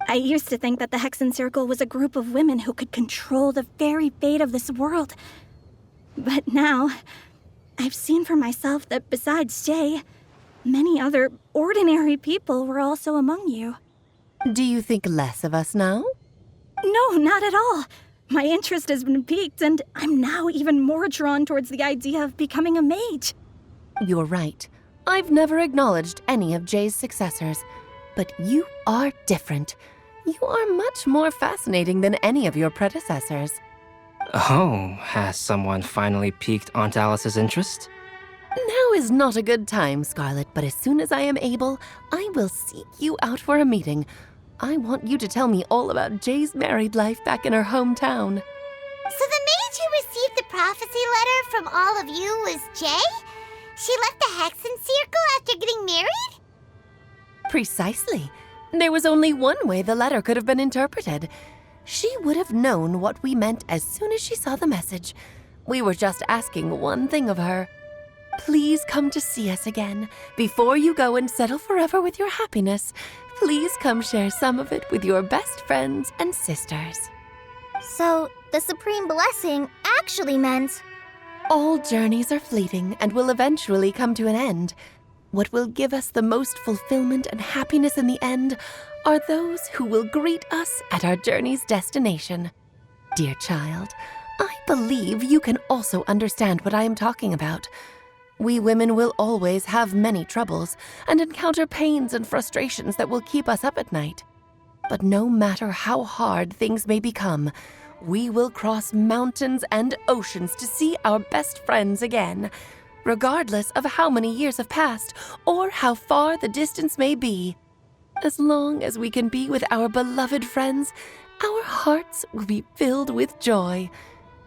I used to think that the Hexen Circle was a group of women who could control the very fate of this world. But now, I've seen for myself that besides Jay, many other ordinary people were also among you. Do you think less of us now? No, not at all. My interest has been piqued, and I'm now even more drawn towards the idea of becoming a mage. You're right. I've never acknowledged any of Jay's successors, but you are different. You are much more fascinating than any of your predecessors. Oh, has someone finally piqued Aunt Alice's interest? Now is not a good time, Scarlet, but as soon as I am able, I will seek you out for a meeting. I want you to tell me all about Jay's married life back in her hometown. So the mage who received the prophecy letter from all of you was Jay? She left the Hexen Circle after getting married? Precisely. There was only one way the letter could have been interpreted. She would have known what we meant as soon as she saw the message. We were just asking one thing of her. Please come to see us again. Before you go and settle forever with your happiness, please come share some of it with your best friends and sisters. So, the Supreme Blessing actually meant... All journeys are fleeting and will eventually come to an end. What will give us the most fulfillment and happiness in the end are those who will greet us at our journey's destination. Dear child, I believe you can also understand what I am talking about. We women will always have many troubles and encounter pains and frustrations that will keep us up at night. But no matter how hard things may become, we will cross mountains and oceans to see our best friends again, regardless of how many years have passed or how far the distance may be. As long as we can be with our beloved friends, our hearts will be filled with joy.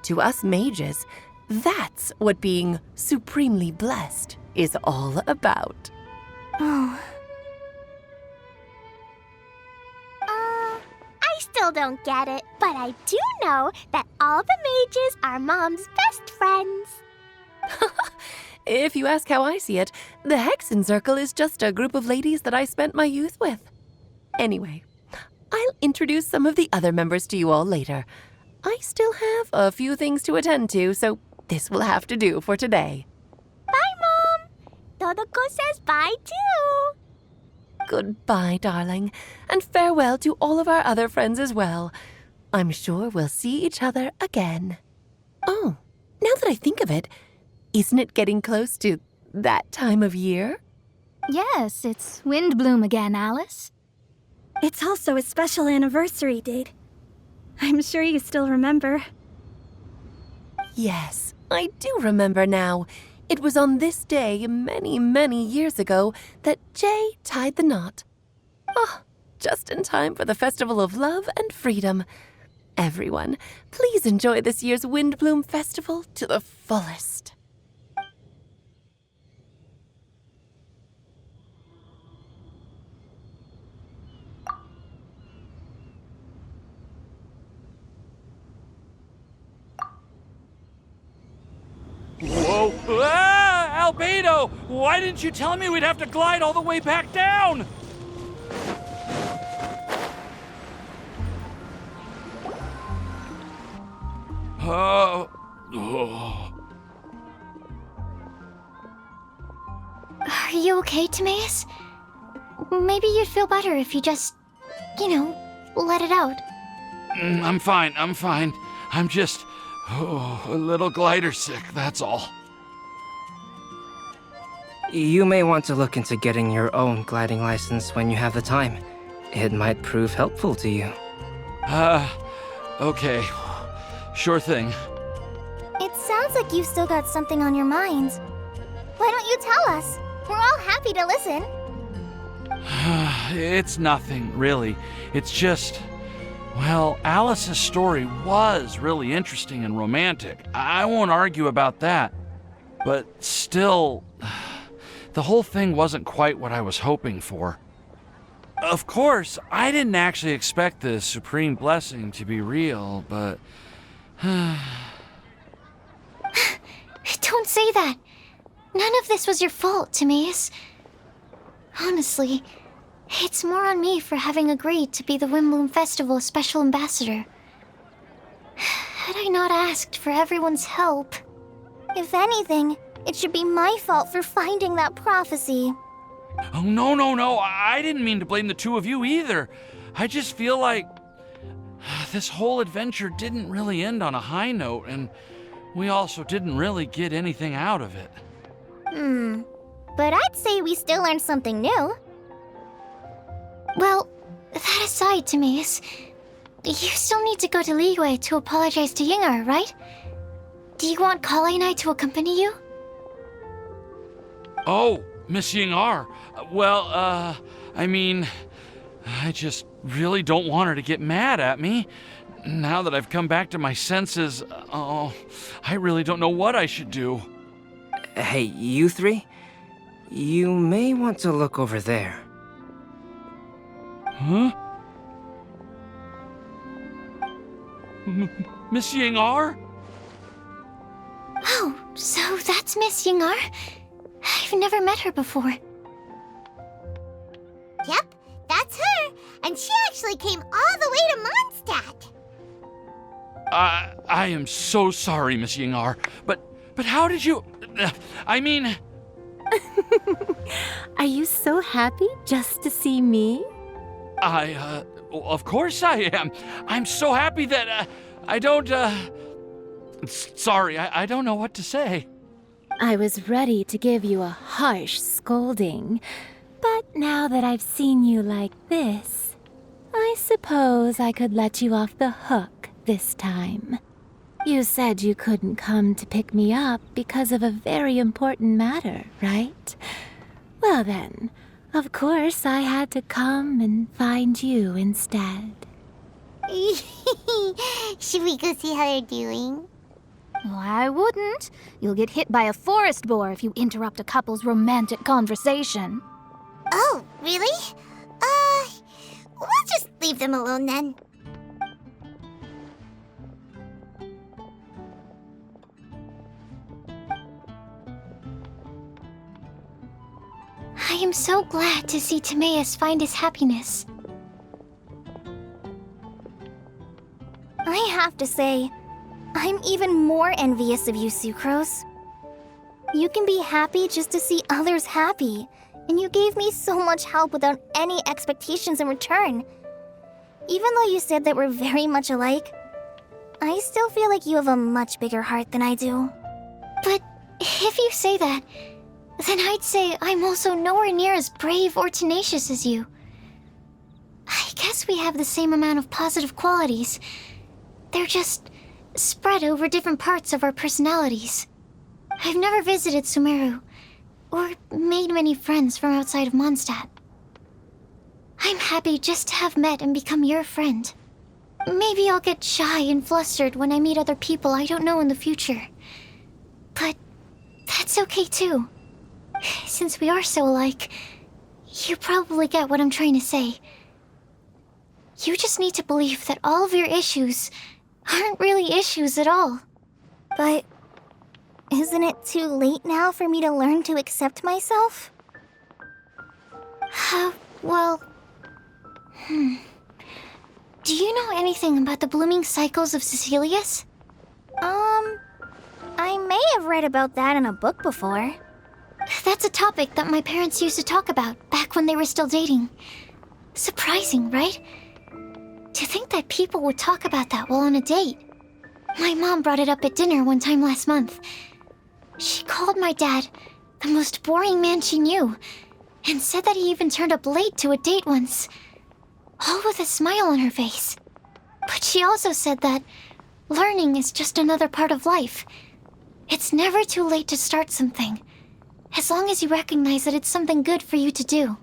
To us mages, that's what being supremely blessed is all about. I still still don't get it, but I do know that all the mages are Mom's best friends. If you ask how I see it, the Hexen Circle is just a group of ladies that I spent my youth with. Anyway, I'll introduce some of the other members to you all later. I still have a few things to attend to, so this will have to do for today. Bye, Mom! Todoko says bye, too! Goodbye, darling, and farewell to all of our other friends as well. I'm sure we'll see each other again. Oh, now that I think of it, isn't it getting close to that time of year? Yes, it's Windblume again, Alice. It's also a special anniversary date. I'm sure you still remember. Yes, I do remember now. It was on this day, many, many years ago, that Jay tied the knot. Ah, just in time for the Festival of Love and Freedom. Everyone, please enjoy this year's Windblume Festival to the fullest. Whoa! Ah! Albedo! Why didn't you tell me we'd have to glide all the way back down? Oh. Are you okay, Timaeus? Maybe you'd feel better if you just, let it out. I'm fine. I'm just a little glider sick, that's all. You may want to look into getting your own gliding license when you have the time. It might prove helpful to you. Okay. Sure thing. It sounds like you've still got something on your minds. Why don't you tell us? We're all happy to listen. It's nothing, really. It's just... Well, Alice's story was really interesting and romantic. I won't argue about that. But still, the whole thing wasn't quite what I was hoping for. Of course, I didn't actually expect the Supreme Blessing to be real, but... Don't say that. None of this was your fault, Timaeus. Honestly, it's more on me for having agreed to be the Windblume Festival Special Ambassador. Had I not asked for everyone's help... If anything, it should be my fault for finding that prophecy. Oh, no. I didn't mean to blame the two of you either. I just feel like this whole adventure didn't really end on a high note, and we also didn't really get anything out of it. But I'd say we still learned something new. Well, that aside, Timaeus, you still need to go to Liyue to apologize to Yingar, right? Do you want Kale and I to accompany you? Oh, Miss Yingar. Well, I just really don't want her to get mad at me. Now that I've come back to my senses, I really don't know what I should do. Hey, you three? You may want to look over there. Huh? Miss Yingar? Oh, so that's Miss Yingar? I've never met her before. Yep, that's her. And she actually came all the way to Mondstadt. I am so sorry, Miss Yingar, but how did you... Are you so happy just to see me? Of course I am. I'm so happy that, I don't, Sorry, I don't know what to say. I was ready to give you a harsh scolding, but now that I've seen you like this, I suppose I could let you off the hook this time. You said you couldn't come to pick me up because of a very important matter, right? Well then, of course I had to come and find you instead. Should we go see how they're doing? Well, I wouldn't. You'll get hit by a forest boar if you interrupt a couple's romantic conversation. Oh, really? We'll just leave them alone then. I am so glad to see Timaeus find his happiness. I have to say, I'm even more envious of you, Sucrose. You can be happy just to see others happy, and you gave me so much help without any expectations in return. Even though you said that we're very much alike, I still feel like you have a much bigger heart than I do. But if you say that, then I'd say I'm also nowhere near as brave or tenacious as you. I guess we have the same amount of positive qualities. They're just spread over different parts of our personalities. I've never visited Sumeru, or made many friends from outside of Mondstadt. I'm happy just to have met and become your friend. Maybe I'll get shy and flustered when I meet other people I don't know in the future. But that's okay too. Since we are so alike, you probably get what I'm trying to say. You just need to believe that all of your issues aren't really issues at all. But isn't it too late now for me to learn to accept myself? Well... Do you know anything about the blooming cycles of Cecilius? I may have read about that in a book before. That's a topic that my parents used to talk about back when they were still dating. Surprising, right? To think that people would talk about that while on a date. My mom brought it up at dinner one time last month. She called my dad the most boring man she knew, and said that he even turned up late to a date once, all with a smile on her face. But she also said that learning is just another part of life. It's never too late to start something, as long as you recognize that it's something good for you to do.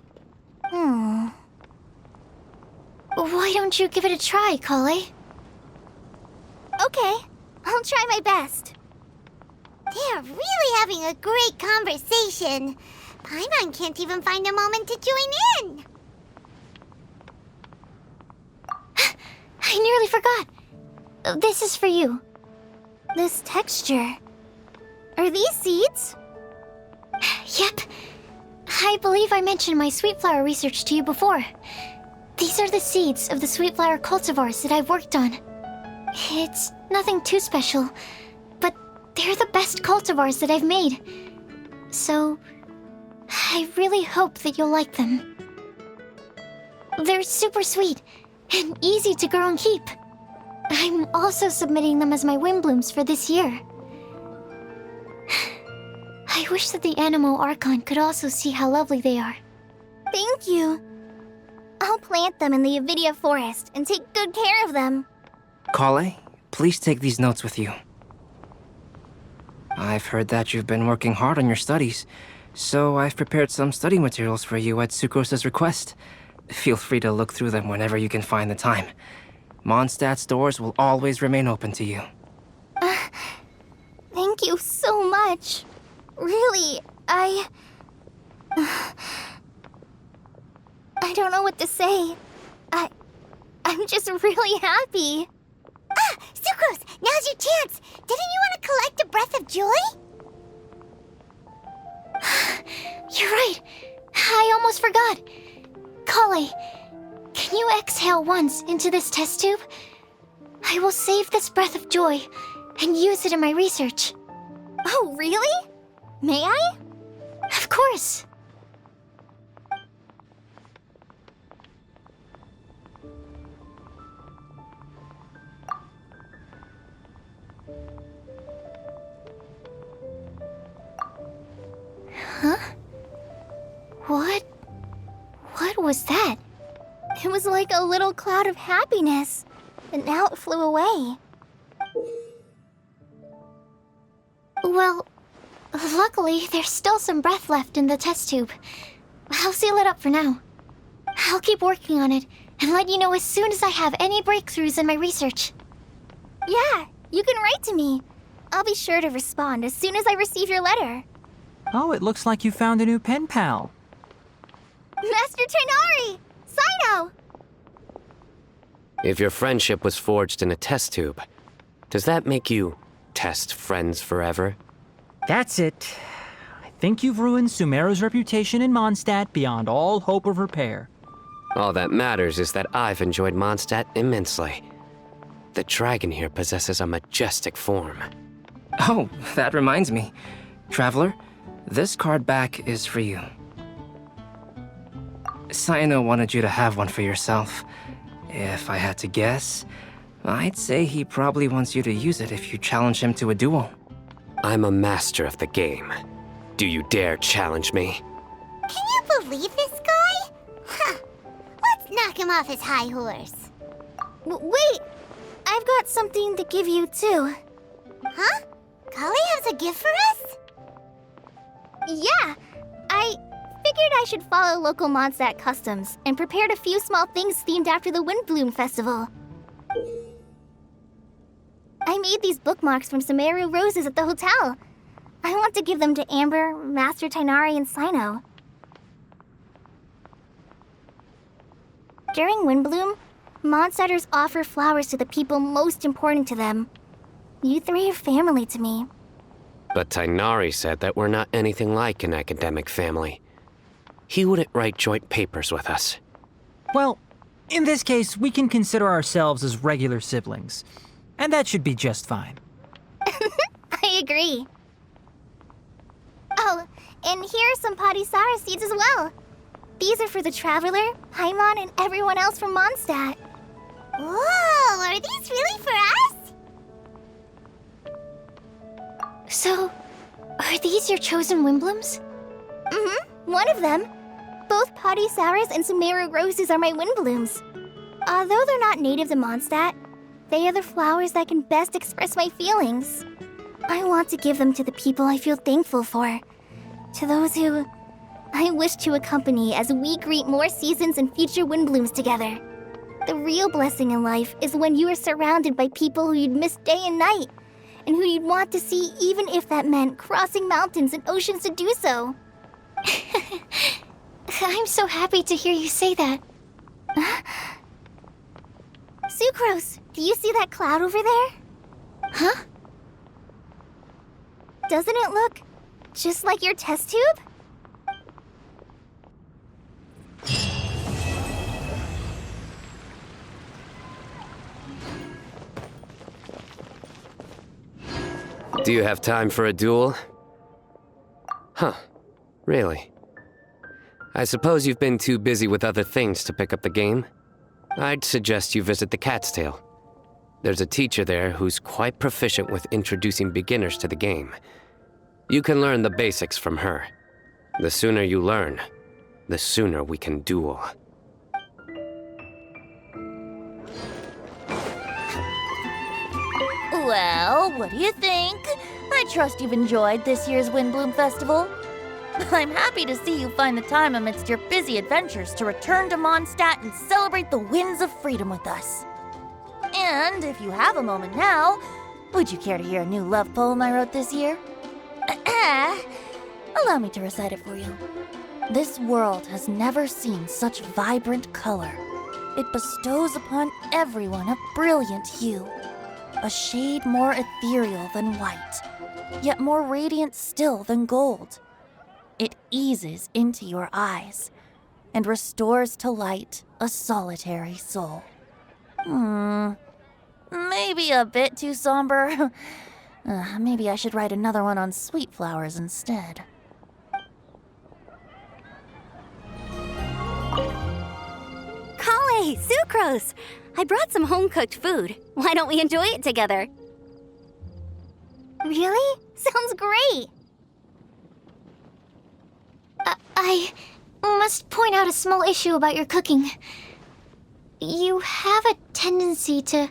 Why don't you give it a try, Kale? Okay, I'll try my best. They are really having a great conversation. Paimon can't even find a moment to join in. I nearly forgot. This is for you. This texture. Are these seeds? Yep. I believe I mentioned my sweet flower research to you before. These are the seeds of the sweet flower cultivars that I've worked on. It's nothing too special, but they're the best cultivars that I've made. So, I really hope that you'll like them. They're super sweet and easy to grow and keep. I'm also submitting them as my Windblooms for this year. I wish that the Animo Archon could also see how lovely they are. Thank you. I'll plant them in the Avidia forest and take good care of them. Kale, please take these notes with you. I've heard that you've been working hard on your studies, so I've prepared some study materials for you at Sucrose's request. Feel free to look through them whenever you can find the time. Mondstadt's doors will always remain open to you. Thank you so much. Really, I don't know what to say. I'm just really happy. Sucrose, now's your chance. Didn't you want to collect a breath of joy? You're right. I almost forgot. Kale, can you exhale once into this test tube? I will save this breath of joy and use it in my research. Oh, really? May I? Of course. Huh? What was that? It was like a little cloud of happiness, and now it flew away. Well, luckily, there's still some breath left in the test tube. I'll seal it up for now. I'll keep working on it and let you know as soon as I have any breakthroughs in my research. Yeah, you can write to me. I'll be sure to respond as soon as I receive your letter. Oh, it looks like you found a new pen pal. Master Tighnari! Cyno! If your friendship was forged in a test tube, does that make you test friends forever? That's it. I think you've ruined Sumeru's reputation in Mondstadt beyond all hope of repair. All that matters is that I've enjoyed Mondstadt immensely. The dragon here possesses a majestic form. Oh, that reminds me. Traveler, this card back is for you. Sino wanted you to have one for yourself. If I had to guess, I'd say he probably wants you to use it if you challenge him to a duel. I'm a master of the game. Do you dare challenge me? Can you believe this guy? Huh. Let's knock him off his high horse. Wait! I've got something to give you, too. Huh? Kale has a gift for us? Yeah! I figured I should follow local Mondstadt customs and prepared a few small things themed after the Windblume festival. I made these bookmarks from Sumeru roses at the hotel. I want to give them to Amber, Master Tighnari, and Sino. During Windblume, Mondstadters offer flowers to the people most important to them. You three are family to me. But Tighnari said that we're not anything like an academic family. He wouldn't write joint papers with us. Well, in this case, we can consider ourselves as regular siblings. And that should be just fine. I agree. Oh, and here are some Padisara seeds as well. These are for the Traveler, Paimon, and everyone else from Mondstadt. Whoa, are these really for us? So, are these your chosen Windblooms? Mm-hmm, one of them. Both Padisaras and Sumeru roses are my Windblooms. Although they're not native to Mondstadt, they are the flowers that can best express my feelings. I want to give them to the people I feel thankful for. To those who I wish to accompany as we greet more seasons and future Windblooms together. The real blessing in life is when you are surrounded by people who you'd miss day and night, and who you'd want to see even if that meant crossing mountains and oceans to do so. I'm so happy to hear you say that. Sucrose, do you see that cloud over there? Huh? Doesn't it look just like your test tube? Do you have time for a duel? Huh. Really? I suppose you've been too busy with other things to pick up the game. I'd suggest you visit the Cat's Tail. There's a teacher there who's quite proficient with introducing beginners to the game. You can learn the basics from her. The sooner you learn, the sooner we can duel. Well, what do you think? I trust you've enjoyed this year's Windblume Festival. I'm happy to see you find the time amidst your busy adventures to return to Mondstadt and celebrate the winds of freedom with us. And if you have a moment now, would you care to hear a new love poem I wrote this year? Allow me to recite it for you. This world has never seen such vibrant color. It bestows upon everyone a brilliant hue, a shade more ethereal than white, yet more radiant still than gold. It eases into your eyes and restores to light a solitary soul. Maybe a bit too somber. Maybe I should write another one on sweet flowers instead. Kale, Sucrose! I brought some home-cooked food. Why don't we enjoy it together? Really? Sounds great! I must point out a small issue about your cooking. You have a tendency to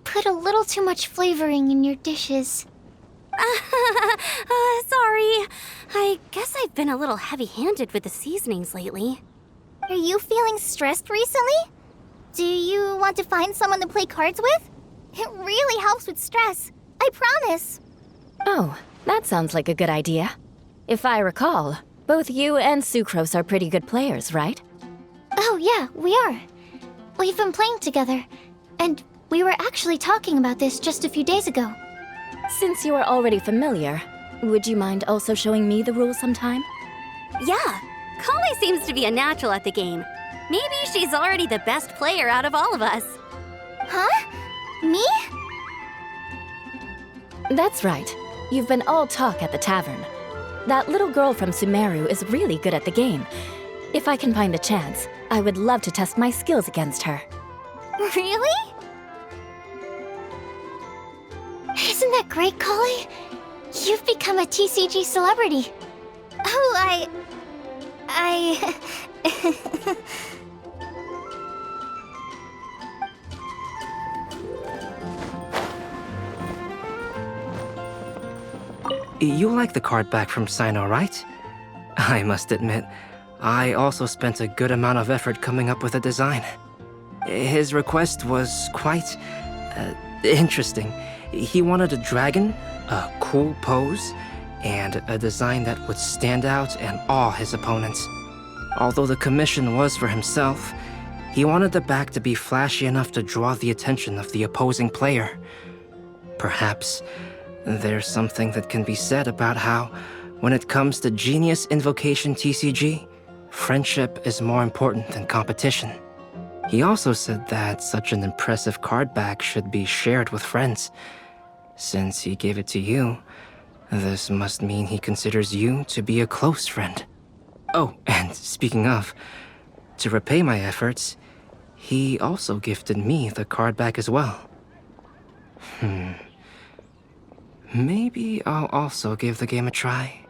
put a little too much flavoring in your dishes. Sorry. I guess I've been a little heavy-handed with the seasonings lately. Are you feeling stressed recently? Do you want to find someone to play cards with? It really helps with stress. I promise. Oh, that sounds like a good idea. If I recall, both you and Sucrose are pretty good players, right? Oh yeah, we are. We've been playing together, and we were actually talking about this just a few days ago. Since you are already familiar, Would you mind also showing me the rules sometime? Yeah, Kale seems to be a natural at the game. Maybe she's already the best player out of all of us. Huh? Me? That's right. You've been all talk at the tavern. That little girl from Sumeru is really good at the game. If I can find the chance, I would love to test my skills against her. Really? Isn't that great, Kale? You've become a TCG celebrity. Oh, You like the card back from Sino, right? I must admit, I also spent a good amount of effort coming up with a design. His request was quite interesting. He wanted a dragon, a cool pose, and a design that would stand out and awe his opponents. Although the commission was for himself, he wanted the back to be flashy enough to draw the attention of the opposing player. Perhaps there's something that can be said about how, when it comes to Genius Invocation TCG, friendship is more important than competition. He also said that such an impressive card back should be shared with friends. Since he gave it to you, this must mean he considers you to be a close friend. Oh, and speaking of, to repay my efforts, he also gifted me the card back as well. Maybe I'll also give the game a try.